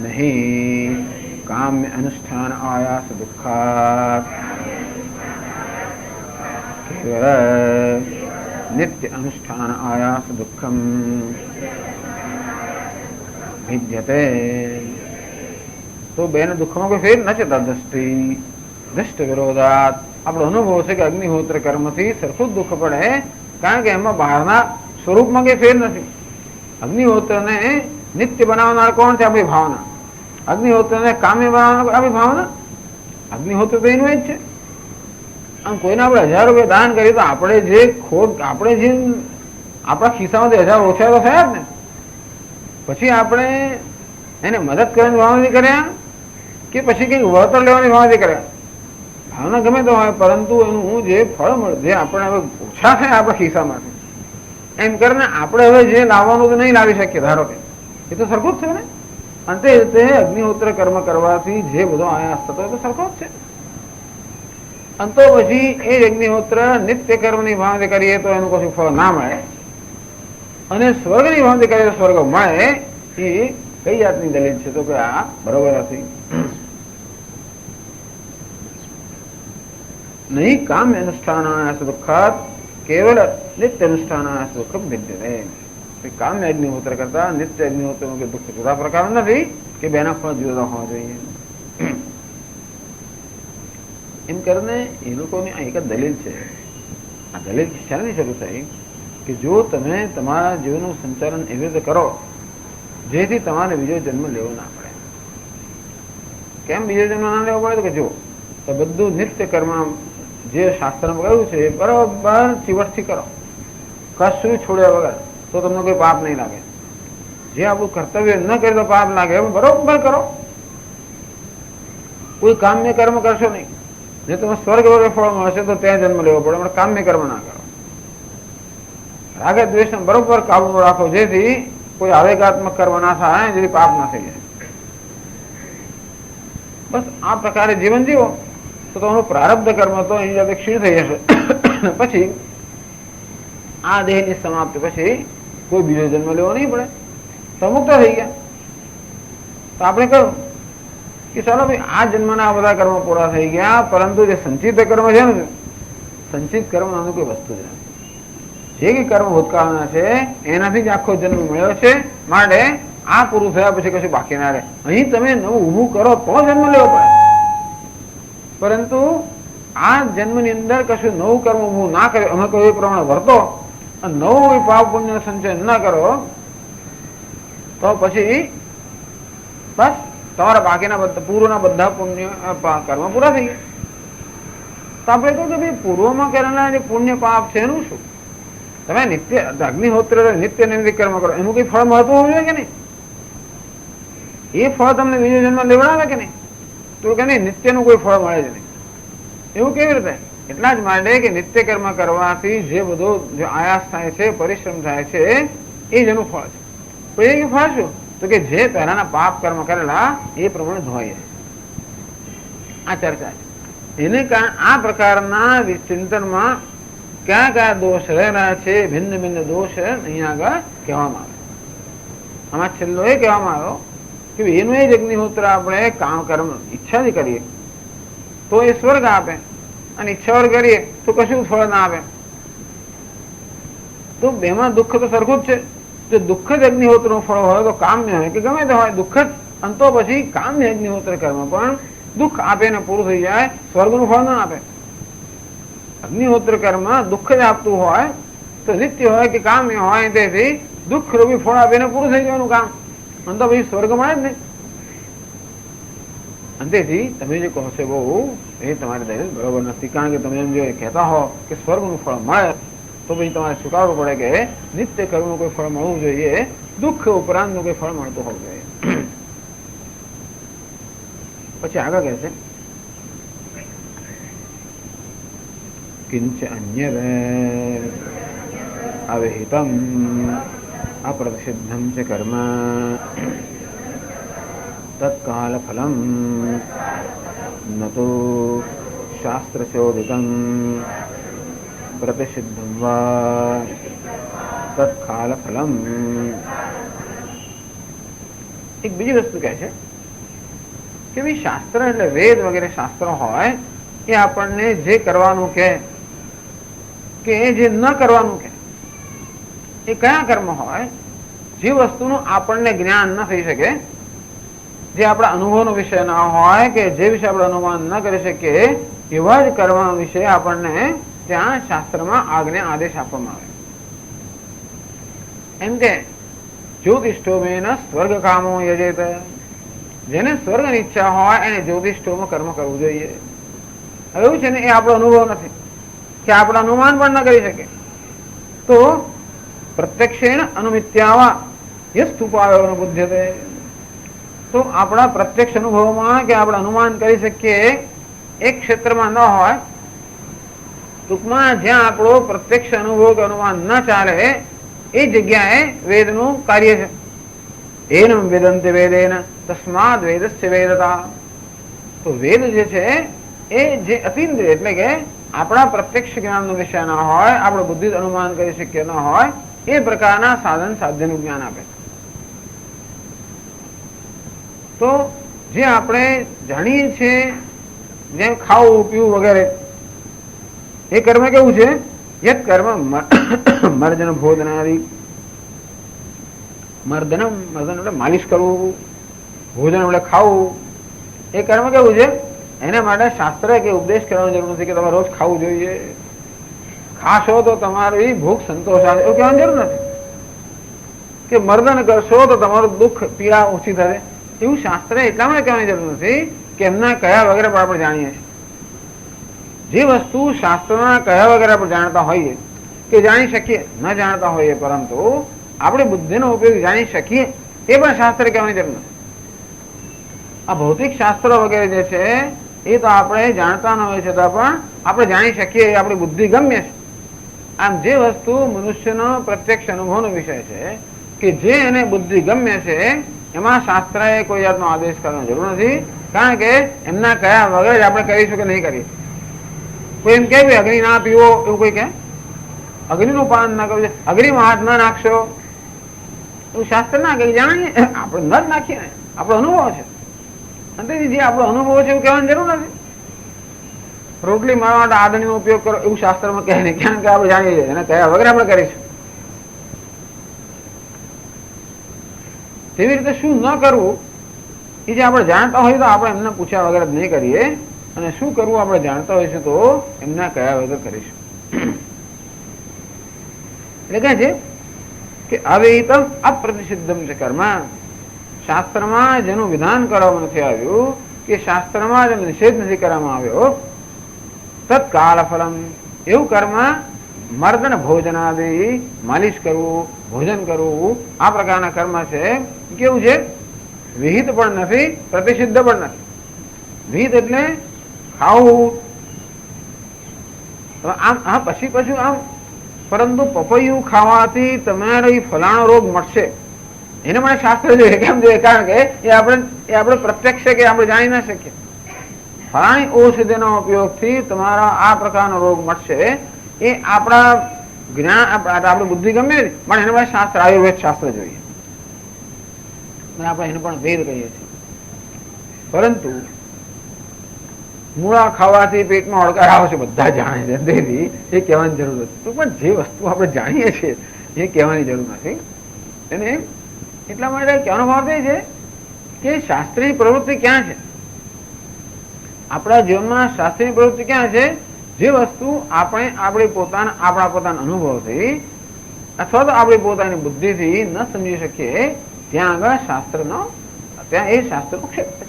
નહીં કામ્ય અનુષ્ઠાન આયાસ દુઃખાત કેવળ નિત્ય અનુષ્ઠાન આયાસ દુઃખમ ભિદ્યતે. તો બેને દુઃખમાં કોઈ ફેર ન છે તદસ્તિ દ્રષ્ટ વિરોધાત. આપણો અનુભવ છે કે અગ્નિહોત્ર કર્મથી સરખું જ દુઃખ પડે, કારણ કે એમાં બહારના સ્વરૂપમાં કઈ ફેર નથી. અગ્નિહોત્રને નિત્ય બનાવનાર કોણ છે? આપણી ભાવના. અગ્નિહોત્રને કામ્ય બનાવનાર આપણી ભાવના. અગ્નિહોત્ર તો એનું જ છે. આમ કોઈને આપણે 1000 રૂપિયા દાન કરીએ તો આપણે જે આપણા ખિસ્સામાંથી 1000 ઓછા તો થયા જ ને. પછી આપણે એને મદદ કરવાની ભાવનાથી કર્યા કે પછી કંઈક વળતર લેવાની ભાવનાથી કર્યા, ભાવના ગમે તો હોય, પરંતુ એનું જે ફળ મળે, જે આપણે હવે ઓછા થાય આપણા ખિસ્સામાંથી, એમ કરીને આપણે હવે જે લાવવાનું તો નહીં લાવી શકીએ. ધારો કે એ તો સરખું જ છે ને. અંતે તે અગ્નિહોત્ર કર્મ કરવાથી જે બધો આયાસ થતો હોય તો સરખો જ છે. અંતો પછી એ જ અગ્નિહોત્ર નિત્ય કર્મની ભાવનાથી કરીએ તો એનું કશું ફળ ના મળે. અને સ્વર્ગની ભાંતિ કરે સ્વર્ગ મળે, એ કઈ જાતની દલીલ છે? તો કે આ બરોબર નથી. નહીં કામ અનુષ્ઠાન દુઃખાત કેવલ નિત્ય અનુષ્ઠાન દુઃખમ વિદ્યતે. કામ્ય અગ્નિહોત્ર કરતા નિત્ય અગ્નિહોત્ર નું દુઃખ જુદા પ્રકાર નથી કે બેના ફળ જુદા હોવા જોઈએ. એમ કરીને એ લોકોની આ એક જ દલીલ છે. આ દલીલ શાની શરૂ થઈ કે જો તમે તમારા જીવનનું સંચાલન એવી રીતે કરો જેથી તમારે બીજો જન્મ લેવો ના પડે. કેમ બીજો જન્મ ના લેવો પડે? તો કે જો તો બધું નિત્ય કર્મ જે શાસ્ત્રમાં કહ્યું છે બરોબર ચીવટથી કરો, કશું છોડ્યા વગર, તો તમને કોઈ પાપ નહીં લાગે. જે આપણું કર્તવ્ય ન કરે તો પાપ લાગે, બરોબર કરો. કોઈ કામ્ય કર્મ કરશો નહીં, જે તમે સ્વર્ગ વગર ફળ મળશે તો ત્યાં જન્મ લેવો પડે, પણ કામ્ય કર્મ ના કરો. રાગે દ્વેષને બરોબર કાબુ રાખો જેથી કોઈ આવેગાત્મક કર્મ ના થાય, જેથી પાપ ના થઈ જાય. બસ આ પ્રકારે જીવન જીવો તો તમારું પ્રારબ્ધ કર્મ તો અહીં જાતે ક્ષીણ થઈ જશે. પછી આ દેહની સમાપ્તિ પછી કોઈ બીજો જન્મ લેવો નહીં પડે, તો મુક્ત થઈ ગયા. તો આપણે કહ્યું કે ચાલો ભાઈ આ જન્મના આ બધા કર્મ પૂરા થઈ ગયા, પરંતુ જે સંચિત કર્મ છે ને, સંચિત કર્મ નામની કોઈ વસ્તુ છે. જે કઈ કર્મ ભૂતકાળના છે એનાથી જ આખો જન્મ મળ્યો છે, માટે આ પૂરું થયા પછી કશું બાકી ના રહે. અહીં તમે નવું ઊભું કરો તો જન્મ લેવો પડે, પરંતુ આ જન્મની અંદર કશું નવું કર્મ ઊભું ના કર્યું, અમે કહ્યું એ પ્રમાણે વર્તો અને નવું પાપ પુણ્ય સંચય ના કરો, તો પછી બસ તમારા બાકીના પૂર્વના બધા પુણ્ય કર્મ પૂરા થઈ ગયા. તો આપણે કહ્યું કે ભાઈ પૂર્વમાં કરેલા જે પુણ્ય પાપ છે એનું શું? તમે નિત્ય અગ્નિહોત્ર નિત્ય નૈમિત્તિક કર્મ કરો, એનું કઈ ફળ મળતું હોવું જોઈએ કે નહીં? એ ફળ તમને બીજો જન્મ લેવડાવે કે નહીં? તો કે નહીં, નિત્યનું કોઈ ફળ મળે જ નહીં. એવું કેવી રીતે? એટલા જ માટે કે નિત્ય કર્મ કરવાથી જે બધો જે આયાસ થાય છે, પરિશ્રમ થાય છે, એ જ એનું ફળ છે. પણ એ ફળ શું? તો કે જે પહેલાના પાપ કર્મ કરેલા એ પ્રમાણે ધોવાઈ જાય. આ ચર્ચા છે. એને કારણે આ પ્રકારના ચિંતનમાં કયા કયા દોષ રહેલા છે, ભિન્ન ભિન્ન દોષ અહીંયા આગળ કહેવામાં આવે. આમાં છેલ્લો એ કહેવામાં આવ્યો કે એનું એ જ અગ્નિહોત્ર આપણે કામ કર્મ ઈચ્છાથી કરીએ તો એ સ્વર્ગ આપે, અને ઈચ્છા વગર કરીએ તો કશું ફળ ના આપે. તો બેમાં દુઃખ તો સરખું જ છે. જો દુઃખ જ અગ્નિહોત્રનું ફળ હોય તો કામ્ય હોય કે ગમે તે હોય, દુઃખ જ અંતો પછી કામ્ય અગ્નિહોત્ર કર્મ પણ દુઃખ આપે ને પૂરું થઈ જાય, સ્વર્ગનું ફળ ના આપે. અગ્નિહોત્ર કર્મ દુઃખ જ આપતું હોય તો નિત્ય હોય કે કામ્ય હોય, તેથી દુઃખ રૂપી ફળ આપીને પૂરું થઈ જવાનું કામ, અંતો પછી સ્વર્ગ મળે જ નહીં. અંતેથી તમે જે કહો છો બહુ એ તમારી દલીલ બરોબર નથી. કારણ કે તમે એમ જો કહેતા હો કે સ્વર્ગનું ફળ મળે તો પછી તમારે સ્વીકારવું પડે કે નિત્ય કર્મનું કોઈ ફળ મળવું જોઈએ, દુઃખ ઉપરાંતનું કોઈ ફળ મળતું હોવું જોઈએ. પછી આગળ કહે છે કિંચ અન્ય અવિહિતમ અપ્રતિષિદ્ધમ ચ કર્મ તત્કાલ ફલમ ન તો શાસ્ત્રચોદિતમ પ્રતિષિદ્ધમ વા તત્કાલ ફલમ. એક બીજી વસ્તુ કહે છે કે ભાઈ શાસ્ત્ર એટલે વેદ વગેરે શાસ્ત્રો હોય એ આપણને જે કરવાનું કે જે ન કરવાનું કે એ કયા કર્મ હોય જે વસ્તુનું આપણને જ્ઞાન ન થઈ શકે, જે આપણા અનુભવનો વિષય ના હોય કે જે વિશે આપણે અનુમાન ન કરી શકીએ, એવા જ કર્મ વિશે આપણને ત્યાં શાસ્ત્રમાં આજ્ઞા આદેશ આપવામાં આવે. એમ કે જ્યોતિષ્ઠોમેન સ્વર્ગ કામો યજેત, જેને સ્વર્ગની ઈચ્છા હોય એને જ્યોતિષ્ઠોમાં કર્મ કરવું જોઈએ. હવે એવું છે ને, એ આપણો અનુભવ નથી કે આપણે અનુમાન પણ ન કરી શકે, તો પ્રત્યક્ષેણ અનુમિત્યાવા યસ્તુપાયો બુદ્ધ્યતે. તો આપણા પ્રત્યક્ષ અનુભવમાં કે આપણે અનુમાન કરી શકીએ એક ક્ષેત્રમાં ન હોય, ટૂંકમાં જ્યાં આપણો પ્રત્યક્ષ અનુભવ કે અનુમાન ન ચાલે એ જગ્યાએ વેદનું કાર્ય છે. એનમ વેદંતે વેદેન તસ્માદ વેદસ્ય વેદતા. તો વેદ જે છે એ જે અતિન્દ્રિય એટલે કે આપણા પ્રત્યક્ષ જ્ઞાનનો વિષય ના હોય, આપણે બુદ્ધિ અનુમાન કરી શકીએ ન હોય, એ પ્રકારના સાધન સાધ્યનું જ્ઞાન આપે. તો જે આપણે જાણીએ છીએ, જેમ ખાવું પીવું વગેરે, એ કર્મ કેવું છે? યત કર્મ મર્દન ભોજનાદિ. મર્દન એટલે માલિશ કરવું, ભોજન એટલે ખાવું, એ કર્મ કેવું છે? એના માટે શાસ્ત્ર કે ઉપદેશ કરવાની જરૂર નથી કે તમારે રોજ ખાવું જોઈએ, ખાશો તો તમારી ભૂખ સંતોષ આવે એવું કહેવાની જરૂર નથી, કે મર્દન કરશો તો તમારું દુઃખ પીડા ઓછી થશે એવું શાસ્ત્ર એટલા માટે કહેવાની જરૂર નથી કે એમના કયા વગેરે પણ આપણે જાણીએ છીએ. જે વસ્તુ શાસ્ત્રના કયા વગેરે આપણે જાણતા હોઈએ કે જાણી શકીએ, ન જાણતા હોઈએ પરંતુ આપણી બુદ્ધિનો ઉપયોગ જાણી શકીએ, એ પણ શાસ્ત્ર કહેવાની જરૂર નથી. આ ભૌતિક શાસ્ત્રો વગેરે જે છે એ તો આપણે જાણતા ન હોય છતાં પણ આપણે જાણી શકીએ, એ આપણી બુદ્ધિ ગમ્ય છે. આમ જે વસ્તુ મનુષ્યનો પ્રત્યક્ષ અનુભવનો વિષય છે કે જે એને બુદ્ધિ ગમ્ય છે, એમાં શાસ્ત્રએ કોઈ જાતનો આદેશ કરવાનો જરૂર નથી, કારણ કે એમના કયા વગર આપણે કરીશું કે નહીં કરીએ. કોઈ એમ કે અગ્નિ ના પીવો એવું કોઈ કહે? અગ્નિનું પાન ના કરવું, અગ્નિમાં હાથ ના નાખશો એવું શાસ્ત્ર ના કહે. જાણીએ આપણે ન જ નાખીએ ને, આપણો અનુભવ છે. અને જે આપણો અનુભવ છે એવું કહેવાની જરૂર નથી. રોટલી મારવા માટે આદણીનો ઉપયોગ કરો એવું શાસ્ત્રમાં કહે નહીં, કારણ કે આપણે જાણીએ છીએ એને કયા વગર આપણે કરીશું. તેવી રીતે શું ન કરવું એ જે આપણે જાણતા હોઈએ તો આપણે એમને પૂછ્યા વગર જ નહીં કરીએ, અને શું કરવું આપણે જાણતા હોઈશું તો એમના કયા વગર કરીશું. એટલે કહે છે કે અવિહિતમ અપ્રતિષિદ્ધમ છે કર્મ. શાસ્ત્રમાં જેનું વિધાન કરવામાં નથી આવ્યું, કે શાસ્ત્રમાં જેનો નિષેધ નથી કરવામાં આવ્યો, તત્કાલ ફલમ એવું કર્મ મર્દન ભોજનાદિ, માલિશ કરવું, ભોજન કરવું, આ પ્રકારના કર્મ છે કેવું છે? વિહિત પણ નથી, પ્રતિષિદ્ધ પણ નથી. વિહિત એટલે ખાવું, આમ આ પછી આમ, પરંતુ પપૈયું ખાવાથી તમારો ફલાણો રોગ મળશે એને મને શાસ્ત્ર જોઈએ. કેમ જોઈએ? કારણ કે એ આપણે પ્રત્યક્ષ છે કે આપણે જાણી ના શકીએ. ફલાણી ઔષધિનો ઉપયોગથી તમારા આ પ્રકારનો રોગ મળશે, એ આપણા જ્ઞાન, આપણી બુદ્ધિ ગમે પણ એના માટે શાસ્ત્ર, આયુર્વેદ શાસ્ત્ર જોઈએ. આપણે એને પણ વેદ કહીએ છીએ. પરંતુ મૂળા ખાવાથી પેટમાં હડકાર આવશે બધા જાણે છે, તેથી એ કહેવાની જરૂર નથી. તો પણ જે વસ્તુ આપણે જાણીએ છીએ એ કહેવાની જરૂર નથી. એને એટલા માટે કહેવાનો ભાવ એ છે કે શાસ્ત્રીય પ્રવૃત્તિ ક્યાં છે? આપણા જીવનમાં શાસ્ત્રીય પ્રવૃત્તિ ક્યાં છે? જે વસ્તુ આપણે આપણા પોતાના અનુભવથી અથવા તો આપણી પોતાની બુદ્ધિથી ન સમજી શકીએ, ત્યાં આગળ ત્યાં એ શાસ્ત્રનો ક્ષેત્ર છે.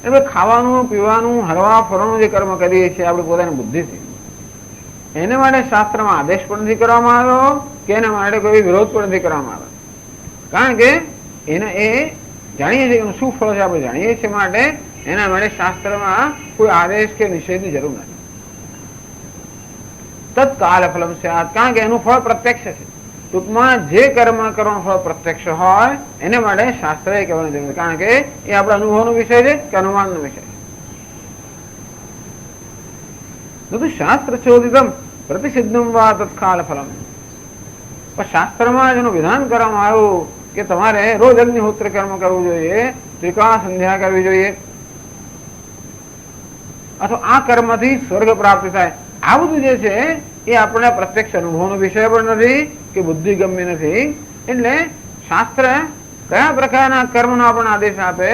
એટલે ખાવાનું, પીવાનું, હરવા ફરવાનું જે કર્મ કરીએ છીએ આપણી પોતાની બુદ્ધિથી, એને માટે શાસ્ત્રમાં આદેશ પણ નથી કરવામાં આવ્યો કે એના માટે કોઈ વિરોધ પણ નથી કરવામાં આવ્યો. કારણ કે એ જાણીએ છીએ એનું શું ફળ છે, આપણે જાણીએ છીએ, માટે એના માટે શાસ્ત્રમાં કોઈ આદેશ કે નિષેધની જરૂર નથી. તત્કાલ ફલમ છે, કારણ કે એનું ફળ પ્રત્યક્ષ છે. ટૂંકમાં જે કર્મ કરવાનું ફળ પ્રત્યક્ષ હોય એને માટે શાસ્ત્ર એ કહેવાની જરૂર છે, કારણ કે એ આપણા અનુભવનો વિષય છે કે અનુમાનનો વિષય છે. શાસ્ત્ર ચોદિતમ પ્રતિસિદ્ધમ વા તત્કાલ ફલમ. પણ શાસ્ત્રમાં જેનું વિધાન કરવામાં આવ્યું કે તમારે રોજ અગ્નિહોત્ર કર્મ કરવું જોઈએ, ત્રિકાળ સંધ્યા કરવી જોઈએ, અથવા આ કર્મથી સ્વર્ગ પ્રાપ્તિ થાય, આ બધું જે છે એ આપણે પ્રત્યક્ષ અનુભવનો વિષય પણ નથી કે બુદ્ધિ ગમ્ય નથી. એટલે શાસ્ત્ર કયા પ્રકારના કર્મનો આપણને આદેશ આપે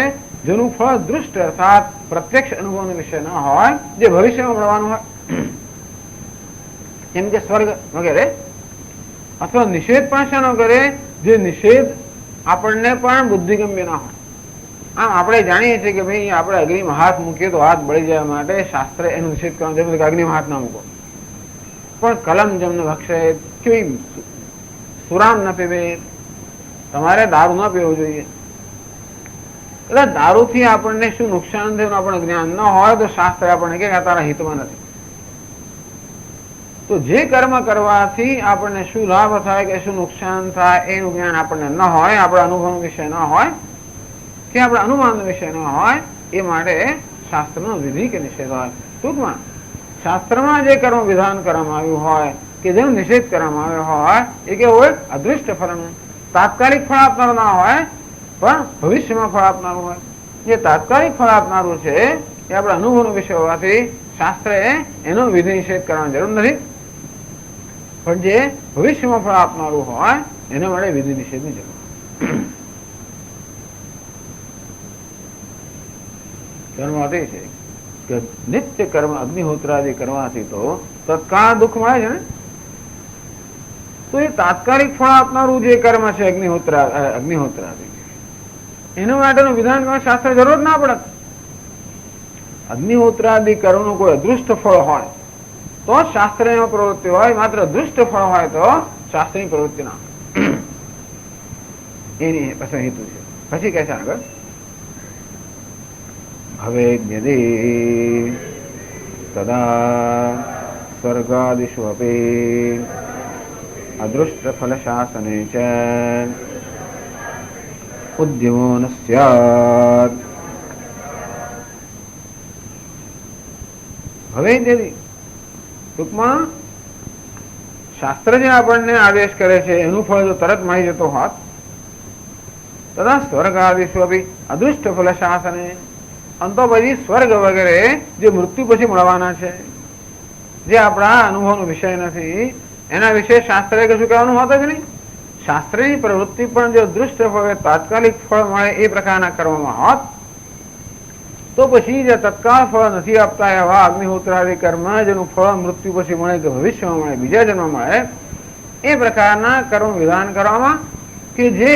જેનું ફળ દૃષ્ટ અર્થાત પ્રત્યક્ષ અનુભવનો વિષય ન હોય, જે ભવિષ્યમાં મળવાનું હોય, જેમ કે સ્વર્ગ વગેરે. અથવા નિષેધ પણ શાનો કરે? જે નિષેધ આપણને પણ બુદ્ધિગમ્ય ના હોય. આમ આપણે જાણીએ છીએ કે ભાઈ આપણે અગ્નિમાં હાથ મૂકીએ તો હાથ બળી જવા માટે શાસ્ત્ર એનો નિષેધ કરવાનો જરૂર કે અગ્નિમાં હાથ ના મૂકો. પણ કલમ જમને ભક્ષે, કેવી સુરામ ન પીવે, તમારે દારૂ ન પીવું જોઈએ. એટલે દારૂથી આપણને શું નુકસાન થયું આપણને જ્ઞાન ન હોય તો શાસ્ત્ર આપણને કે તારા હિતમાં નથી. તો જે કર્મ કરવાથી આપણને શું લાભ થાય કે શું નુકસાન થાય એનું જ્ઞાન આપણને ન હોય, આપણા અનુભવનો વિષય ન હોય કે આપણા અનુમાનનો વિષય ન હોય, એ માટે શાસ્ત્રનો વિધિ કે નિષેધ હોય. ટૂંકમાં શાસ્ત્રમાં જે કર્મ વિધાન કરવામાં આવ્યું હોય કે જેનો નિષેધ કરવામાં આવ્યો હોય એ કેવું હોય? અદૃષ્ટ ફળનું. તાત્કાલિક ફળ આપનારું ના હોય પણ ભવિષ્યમાં ફળ આપનારું હોય. જે તાત્કાલિક ફળ આપનારું છે એ આપણા અનુભવનો વિષય હોવાથી શાસ્ત્રએ એનો વિધિ નિષેધ કરવાની જરૂર નથી, પણ જે ભવિષ્યમાં ફળ આપનારું હોય એના માટે વિધિ નિષેધની જરૂર. કર્મ એ છે કે નિત્ય કર્મ અગ્નિહોત્રાદિ કરવાથી તો તત્કાળ દુઃખ મળે છે ને, તો એ તાત્કાલિક ફળ આપનારું જે કર્મ છે અગ્નિહોત્રાદિ એના માટેનું વિધાન કરવા શાસ્ત્ર જરૂર ના પડે. અગ્નિહોત્રાદિ કર્મનું કોઈ અદૃષ્ટ ફળ હોય તો શાસ્ત્રની પ્રવૃત્તિ હોય, માત્ર અદૃષ્ટ ફળ હોય તો શાસ્ત્રની પ્રવૃત્તિ ના. એની પછી હેતુ છે. પછી કહે છે આગળ, હવે યદિ તદા સ્વર્ગાદિષુ અપી અદૃષ્ટ ફલ શાસને ચ ઉદ્યમો ન સ્યાત. હવે ટૂંકમાં શાસ્ત્ર જે આપણને આદેશ કરે છે એનું ફળ જો તરત મળી જતો હોત તથા સ્વર્ગ આદિષુ અપી અદૃષ્ટ ફલ શાસને, અંતો પછી સ્વર્ગ વગેરે જે મૃત્યુ પછી મળવાના છે, જે આપણા અનુભવનો વિષય નથી, એના વિશે શાસ્ત્રએ કશું કહેવાનું હોતું જ નહીં. શાસ્ત્રની પ્રવૃત્તિ પણ જો દૃષ્ટ ફળ તાત્કાલિક ફળ મળે એ પ્રકારના કરવામાં હોત તો પછી જે તત્કાળ ફળ નથી આપતા એવા અગ્નિહોત્રાદિ કર્મ જેનું ફળ મૃત્યુ પછી મળે કે ભવિષ્યમાં મળે, બીજા જન્મ મળે, એ પ્રકારના કર્મ વિધાન કરવામાં કે જે